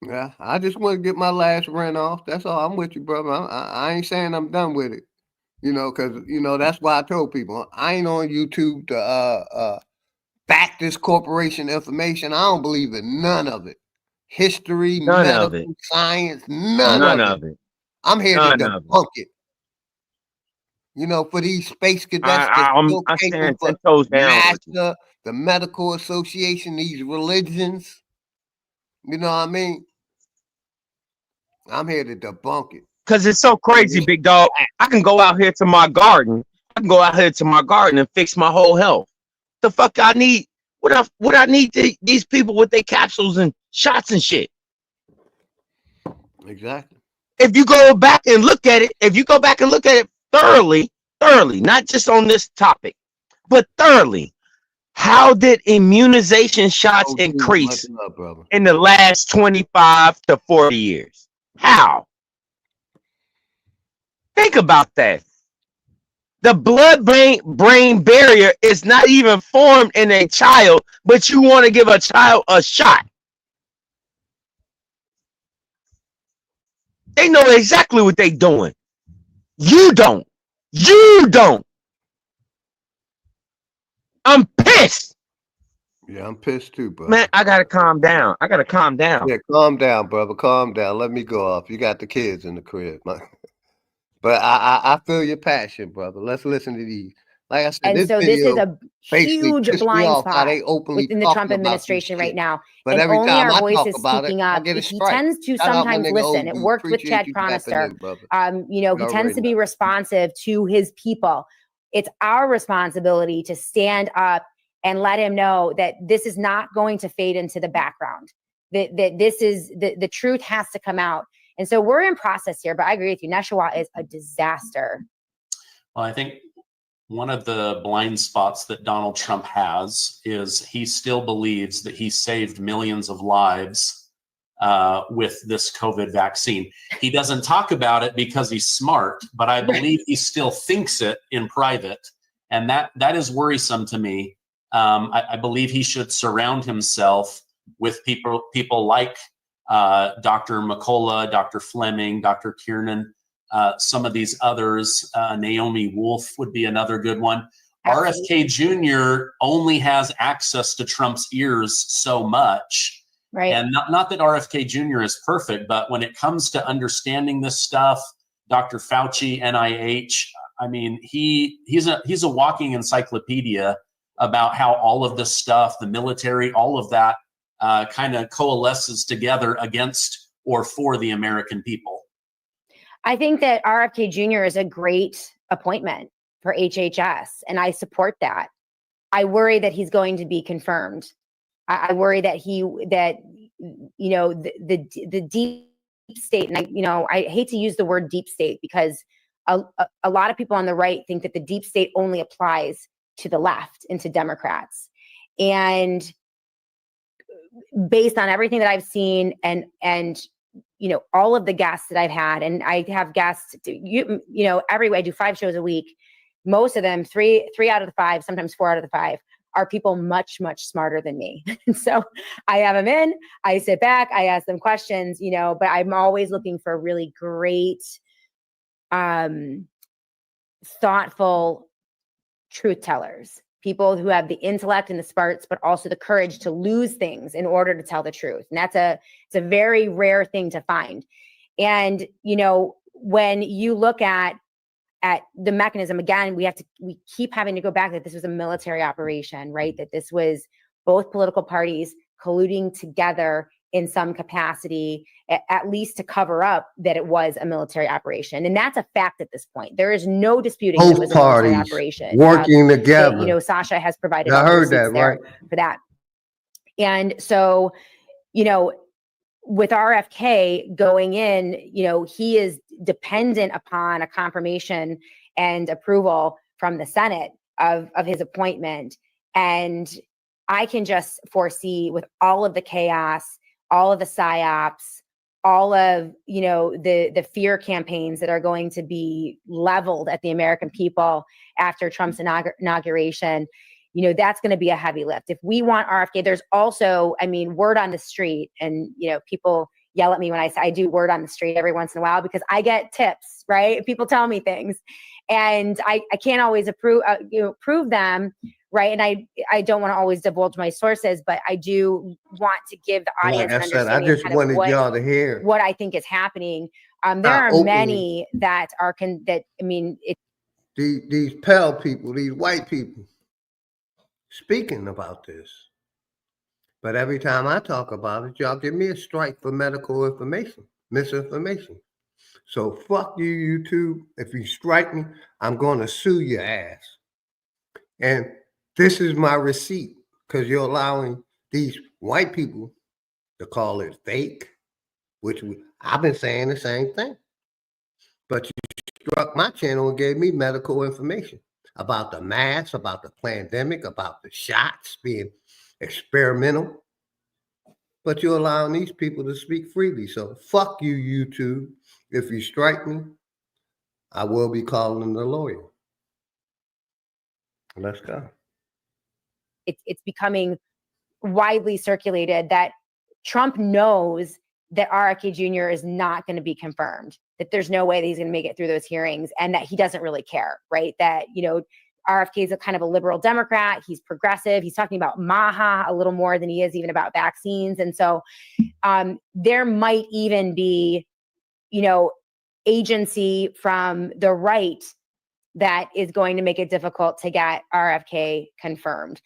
Yeah, I just want to get my last rent off. That's all. I'm with you, brother. I ain't saying I'm done with it. You know, because, you know, that's why I told people I ain't on YouTube to back this corporation information. I don't believe in none of it. History, medical, science, none of it. I'm here to debunk it. You know, for these space cadets that stand 10 toes down with you. NASA, the medical association, these religions. You know what I mean? I'm here to debunk it. Because it's so crazy, big dog. I can go out here to my garden. And fix my whole health. The fuck I need? What I need these people with their capsules and shots and shit. Exactly. If you go back and look at it, thoroughly, not just on this topic, but thoroughly, how did immunization shots increase in the last 25 to 40 years? How? Think about that. The blood-brain barrier is not even formed in a child, but you want to give a child a shot. They know exactly what they're doing. You don't. I'm pissed. Yeah, I'm pissed too, bro. Man, I gotta calm down. Yeah, calm down, brother. Calm down. Let me go off. You got the kids in the crib, man. But I feel your passion, brother. Let's listen to these. Like I said, and this so this is a huge blind spot within the Trump administration right now. But and every only time our I voice talk is about speaking it, up. I get a He strike. tends to Shout out my sometimes nigga listen. OG. It worked with Appreciate Chad you tapping Chronister. in, brother. You know, he tends to be responsive to his people. It's our responsibility to stand up and let him know that this is not going to fade into the background. That this is the truth has to come out. And so we're in process here, but I agree with you. Neshawat is a disaster. Well, I think one of the blind spots that Donald Trump has is he still believes that he saved millions of lives with this COVID vaccine. He doesn't talk about it because he's smart, but I believe he still thinks it in private. And that is worrisome to me. I believe he should surround himself with people like Dr. McCullough, Dr. Fleming, Dr. Kiernan, some of these others. Naomi Wolf would be another good one. RFK Jr. only has access to Trump's ears so much. Right. And not that RFK Jr. is perfect, but when it comes to understanding this stuff, Dr. Fauci, NIH, I mean, he's a walking encyclopedia about how all of this stuff, the military, all of that kind of coalesces together against or for the American people. I think that RFK Jr. is a great appointment for HHS, and I support that. I worry that he's going to be confirmed. I worry that the deep state, and I hate to use the word deep state because a lot of people on the right think that the deep state only applies to the left and to Democrats. And based on everything that I've seen and all of the guests that I've had, and I have guests, every way I do 5 shows a week. Most of them, three out of the 5, sometimes 4 out of the 5, are people much, much smarter than me. And so I have them in, I sit back, I ask them questions, but I'm always looking for really great, thoughtful truth tellers, people who have the intellect and the smarts, but also the courage to lose things in order to tell the truth. And it's a very rare thing to find. And, when you look at the mechanism, again, we keep having to go back that this was a military operation, right? That this was both political parties colluding together in some capacity, at least to cover up that it was a military operation. And that's a fact at this point. There is no disputing both it was a military parties operation. working together. Sasha has provided I all the heard that, receipts there for that. And so, with RFK going in, he is dependent upon a confirmation and approval from the Senate of his appointment. And I can just foresee, with all of the chaos, all of the psyops, all of, the fear campaigns that are going to be leveled at the American people after Trump's inauguration, that's going to be a heavy lift. If we want RFK, there's also, word on the street, and, people yell at me when I do word on the street every once in a while because I get tips, right? People tell me things and I can't always prove them, right? And I don't want to always divulge my sources, but I do want to give the audience like I said, I just wanted y'all to hear what I think is happening. There are many that are these Pell people, these white people speaking about this. But every time I talk about it, y'all give me a strike for medical information, misinformation. So fuck you, YouTube. If you strike me, I'm going to sue your ass. And this is my receipt, because you're allowing these white people to call it fake, which I've been saying the same thing. But you struck my channel and gave me medical information about the masks, about the pandemic, about the shots being experimental. But you're allowing these people to speak freely. So fuck you, YouTube. If you strike me, I will be calling the lawyer. Let's go. It's becoming widely circulated that Trump knows that RFK Jr. is not going to be confirmed, that there's no way that he's going to make it through those hearings, and that he doesn't really care, right? That, RFK is a kind of a liberal Democrat. He's progressive. He's talking about MAHA a little more than he is even about vaccines. And so there might even be, agency from the right that is going to make it difficult to get RFK confirmed.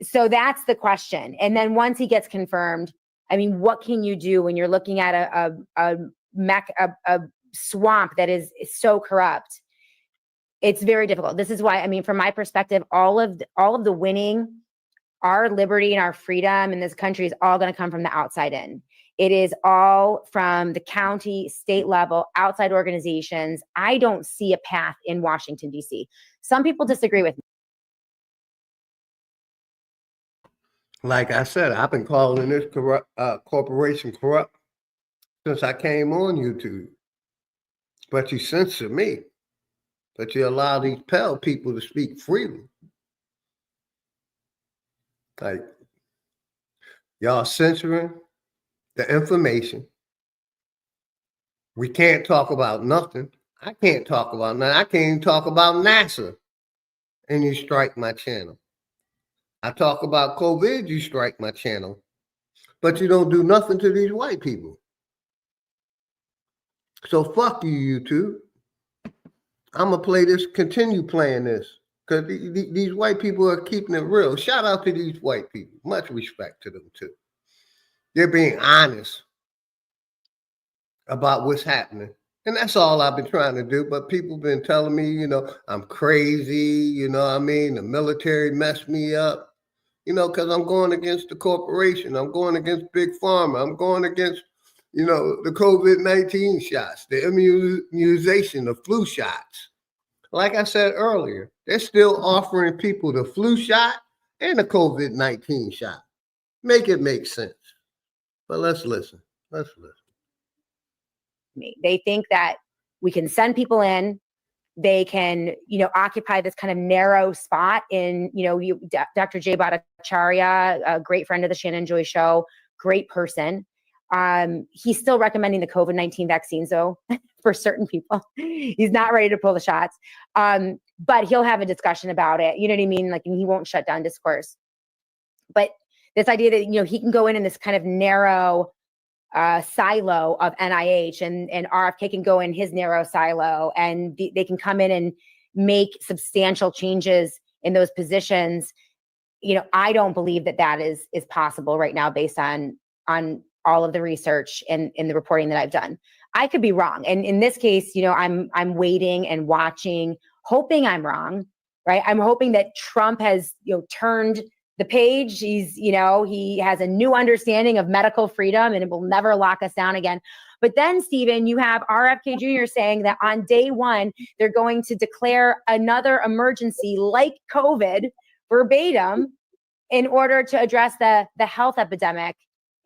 So that's the question. And then once he gets confirmed, what can you do when you're looking at a swamp that is so corrupt? It's very difficult. This is why, from my perspective, all of the winning, our liberty and our freedom in this country is all going to come from the outside in. It is all from the county, state level, outside organizations. I don't see a path in Washington, D.C. Some people disagree with me. Like I said, I've been calling this corporation corrupt since I came on YouTube. But you censor me. But you allow these Pell people to speak freely. Like, y'all censoring the information. We can't talk about nothing. I can't talk about nothing. I can't even talk about NASA. And you strike my channel. I talk about COVID, you strike my channel. But you don't do nothing to these white people. So fuck you, YouTube. I'm going to continue playing this, because these white people are keeping it real. Shout out to these white people. Much respect to them, too. They're being honest about what's happening. And that's all I've been trying to do. But people been telling me, I'm crazy. The military messed me up. you know, because I'm going against the corporation. I'm going against Big Pharma. I'm going against, you know, the COVID-19 shots, the immunization, the flu shots. Like I said earlier, they're still offering people the flu shot and the COVID-19 shot. Make it make sense. But let's listen. Let's listen. They think that we can send people in. They can, you know, occupy this kind of narrow spot in, you know, Dr. Jay Bhattacharya, a great friend of the Shannon Joy Show, great person. He's still recommending the COVID-19 vaccines, though, for certain people. He's not ready to pull the shots. But he'll have a discussion about it. You know what I mean? Like, and he won't shut down discourse. But this idea that, you know, he can go in this kind of narrow silo of NIH, and RFK can go in his narrow silo, and they can come in and make substantial changes in those positions. You know, I don't believe that is possible right now based on all of the research and the reporting that I've done. I could be wrong. And in this case, you know, I'm waiting and watching, hoping I'm wrong, right? I'm hoping that Trump has, you know, turned the page. He has a new understanding of medical freedom, and it will never lock us down again. But then, Stephen, you have RFK Jr. saying that on day one, they're going to declare another emergency like COVID verbatim in order to address the health epidemic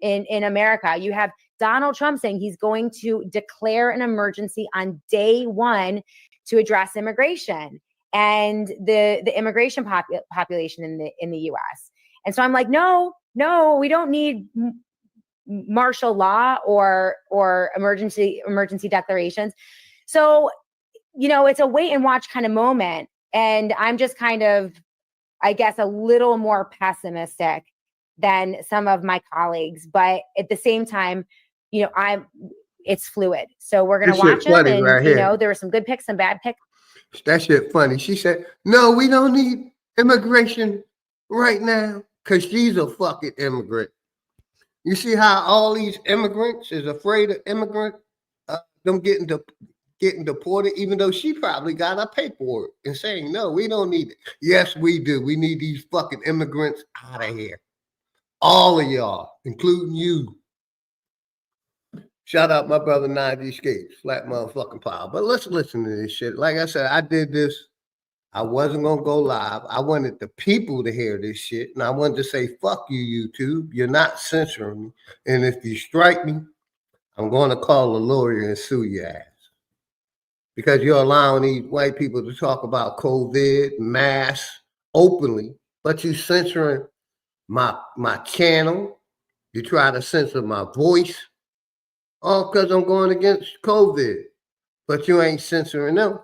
in America. You have Donald Trump saying he's going to declare an emergency on day one to address immigration and the immigration population in the US. And so I'm like, no, we don't need martial law or emergency declarations. So, you know, it's a wait and watch kind of moment. And I'm just kind of, I guess, a little more pessimistic than some of my colleagues. But at the same time, you know, it's fluid. So we're going to watch them. And, right, you know, there were some good picks, some bad picks. That shit funny. She said, no, we don't need immigration right now because she's a fucking immigrant. You see how all these immigrants is afraid of them getting deported, even though she probably got her paperwork and saying, no, we don't need it. Yes, we do. We need these fucking immigrants out of here. All of y'all, including you. Shout out my brother Najee Skates, flat motherfucking power. But let's listen to this shit. Like I said, I did this. I wasn't going to go live. I wanted the people to hear this shit. And I wanted to say, fuck you, YouTube. You're not censoring me. And if you strike me, I'm going to call a lawyer and sue your ass. Because you're allowing these white people to talk about COVID, masks openly, but you censoring my channel. You try to censor my voice. All because I'm going against COVID, but you ain't censoring them.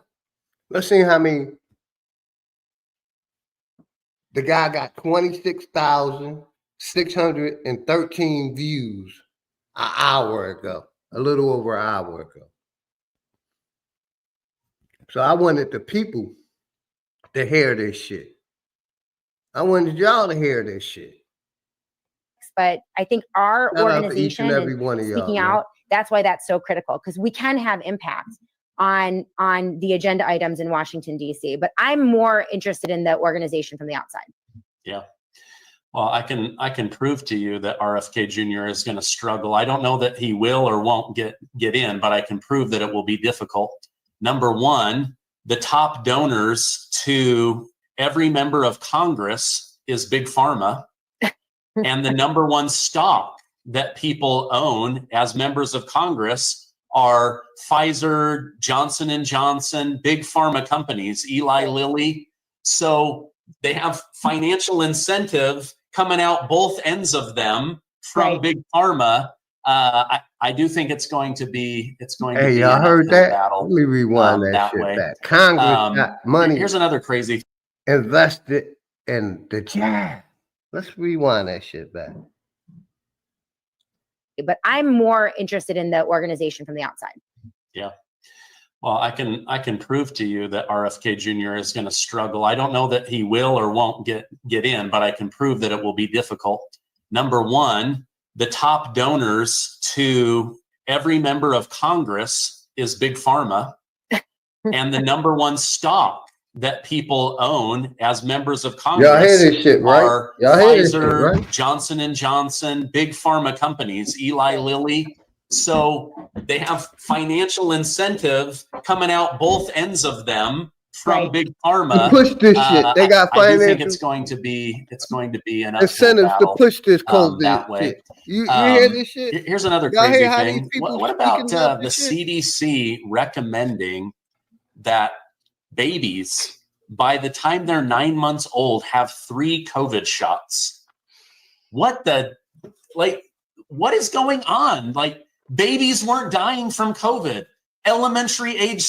Let's see how many. The guy got 26,613 views an hour ago, a little over an hour ago. So I wanted the people to hear this shit. I wanted y'all to hear this shit. But I think our organization and every one of y'all, speaking out, that's why that's so critical, because we can have impact on the agenda items in Washington, D.C. But I'm more interested in the organization from the outside. Yeah. Well, I can prove to you that RFK Jr. is going to struggle. I don't know that he will or won't get in, but I can prove that it will be difficult. Number one, the top donors to every member of Congress is Big Pharma. And the number one stock that people own as members of Congress are Pfizer, Johnson & Johnson, big pharma companies, Eli Lilly. So they have financial incentive coming out both ends of them from big pharma. I do think it's going to be Hey, y'all heard that? Battle, let me rewind that shit way. Back. Congress got money. Here's another crazy invested in the jab. Let's rewind that shit back. But I'm more interested in the organization from the outside. Yeah. Well, I can prove to you that RFK Jr. is going to struggle. I don't know that he will or won't get in, but I can prove that it will be difficult. Number one, the top donors to every member of Congress is Big Pharma. And the number one stock that people own as members of Y'all hear Congress this shit, right? are Y'all hear this shit, Pfizer, right? Johnson & Johnson, big pharma companies, Eli Lilly. So they have financial incentive coming out both ends of them from big pharma to push this shit. They got I do think financial it's going to be an uphill incentives to battle, push this COVID that way. shit. You hear this shit? Here's another Y'all crazy hear how these thing. people What about speaking about the this shit? CDC recommending that babies, by the time they're 9 months old, have 3 COVID shots? What is going on? Like, babies weren't dying from COVID. Elementary age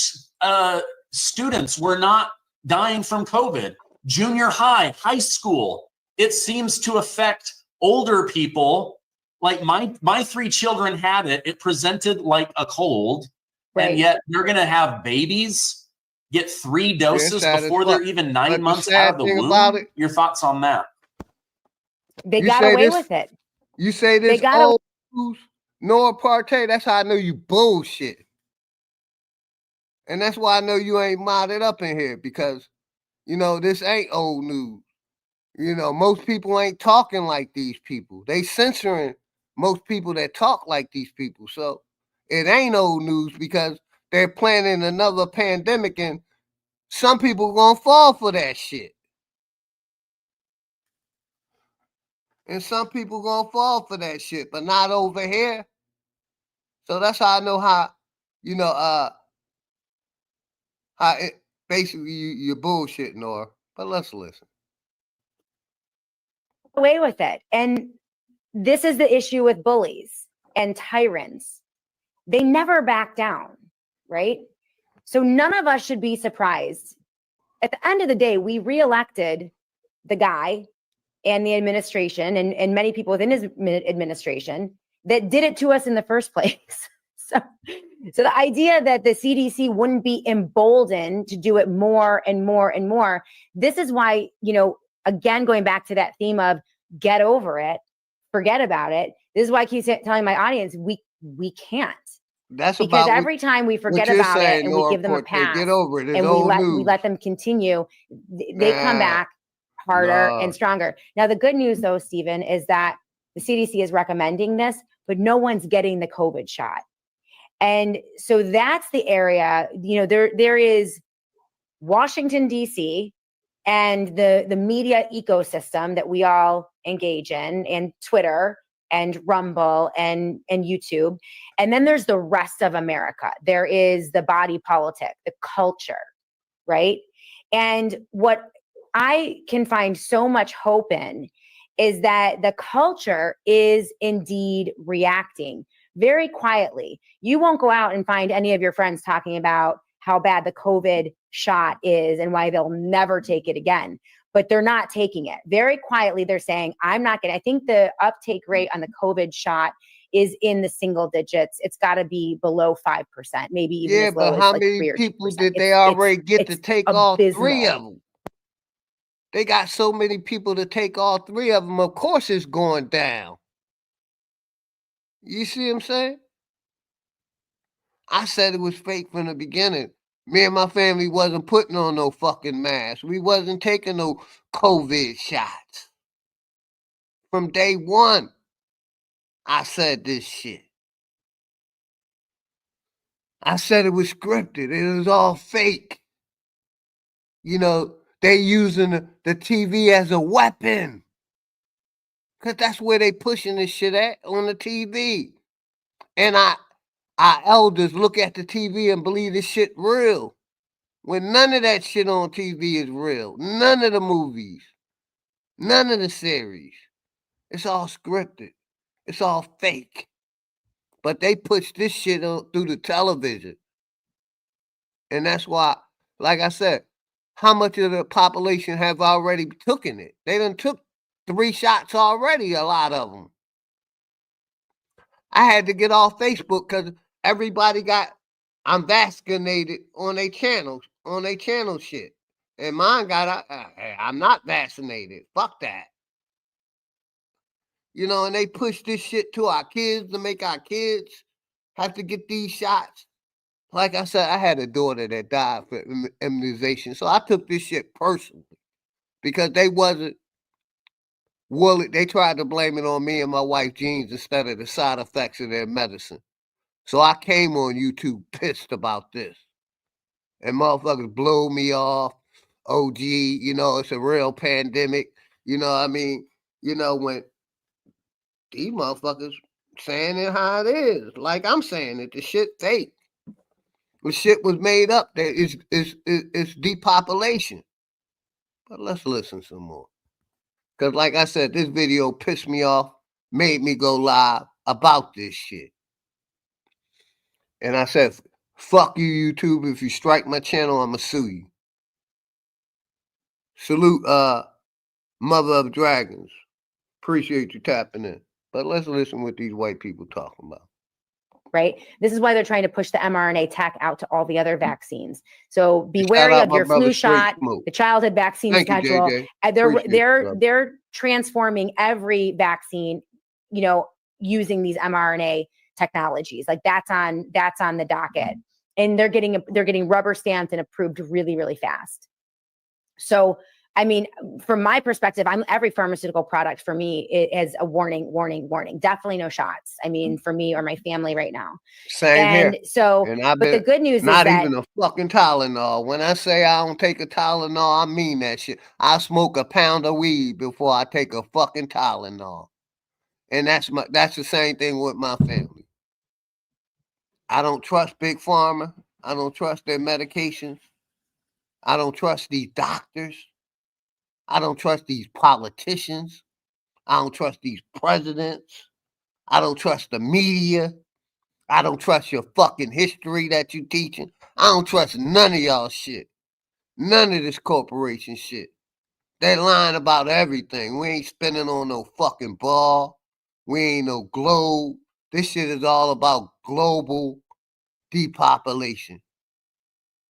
students were not dying from COVID. Junior high, high school, it seems to affect older people. Like my 3 children had it. It presented like a cold, and yet they're going to have babies get 3 doses before they're even 9 months out of the womb. Your thoughts on that? They got away with it. You say this old news, no apartheid. That's how I know you bullshit. And that's why I know you ain't modded up in here, because, this ain't old news. Most people ain't talking like these people. They censoring most people that talk like these people. So it ain't old news, because they're planning another pandemic, and some people gonna fall for that shit. And some people gonna fall for that shit, but not over here. So that's how I know how, how it basically you're bullshitting, Nora. But let's listen. Away with it. And this is the issue with bullies and tyrants. They never back down, right? So none of us should be surprised. At the end of the day, we reelected the guy and the administration and many people within his administration that did it to us in the first place. So the idea that the CDC wouldn't be emboldened to do it more and more and more, this is why, again, going back to that theme of get over it, forget about it. This is why I keep telling my audience, we can't. That's because every time we forget about it and we give them a pass, get over it. And we let them continue, they come back harder and stronger. Now, the good news, though, Stephen, is that the CDC is recommending this, but no one's getting the COVID shot. And so that's the area, there is Washington, D.C., and the media ecosystem that we all engage in, and Twitter and Rumble and YouTube. And then there's the rest of America. There is the body politic, the culture, right? And what I can find so much hope in is that the culture is indeed reacting very quietly. You won't go out and find any of your friends talking about how bad the COVID shot is and why they'll never take it again. But they're not taking it. Very quietly, they're saying, I'm not going to. I think the uptake rate on the COVID shot is in the single digits. It's got to be below 5%, maybe even as low as how like many 3 or 2%. people did they already get to take all abysmal. 3 of them? They got so many people to take all 3 of them. Of course it's going down. You see what I'm saying? I said it was fake from the beginning. Me and my family wasn't putting on no fucking mask. We wasn't taking no COVID shots. From day one, I said this shit. I said it was scripted. It was all fake. They using the TV as a weapon. Because that's where they pushing this shit at, on the TV. And our elders look at the TV and believe this shit real. When none of that shit on TV is real. None of the movies. None of the series. It's all scripted. It's all fake. But they push this shit through the television. And that's why, like I said, how much of the population have already taken it? They done took 3 shots already, a lot of them. I had to get off Facebook because everybody got, I'm vaccinated on their channel shit. And mine got, I'm not vaccinated. Fuck that. And they push this shit to our kids to make our kids have to get these shots. Like I said, I had a daughter that died for immunization, so I took this shit personally because they wasn't willing. They tried to blame it on me and my wife genes instead of the side effects of their medicine. So I came on YouTube pissed about this, and motherfuckers blew me off. OG, you know, it's a real pandemic. You know what I mean? You know, when these motherfuckers saying it how it is, like I'm saying it, the shit fake. The shit was made up. That it's depopulation. But let's listen some more. Because like I said, this video pissed me off, made me go live about this shit. And I said, fuck you, YouTube. If you strike my channel, I'ma sue you. Salute, Mother of Dragons. Appreciate you tapping in. But let's listen what these white people talking about. Right? This is why they're trying to push the mRNA tech out to all the other vaccines. So be wary of your flu shot, the childhood vaccine schedule. They're transforming every vaccine, you know, using these mRNA technologies. Like that's on the docket. And they're getting rubber stamped and approved really, really fast. So I mean, from my perspective, every pharmaceutical product for me is a warning. Definitely no shots. I mean, for me or my family right now. Same here. So, but the good news is that not even a fucking Tylenol. When I say I don't take a Tylenol, I mean that shit. I smoke a pound of weed before I take a fucking Tylenol, and that's the same thing with my family. I don't trust Big Pharma. I don't trust their medications. I don't trust these doctors. I don't trust these politicians. I don't trust these presidents. I don't trust the media. I don't trust your fucking history that you teaching. I don't trust none of y'all shit. None of this corporation shit. They're lying about everything. We ain't spending on no fucking ball. We ain't no globe. This shit is all about global depopulation.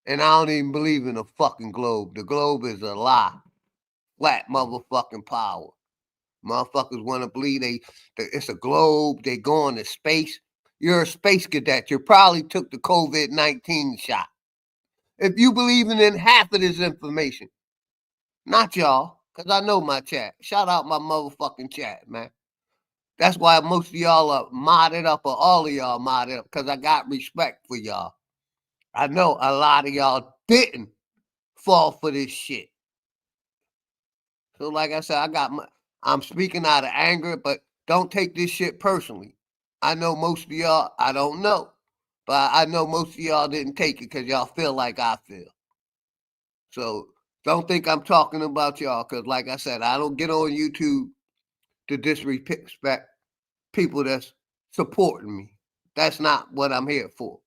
And I don't even believe in a fucking globe. The globe is a lie. Flat motherfucking power. Motherfuckers want to believe it's a globe. They go into space. You're a space cadet. You probably took the COVID-19 shot. If you believe in half of this information, not y'all, because I know my chat. Shout out my motherfucking chat, man. That's why most of y'all are modded up, or all of y'all modded up, because I got respect for y'all. I know a lot of y'all didn't fall for this shit. So like I said, I'm speaking out of anger, but don't take this shit personally. I know most of y'all, I don't know, but I know most of y'all didn't take it because y'all feel like I feel. So don't think I'm talking about y'all, because like I said, I don't get on YouTube to disrespect people that's supporting me. That's not what I'm here for.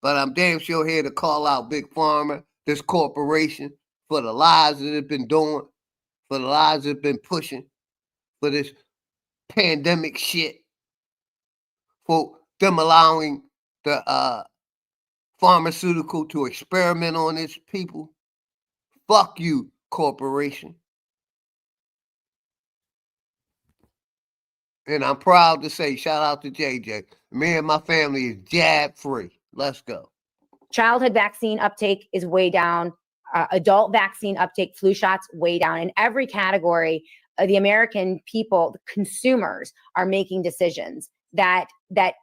But I'm damn sure here to call out Big Pharma, this corporation, for the lies that they've been doing, for the lies they've been pushing, for this pandemic shit, for them allowing the pharmaceutical to experiment on its people. Fuck you, corporation. And I'm proud to say, shout out to JJ. Me and my family is jab free. Let's go. Childhood vaccine uptake is way down. Adult vaccine uptake, flu shots, way down. In every category, the American people, the consumers, are making decisions that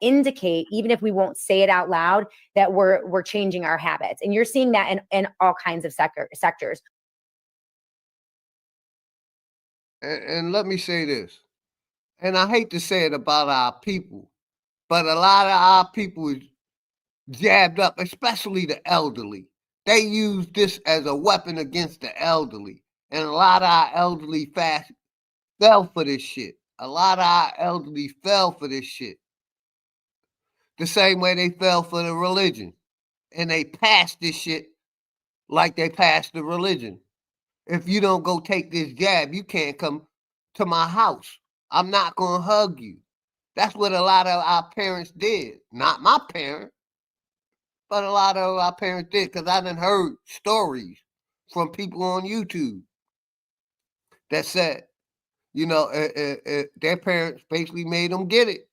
indicate, even if we won't say it out loud, that we're changing our habits. And you're seeing that in all kinds of sectors. And let me say this, and I hate to say it about our people, but a lot of our people is jabbed up, especially the elderly. They use this as a weapon against the elderly. And a lot of our elderly fell for this shit. A lot of our elderly fell for this shit. The same way they fell for the religion. And they passed this shit like they passed the religion. If you don't go take this jab, you can't come to my house. I'm not going to hug you. That's what a lot of our parents did. Not my parents, but a lot of our parents did, because I done heard stories from people on YouTube that said, you know, their parents basically made them get it.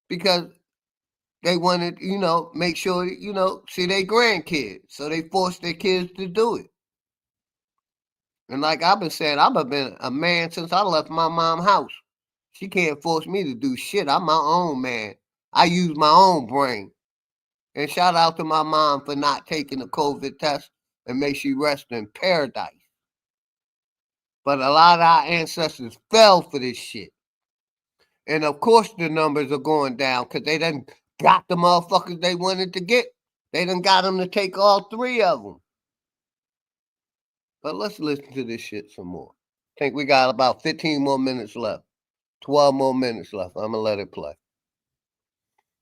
Because they wanted, make sure, see their grandkids. So they forced their kids to do it. And like I've been saying, I've been a man since I left my mom's house. She can't force me to do shit. I'm my own man. I use my own brain. And shout out to my mom for not taking the COVID test, and may she rest in paradise. But a lot of our ancestors fell for this shit. And of course the numbers are going down because they done got the motherfuckers they wanted to get. They done got them to take all 3 of them. But let's listen to this shit some more. I think we got about 15 more minutes left. 12 more minutes left. I'm going to let it play.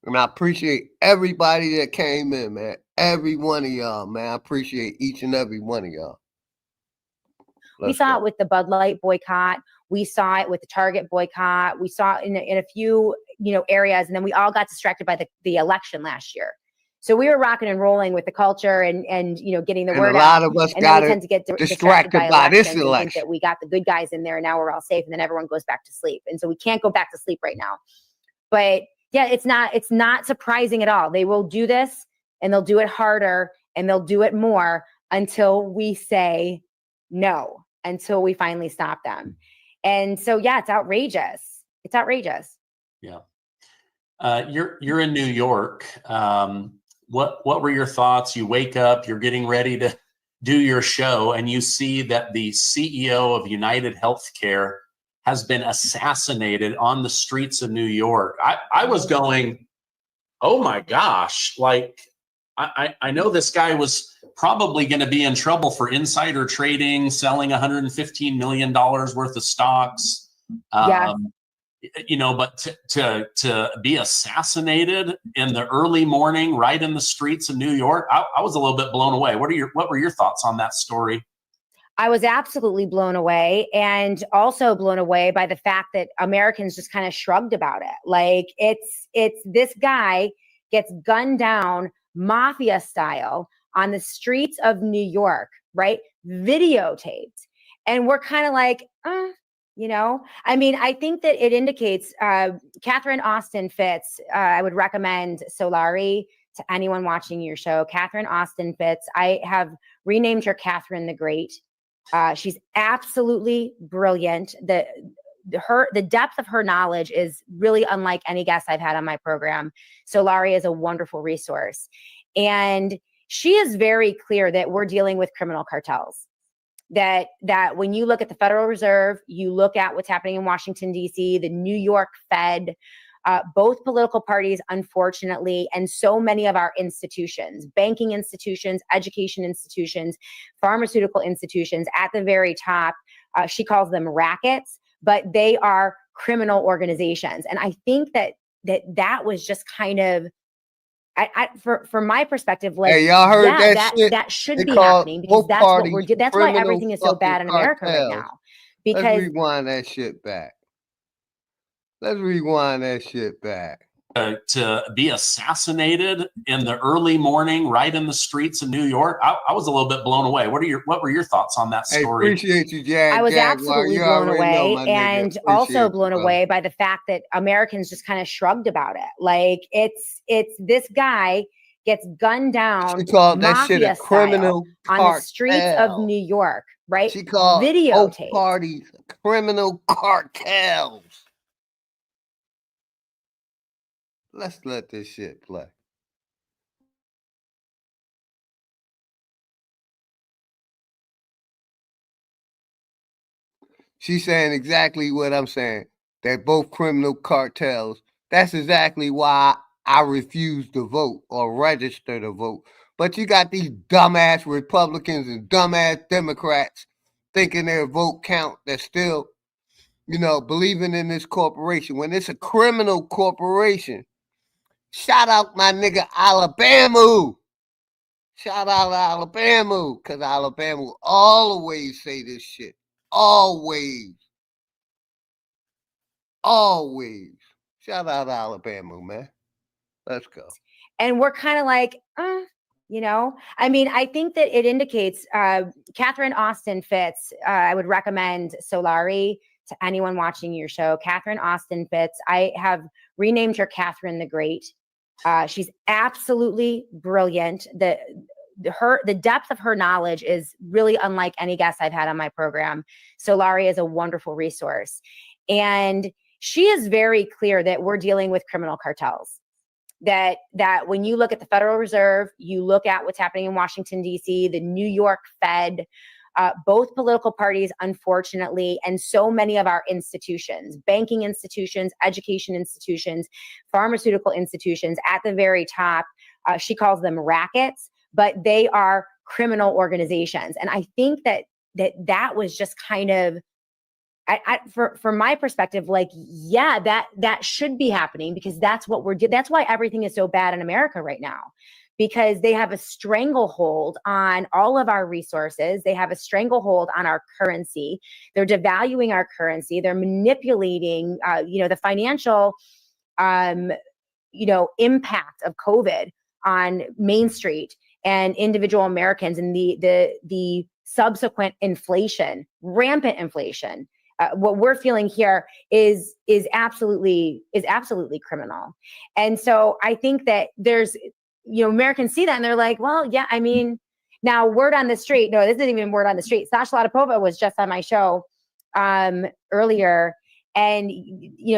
And I appreciate everybody that came in, man. Every one of y'all, man. I appreciate each and every one of y'all. We saw it with the Bud Light boycott. We saw it with the Target boycott. We saw it in a few, areas. And then we all got distracted by the election last year. So we were rocking and rolling with the culture and getting the word out. A lot of us and got we tend to get distracted by this election. election. Think that we got the good guys in there and now we're all safe, and then everyone goes back to sleep. And so we can't go back to sleep right now. But yeah, it's not surprising at all. They will do this, and they'll do it harder, and they'll do it more until we say no, until we finally stop them. And so yeah, it's outrageous. It's outrageous. Yeah. You're in New York. What were your thoughts? You wake up, you're getting ready to do your show, and you see that the CEO of United Healthcare has been assassinated on the streets of New York. I was going, oh my gosh, like I know this guy was probably going to be in trouble for insider trading, selling $115 million worth of stocks. Yeah. But to be assassinated in the early morning, right in the streets of New York, I was a little bit blown away. What were your thoughts on that story? I was absolutely blown away, and also blown away by the fact that Americans just kind of shrugged about it. Like it's this guy gets gunned down mafia style on the streets of New York, right? Videotaped. And we're kind of like, I mean, I think that it indicates Catherine Austin Fitts. I would recommend Solari to anyone watching your show. Catherine Austin Fitts. I have renamed her Catherine the Great. She's absolutely brilliant. The depth of her knowledge is really unlike any guest I've had on my program. Solari is a wonderful resource. And she is very clear that we're dealing with criminal cartels. That when you look at the Federal Reserve, you look at what's happening in Washington, D.C., the New York Fed, both political parties, unfortunately, and so many of our institutions, banking institutions, education institutions, pharmaceutical institutions at the very top, she calls them rackets, but they are criminal organizations. And I think that was just kind of, from my perspective, like, hey, y'all heard that shit? That should be happening, because that's what we're doing. That's why everything is so bad in America right now. Because let's rewind that shit back. To be assassinated in the early morning, right in the streets of New York, I was a little bit blown away. What were your thoughts on that story? Hey, appreciate you, Jag. I was absolutely blown away, and also blown you, away by the fact that Americans just kind of shrugged about it. Like it's this guy gets gunned down, she called that shit a criminal on the streets of New York, right? She called videotape parties criminal cartels. Let's let this shit play. She's saying exactly what I'm saying. They're both criminal cartels. That's exactly why I refuse to vote or register to vote. But you got these dumbass Republicans and dumbass Democrats thinking their vote count. They're still, believing in this corporation when it's a criminal corporation. Shout out my nigga Alabama. Shout out Alabama, because Alabama always say this shit. Always. Shout out Alabama, man. Let's go. And we're kind of like, I mean, I think that it indicates Catherine Austin Fitts. I would recommend Solari to anyone watching your show. Catherine Austin Fitts. I have renamed her Catherine the Great. She's absolutely brilliant. The depth of her knowledge is really unlike any guest I've had on my program. So Laurie is a wonderful resource. And she is very clear that we're dealing with criminal cartels. That when you look at the Federal Reserve, you look at what's happening in Washington, D.C., the New York Fed, both political parties, unfortunately, and so many of our institutions, banking institutions, education institutions, pharmaceutical institutions at the very top, she calls them rackets, but they are criminal organizations. And I think that was just kind of, from my perspective, like, yeah, that should be happening, because that's why everything is so bad in America right now, because they have a stranglehold on all of our resources. They have a stranglehold on our currency. They're devaluing our currency. They're manipulating, the financial, impact of COVID on Main Street and individual Americans, and the subsequent inflation, rampant inflation. What we're feeling here is absolutely criminal. And so I think that there's, Americans see that and they're like, well, yeah, I mean, now word on the street. No, this isn't even word on the street. Sasha Latypova was just on my show earlier, and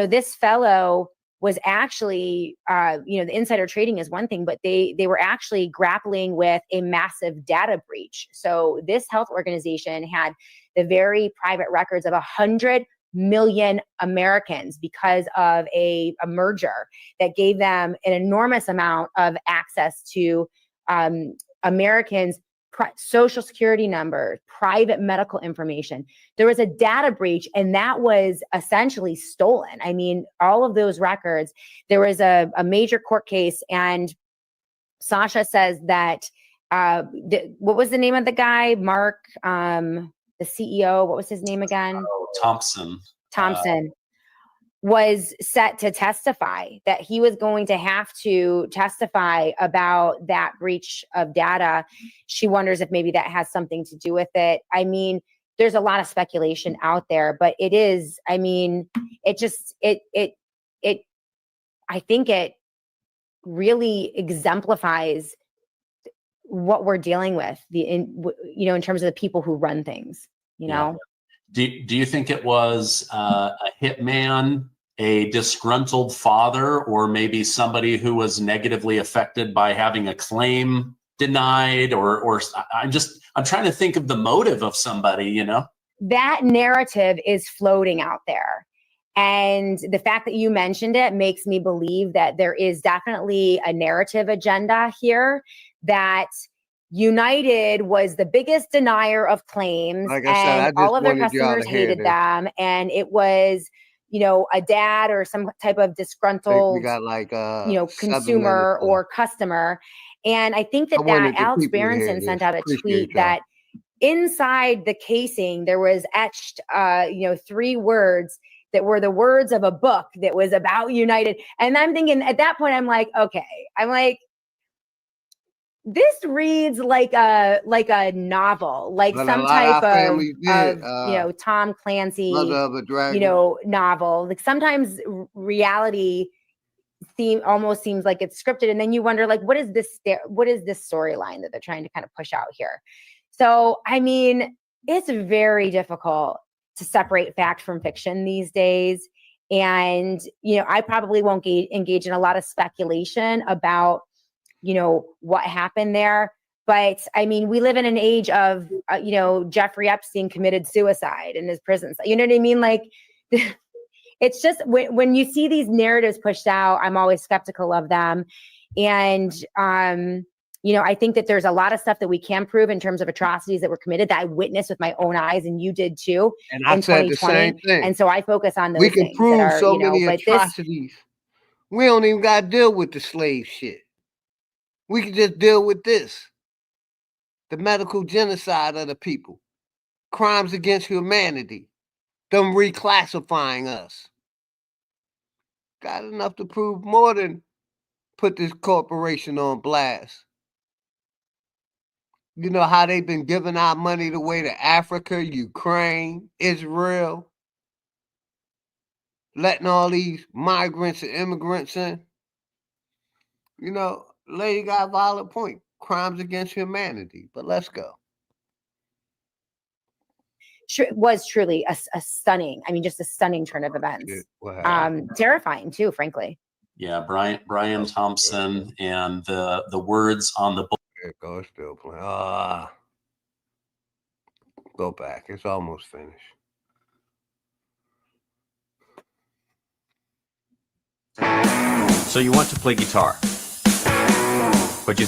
this fellow was actually, the insider trading is one thing, but they were actually grappling with a massive data breach. So this health organization had the very private records of 100 million Americans because of a merger that gave them an enormous amount of access to Americans' social security numbers, private medical information. There was a data breach, and that was essentially stolen. I mean, all of those records, there was a major court case, and Sasha says that, what was the name of the guy? Mark, the CEO, what was his name again? Thompson. Was set to testify, that he was going to have to testify about that breach of data. She wonders if maybe that has something to do with it. I mean, there's a lot of speculation out there, but it is, I mean, I think it really exemplifies what we're dealing with, in terms of the people who run things, know? Do you think it was a hitman, a disgruntled father, or maybe somebody who was negatively affected by having a claim denied? Or I'm trying to think of the motive of somebody, That narrative is floating out there. And the fact that you mentioned it makes me believe that there is definitely a narrative agenda here, that United was the biggest denier of claims, like I said, and all of their customers hated them. And it was, a dad or some type of disgruntled, we got like consumer or customer. And I think that Alex Berenson sent out a tweet that inside the casing, there was etched, 3 words that were the words of a book that was about United. And I'm thinking at that point, I'm like, this reads like a novel, like some type of Tom Clancy, novel. Like sometimes reality almost seems like it's scripted, and then you wonder, like, what is this storyline that they're trying to kind of push out here? So, I mean, it's very difficult to separate fact from fiction these days. And, I probably won't engage in a lot of speculation about what happened there. But I mean, we live in an age of, Jeffrey Epstein committed suicide in his prison. You know what I mean? Like, it's just when you see these narratives pushed out, I'm always skeptical of them. And, I think that there's a lot of stuff that we can prove in terms of atrocities that were committed that I witnessed with my own eyes, and you did too. And I said the same thing. And so I focus on those. We can prove so many atrocities. We don't even got to deal with the slave shit. We can just deal with this. The medical genocide of the people. Crimes against humanity. Them reclassifying us. Got enough to prove more than put this corporation on blast. You know how they've been giving our money away to Africa, Ukraine, Israel. Letting all these migrants and immigrants in. You know, lady got a valid point. Crimes against humanity. But let's go. Was truly a stunning, I mean, just a stunning turn of events. Terrifying too, frankly. Yeah, Brian Thompson and the words on the book. There it goes, still playing. Go back. It's almost finished. So you want to play guitar, but you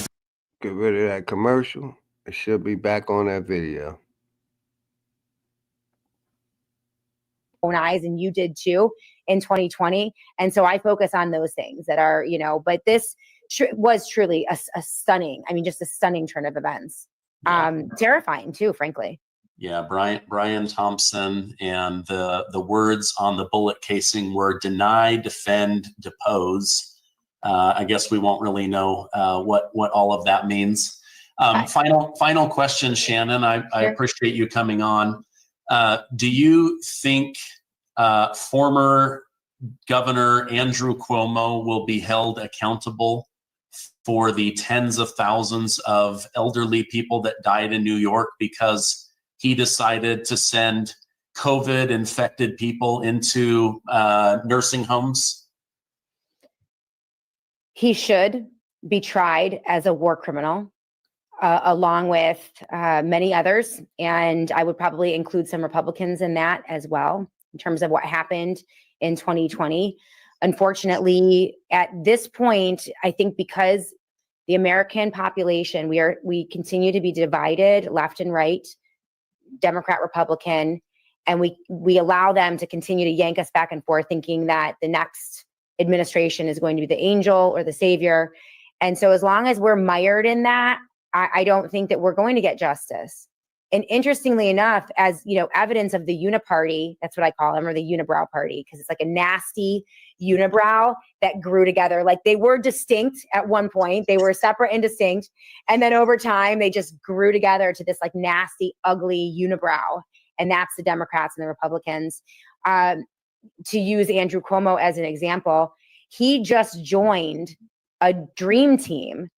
get rid of that commercial. It should be back on that video. Own eyes, and you did too in 2020. And so I focus on those things that are, you know, but this was truly a stunning, I mean, just a stunning turn of events. Terrifying too, frankly. Yeah, Brian Thompson and the words on the bullet casing were deny, defend, depose. I guess we won't really know what all of that means. Final question, Shannon. I appreciate you coming on. Do you think former Governor Andrew Cuomo will be held accountable for the tens of thousands of elderly people that died in New York because he decided to send COVID-infected people into nursing homes? He should be tried as a war criminal, along with many others. And I would probably include some Republicans in that as well, in terms of what happened in 2020. Unfortunately, at this point, I think because the American population, we continue to be divided left and right, Democrat, Republican, and we allow them to continue to yank us back and forth, thinking that the next administration is going to be the angel or the savior. And so as long as we're mired in that, I don't think that we're going to get justice. And interestingly enough, as you know, evidence of the uniparty, that's what I call them, or the unibrow party, because it's like a nasty unibrow that grew together. Like they were distinct at one point, they were separate and distinct. And then over time, they just grew together to this like nasty, ugly unibrow. And that's the Democrats and the Republicans. To use Andrew Cuomo as an example, he just joined a dream team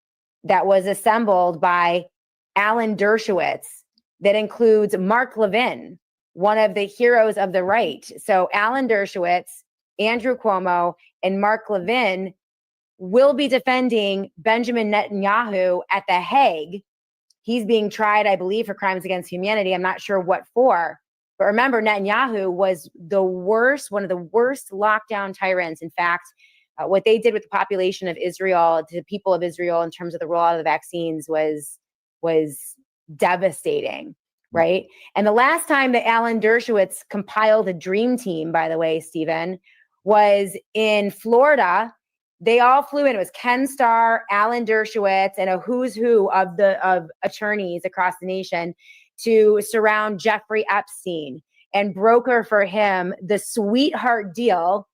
that was assembled by Alan Dershowitz that includes Mark Levin, one of the heroes of the right. So Alan Dershowitz, Andrew Cuomo, and Mark Levin will be defending Benjamin Netanyahu at The Hague. He's being tried, I believe, for crimes against humanity. I'm not sure what for. But remember, Netanyahu was one of the worst lockdown tyrants. In fact, what they did with the population of Israel, to the people of Israel, in terms of the rollout of the vaccines was devastating, right? And the last time that Alan Dershowitz compiled a dream team, by the way, Stephen, was in Florida. They all flew in. It was Ken Starr, Alan Dershowitz, and a who's who of attorneys across the nation to surround Jeffrey Epstein and broker for him the sweetheart deal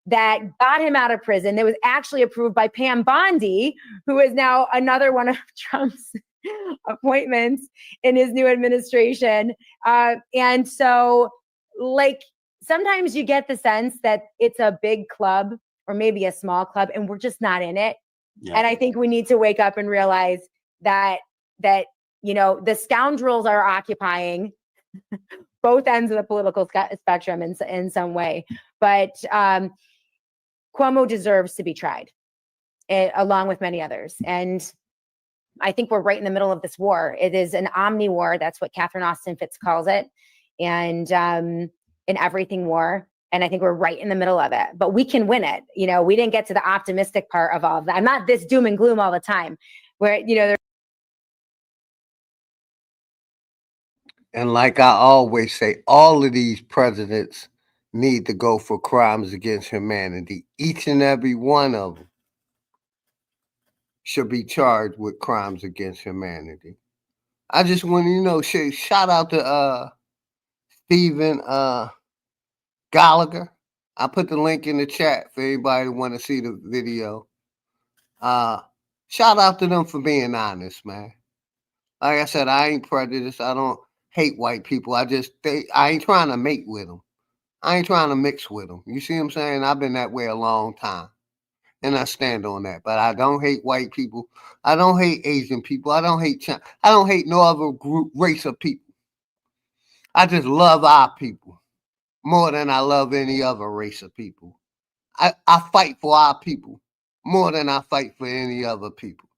that got him out of prison. That was actually approved by Pam Bondi, who is now another one of Trump's appointments in his new administration. And so, like, sometimes you get the sense that it's a big club or maybe a small club, and we're just not in it. Yeah. And I think we need to wake up and realize that you know, the scoundrels are occupying both ends of the political spectrum in some way. But Cuomo deserves to be tried, along with many others. And I think we're right in the middle of this war. It is an omni war. That's what Catherine Austin Fitts calls it. And an everything war. And I think we're right in the middle of it, but we can win it. You know, we didn't get to the optimistic part of all of that. I'm not this doom and gloom all the time where, you know, and like I always say, all of these presidents need to go for crimes against humanity. Each and every one of them should be charged with crimes against humanity. I just want to, you know, shout out to Stephen Gallagher. I put the link in the chat for anybody who want to see the video. Shout out to them for being honest, man. Like I said, I ain't prejudiced. I don't hate white people. I ain't trying to mate with them. I ain't trying to mix with them. You see what I'm saying? I've been that way a long time. and I stand on that. But I don't hate white people. I don't hate Asian people. I don't hate China. I don't hate no other race of people. I just love our people more than I love any other race of people. I fight for our people more than I fight for any other people.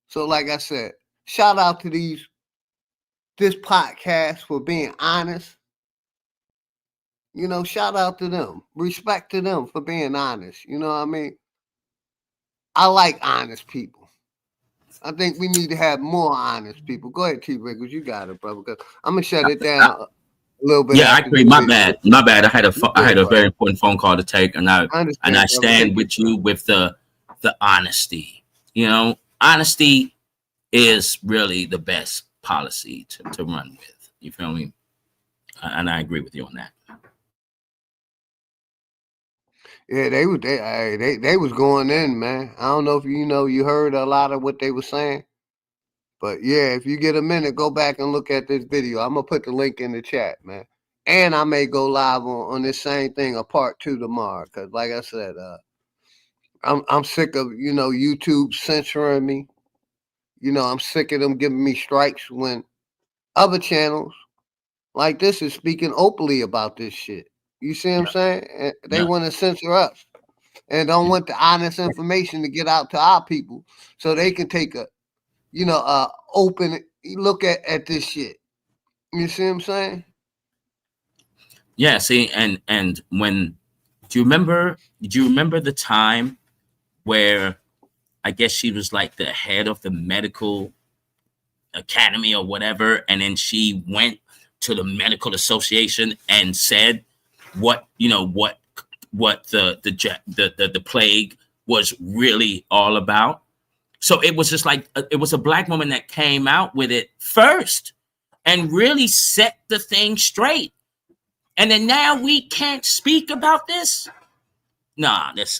So like I said, shout out to this podcast for being honest. You know, shout out to them. Respect to them for being honest. You know what I mean? I like honest people. I think we need to have more honest people. Go ahead, T-Riggers. You got it, brother. Because I'm going to shut it down a little bit. Yeah, I agree. My bad. I had a very important phone call to take, and I stand with you with the honesty. You know, honesty is really the best policy to run with. You feel me? And I agree with you on that. Yeah, they was going in, man. I don't know if you heard a lot of what they were saying, but yeah, if you get a minute, go back and look at this video. I'm gonna put the link in the chat, man. And I may go live on this same thing, a part 2 tomorrow, because like I said, I'm sick of YouTube censoring me. I'm sick of them giving me strikes when other channels like this is speaking openly about this shit. You see what I'm saying? And they want to censor us and don't want the honest information to get out to our people so they can take a open look at this shit. You see what I'm saying? Yeah, see, and when do you remember the time where I guess she was like the head of the medical academy or whatever, and then she went to the medical association and said what the plague was really all about. So it was just like it was a black woman that came out with it first and really set the thing straight. And then now we can't speak about this. Nah, this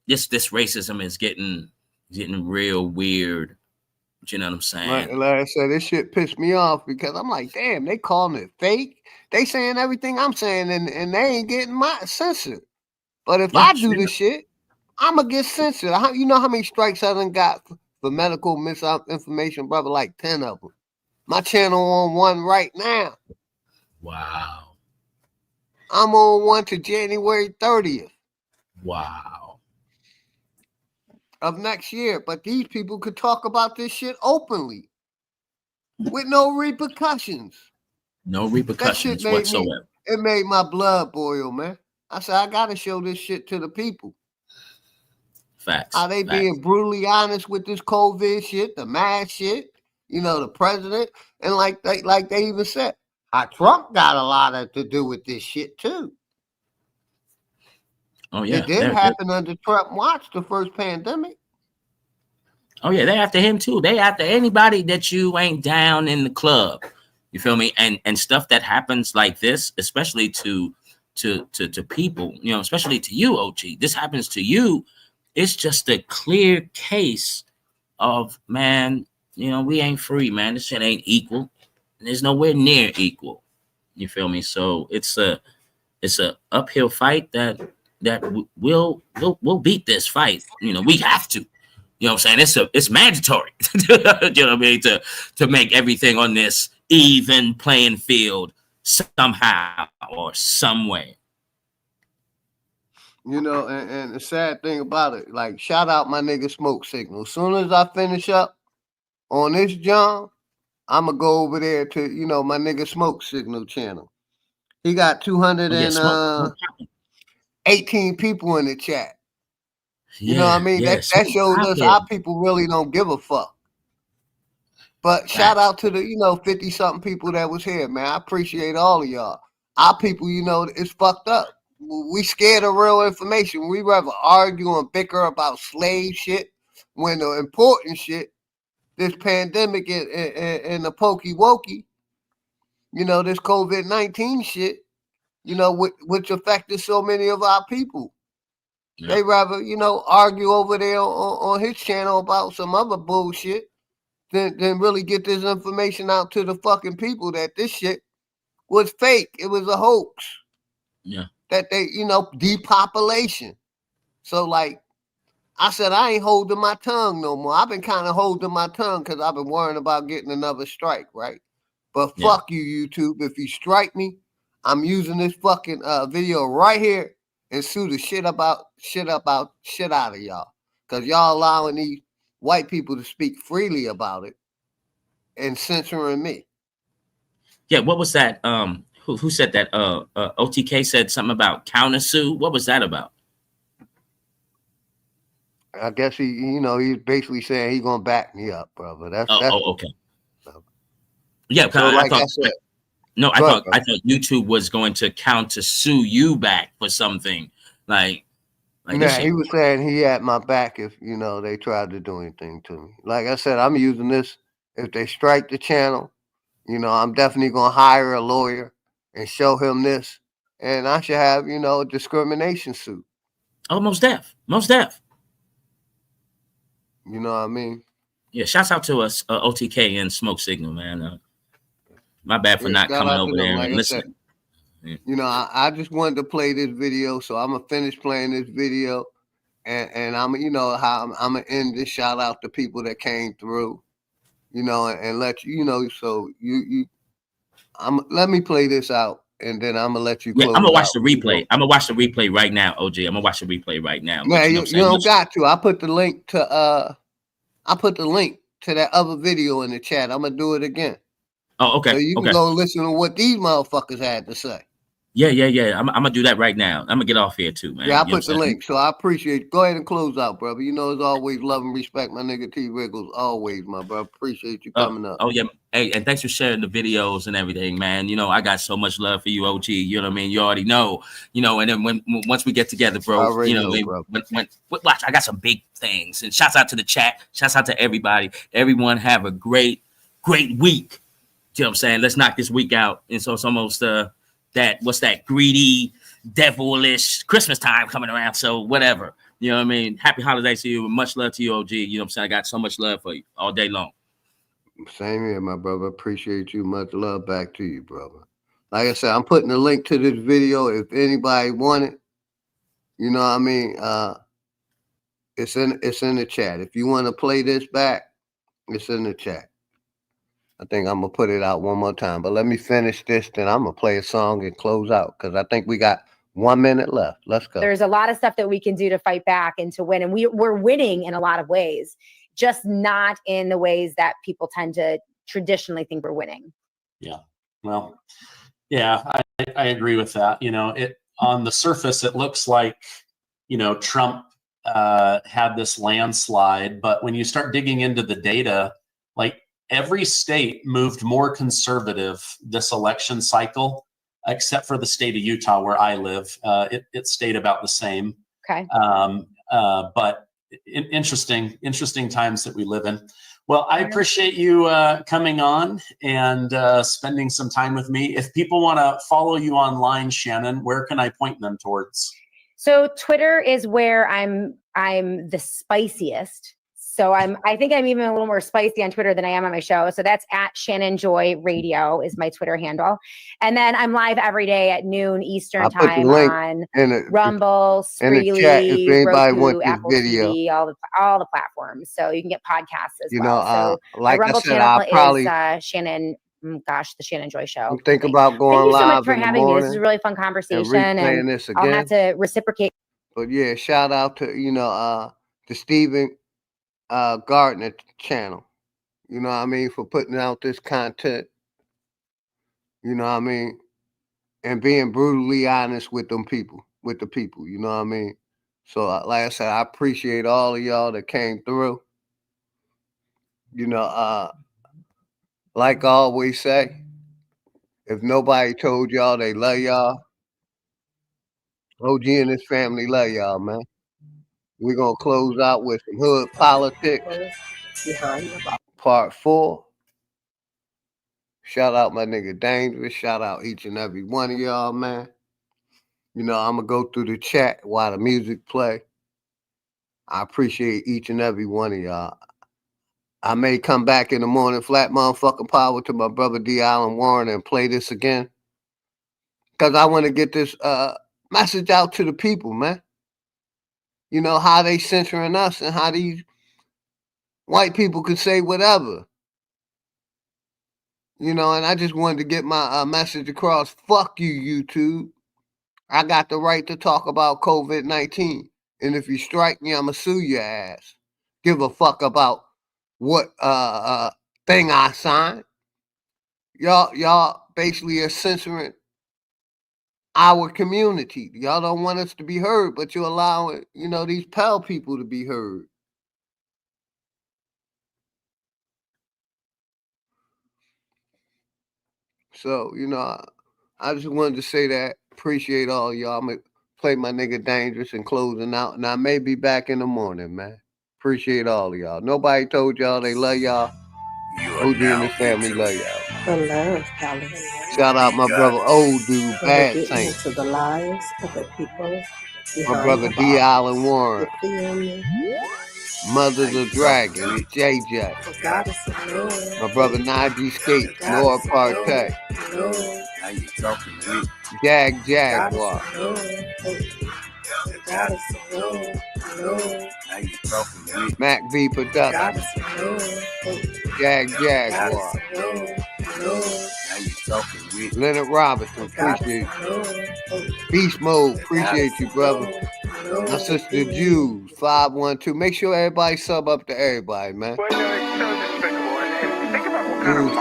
racism is getting real weird. You know what I'm saying? Like I said, this shit pissed me off because I'm like, damn, they calling it fake. They saying everything I'm saying, and they ain't getting my censored. But if I do this shit, I'm gonna get censored. You know how many strikes I done got for medical misinformation, brother? Like 10 of them. My channel on one right now. Wow. I'm on one to January 30th. Wow. Of next year. But these people could talk about this shit openly with no repercussions. No repercussions whatsoever. It made my blood boil, man. I said, I gotta show this shit to the people. Facts. How they being brutally honest with this COVID shit, the mask shit, the president, and like they even said, how Trump got a lot to do with this shit too. Oh yeah, it did happen under Trump watch, the first pandemic. Oh yeah, they after him too. They after anybody that you ain't down in the club. You feel me? And stuff that happens like this, especially to people, especially to you, OG. This happens to you. It's just a clear case of, man, we ain't free, man. This shit ain't equal. There's nowhere near equal. You feel me? So it's a uphill fight that we'll beat this fight. We have to. You know what I'm saying? It's mandatory. You know what I mean? To make everything on this even playing field somehow or some way. And the sad thing about it, like, shout out my nigga Smoke Signal. As soon as I finish up on this John, I'm going to go over there to, my nigga Smoke Signal channel. He got 218 people in the chat. You know what I mean? That shows us our people really don't give a fuck. But shout out to the, 50-something people that was here, man. I appreciate all of y'all. Our people, it's fucked up. We scared of real information. We rather argue and bicker about slave shit when the important shit, this pandemic and the pokey wokey, this COVID-19 shit, which affected so many of our people. Yeah. They rather, argue over there on his channel about some other bullshit than really get this information out to the fucking people that this shit was fake. It was a hoax. Yeah. that they, depopulation. So like I said, I ain't holding my tongue no more. I've been kind of holding my tongue because I've been worrying about getting another strike, right? But fuck you, YouTube. If you strike me, I'm using this fucking video right here and sue the shit out of y'all. Because y'all allowing these white people to speak freely about it and censoring me. Yeah, what was that? Who said that? OTK said something about counter sue. What was that about? I guess he's basically saying he's gonna back me up, brother. That's okay. Yeah, because I thought YouTube was going to counter sue you back for something like he was saying he had my back if they tried to do anything to me. Like I said, I'm using this. If they strike the channel, I'm definitely gonna hire a lawyer and show him this, and I should have a discrimination suit. Oh, most def. You know what I mean? Yeah, shouts out to us, OTK and Smoke Signal, man. My bad for not coming over there and listening. I just wanted to play this video, so I'm gonna finish playing this video, and I'm how I'm gonna end this. Shout out to people that came through, and let so let me play this out, and then I'm gonna let you. Yeah, I'm gonna watch the replay. I'm gonna watch the replay right now, OG. I'm gonna watch the replay right now. Yeah, you don't got to. I put the link to that other video in the chat. I'm gonna do it again. Oh, okay. So you can go listen to what these motherfuckers had to say. Yeah. I'm gonna do that right now. I'm gonna get off here too, man. Yeah, I put the link. So I appreciate it. Go ahead and close out, brother. As always, love and respect, my nigga T Wiggles. Always, my brother. Appreciate you coming up. Oh yeah. Hey, and thanks for sharing the videos and everything, man. I got so much love for you, OG. You know what I mean? You already know. And then once we get together, bro, watch, I got some big things. And shouts out to the chat. Shouts out to everybody. Everyone have a great week. You know what I'm saying? Let's knock this week out. And so it's almost what's that greedy, devilish Christmas time coming around. So whatever. You know what I mean? Happy holidays to you. Much love to you, OG. You know what I'm saying? I got so much love for you all day long. Same here, my brother. Appreciate you. Much love back to you, brother. Like I said, I'm putting a link to this video if anybody want it. You know what I mean? It's in the chat. If you want to play this back, it's in the chat. I think I'm going to put it out one more time. But let me finish this, then I'm going to play a song and close out because I think we got 1 minute left. Let's go. There's a lot of stuff that we can do to fight back and to win. And we're winning in a lot of ways, just not in the ways that people tend to traditionally think we're winning. Yeah. Well, yeah, I agree with that. On the surface, it looks like, Trump had this landslide. But when you start digging into the data, like, every state moved more conservative this election cycle, except for the state of Utah, where I live. It stayed about the same. Okay. But interesting times that we live in. Well, I appreciate you coming on and spending some time with me. If people want to follow you online, Shannon, where can I point them towards? So Twitter is where I'm the spiciest. So I think I'm even a little more spicy on Twitter than I am on my show. So that's at Shannon Joy Radio is my Twitter handle. And then I'm live every day at noon Eastern time on Rumble, Spreely, Roku, Apple TV, all the platforms. So you can get podcasts as well. So like my Rumble I said, channel is Shannon. The Shannon Joy Show. I'm thinking about going live. Thank you so much for having me. This is a really fun conversation, and I'll have to reciprocate. But yeah, shout out to the Stephen Gardner channel. You know what I mean, for putting out this content. You know what I mean, and being brutally honest with the people. You know what I mean. So like I said, I appreciate all of y'all that came through. Like I always say, if nobody told y'all they love y'all, OG and his family love y'all, man. We're going to close out with some hood politics. Part 4. Shout out my nigga Dangerous. Shout out each and every one of y'all, man. I'm going to go through the chat while the music play. I appreciate each and every one of y'all. I may come back in the morning, flat motherfucking power to my brother D. Allen Warren and play this again. Because I want to get this Message out to the people, man. You know, how they censoring us and how these white people could say whatever. You know, and I just wanted to get my message across. Fuck you, YouTube. I got the right to talk about COVID-19. And if you strike me, I'ma sue your ass. Give a fuck about what thing I signed. Y'all basically are censoring our community. Y'all don't want us to be heard, but you're allowing, you know, these Pell people to be heard. So, you know, I just wanted to say that. Appreciate all y'all. I'm going to play my nigga Dangerous and closing out. And I may be back in the morning, man. Appreciate all of y'all. Nobody told y'all they love y'all. OG and his family love y'all. The Love Palace. Shout out my brother, old dude, Bad Saint. Into the lives of the people. My brother D. Allen Warren. Mother the Dragon, JJ. My brother Najee Skate, Lord Partey. Jaguar. Mac V Production. Jaguar. Leonard Robinson, appreciate you. Beast Mode, appreciate you, brother. My sister Jules, 512. Make sure everybody sub up to everybody, man. Jules,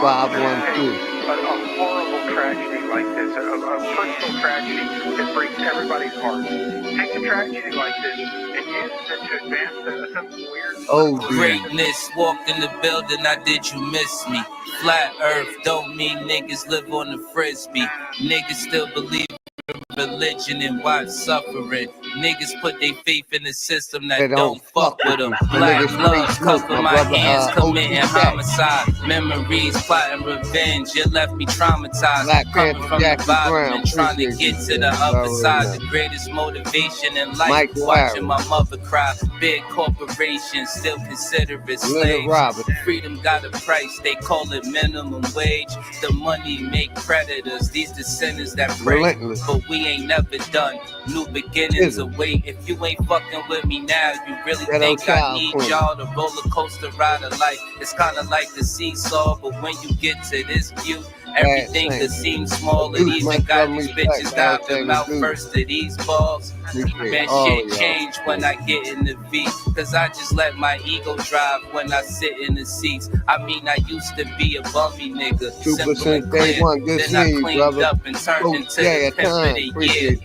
512. A horrible tragedy like this, a personal tragedy that breaks everybody's heart. Take a tragedy like this and use it to advance some weird. Oh, greatness walked in the building. Now did you miss me? Flat Earth don't mean niggas live on the frisbee. Niggas still believe in religion and watch suffering. Niggas put their faith in the system that don't fuck with them. Black gloves cover my hands, committing homicide. Memories, plotting revenge. You left me traumatized. Coming from the bottom and trying to get to the other side. The greatest motivation in life, watching my mother cry. Big corporations still consider it slaves. Freedom got a price, they call it minimum wage. The money make predators, these descendants that pray. But we ain't never done. New beginnings await. If you ain't fucking with me now, you really think I need y'all to roller coaster ride of life. It's kind of like the seesaw, but when you get to this view, everything that seems small. It even got these bitches diving out first to these balls. Man, shit change when I get in the V, cause I just let my ego drive when I sit in the seats. I mean, I used to be a bummy nigga, simple and clear. Then I cleaned up and turned into the pimp of the year.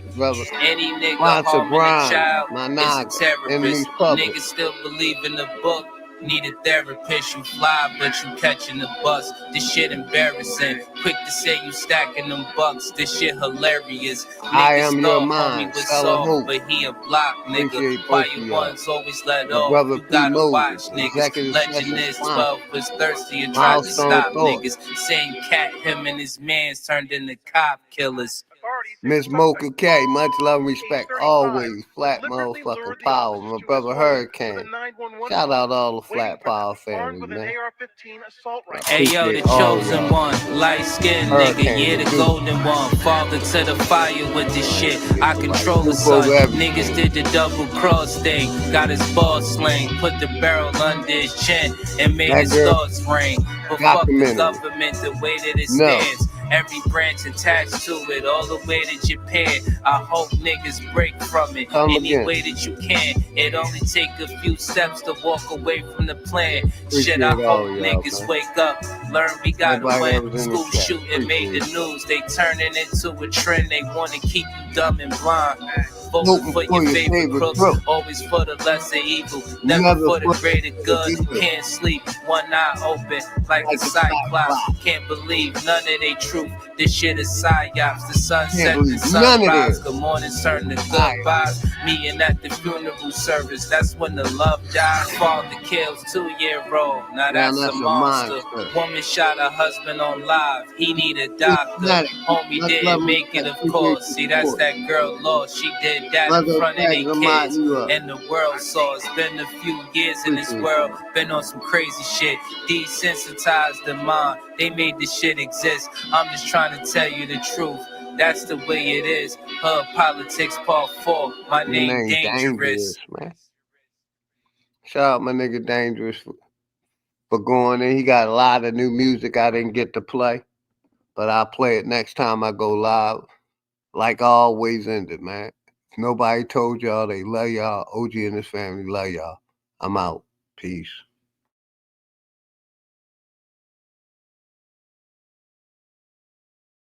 Any nigga harming a child is a terrorist. Niggas still believe in the book. Need a therapist, you fly, but you catching the bus. This shit embarrassing. Quick to say you stacking them bucks. This shit hilarious. I am your mind. Soft, but he a block, nigga. Why you ones always let off? You gotta watch, niggas. Legend is 12 was thirsty and tried to stop niggas. Same cat, him and his mans turned into cop killers. Miss Mocha K, much love and respect. Always flat motherfucking power. My brother Hurricane. Shout out all the flat power family, man. Hey yo, the chosen one, light skinned nigga, yeah, the golden one. Father to the fire with this shit. I control the sun. Niggas did the double cross thing. Got his ball sling, put the barrel under his chin and made his thoughts ring. But fuck the government, the way that it stands. Every branch attached to it, all the way to Japan. I hope niggas break from it any way that you can. It only take a few steps to walk away from the plan. Shit, I hope niggas wake up, learn we gotta win. School shooting made the news. They turning into a trend. They wanna keep you dumb and blind. Voting for your favorite crooks, always for the lesser evil, never for the greater good. Can't sleep, one eye open like a cyclops. Can't believe none of they truth. This shit is psyops. The sunset and sunrise. Good morning, turn to goodbyes. Meeting at the funeral service. That's when the love dies. Father kills 2-year-old. Now that's a monster. Woman shot her husband on live. He need a doctor. Homie didn't make it, of course. See, that's that girl lost. She did that in front of their kids, and the world saw. It's been a few years in this world, been on some crazy shit. Desensitized the mind, they made this shit exist. I'm just trying to tell you the truth. That's the way it is. Hood Politics Part 4. My name Dangerous. Man. Shout out my nigga Dangerous for going in. He got a lot of new music I didn't get to play, but I'll play it next time I go live. Like I always ended, man. If nobody told y'all they love y'all, OG and his family love y'all. I'm out. Peace.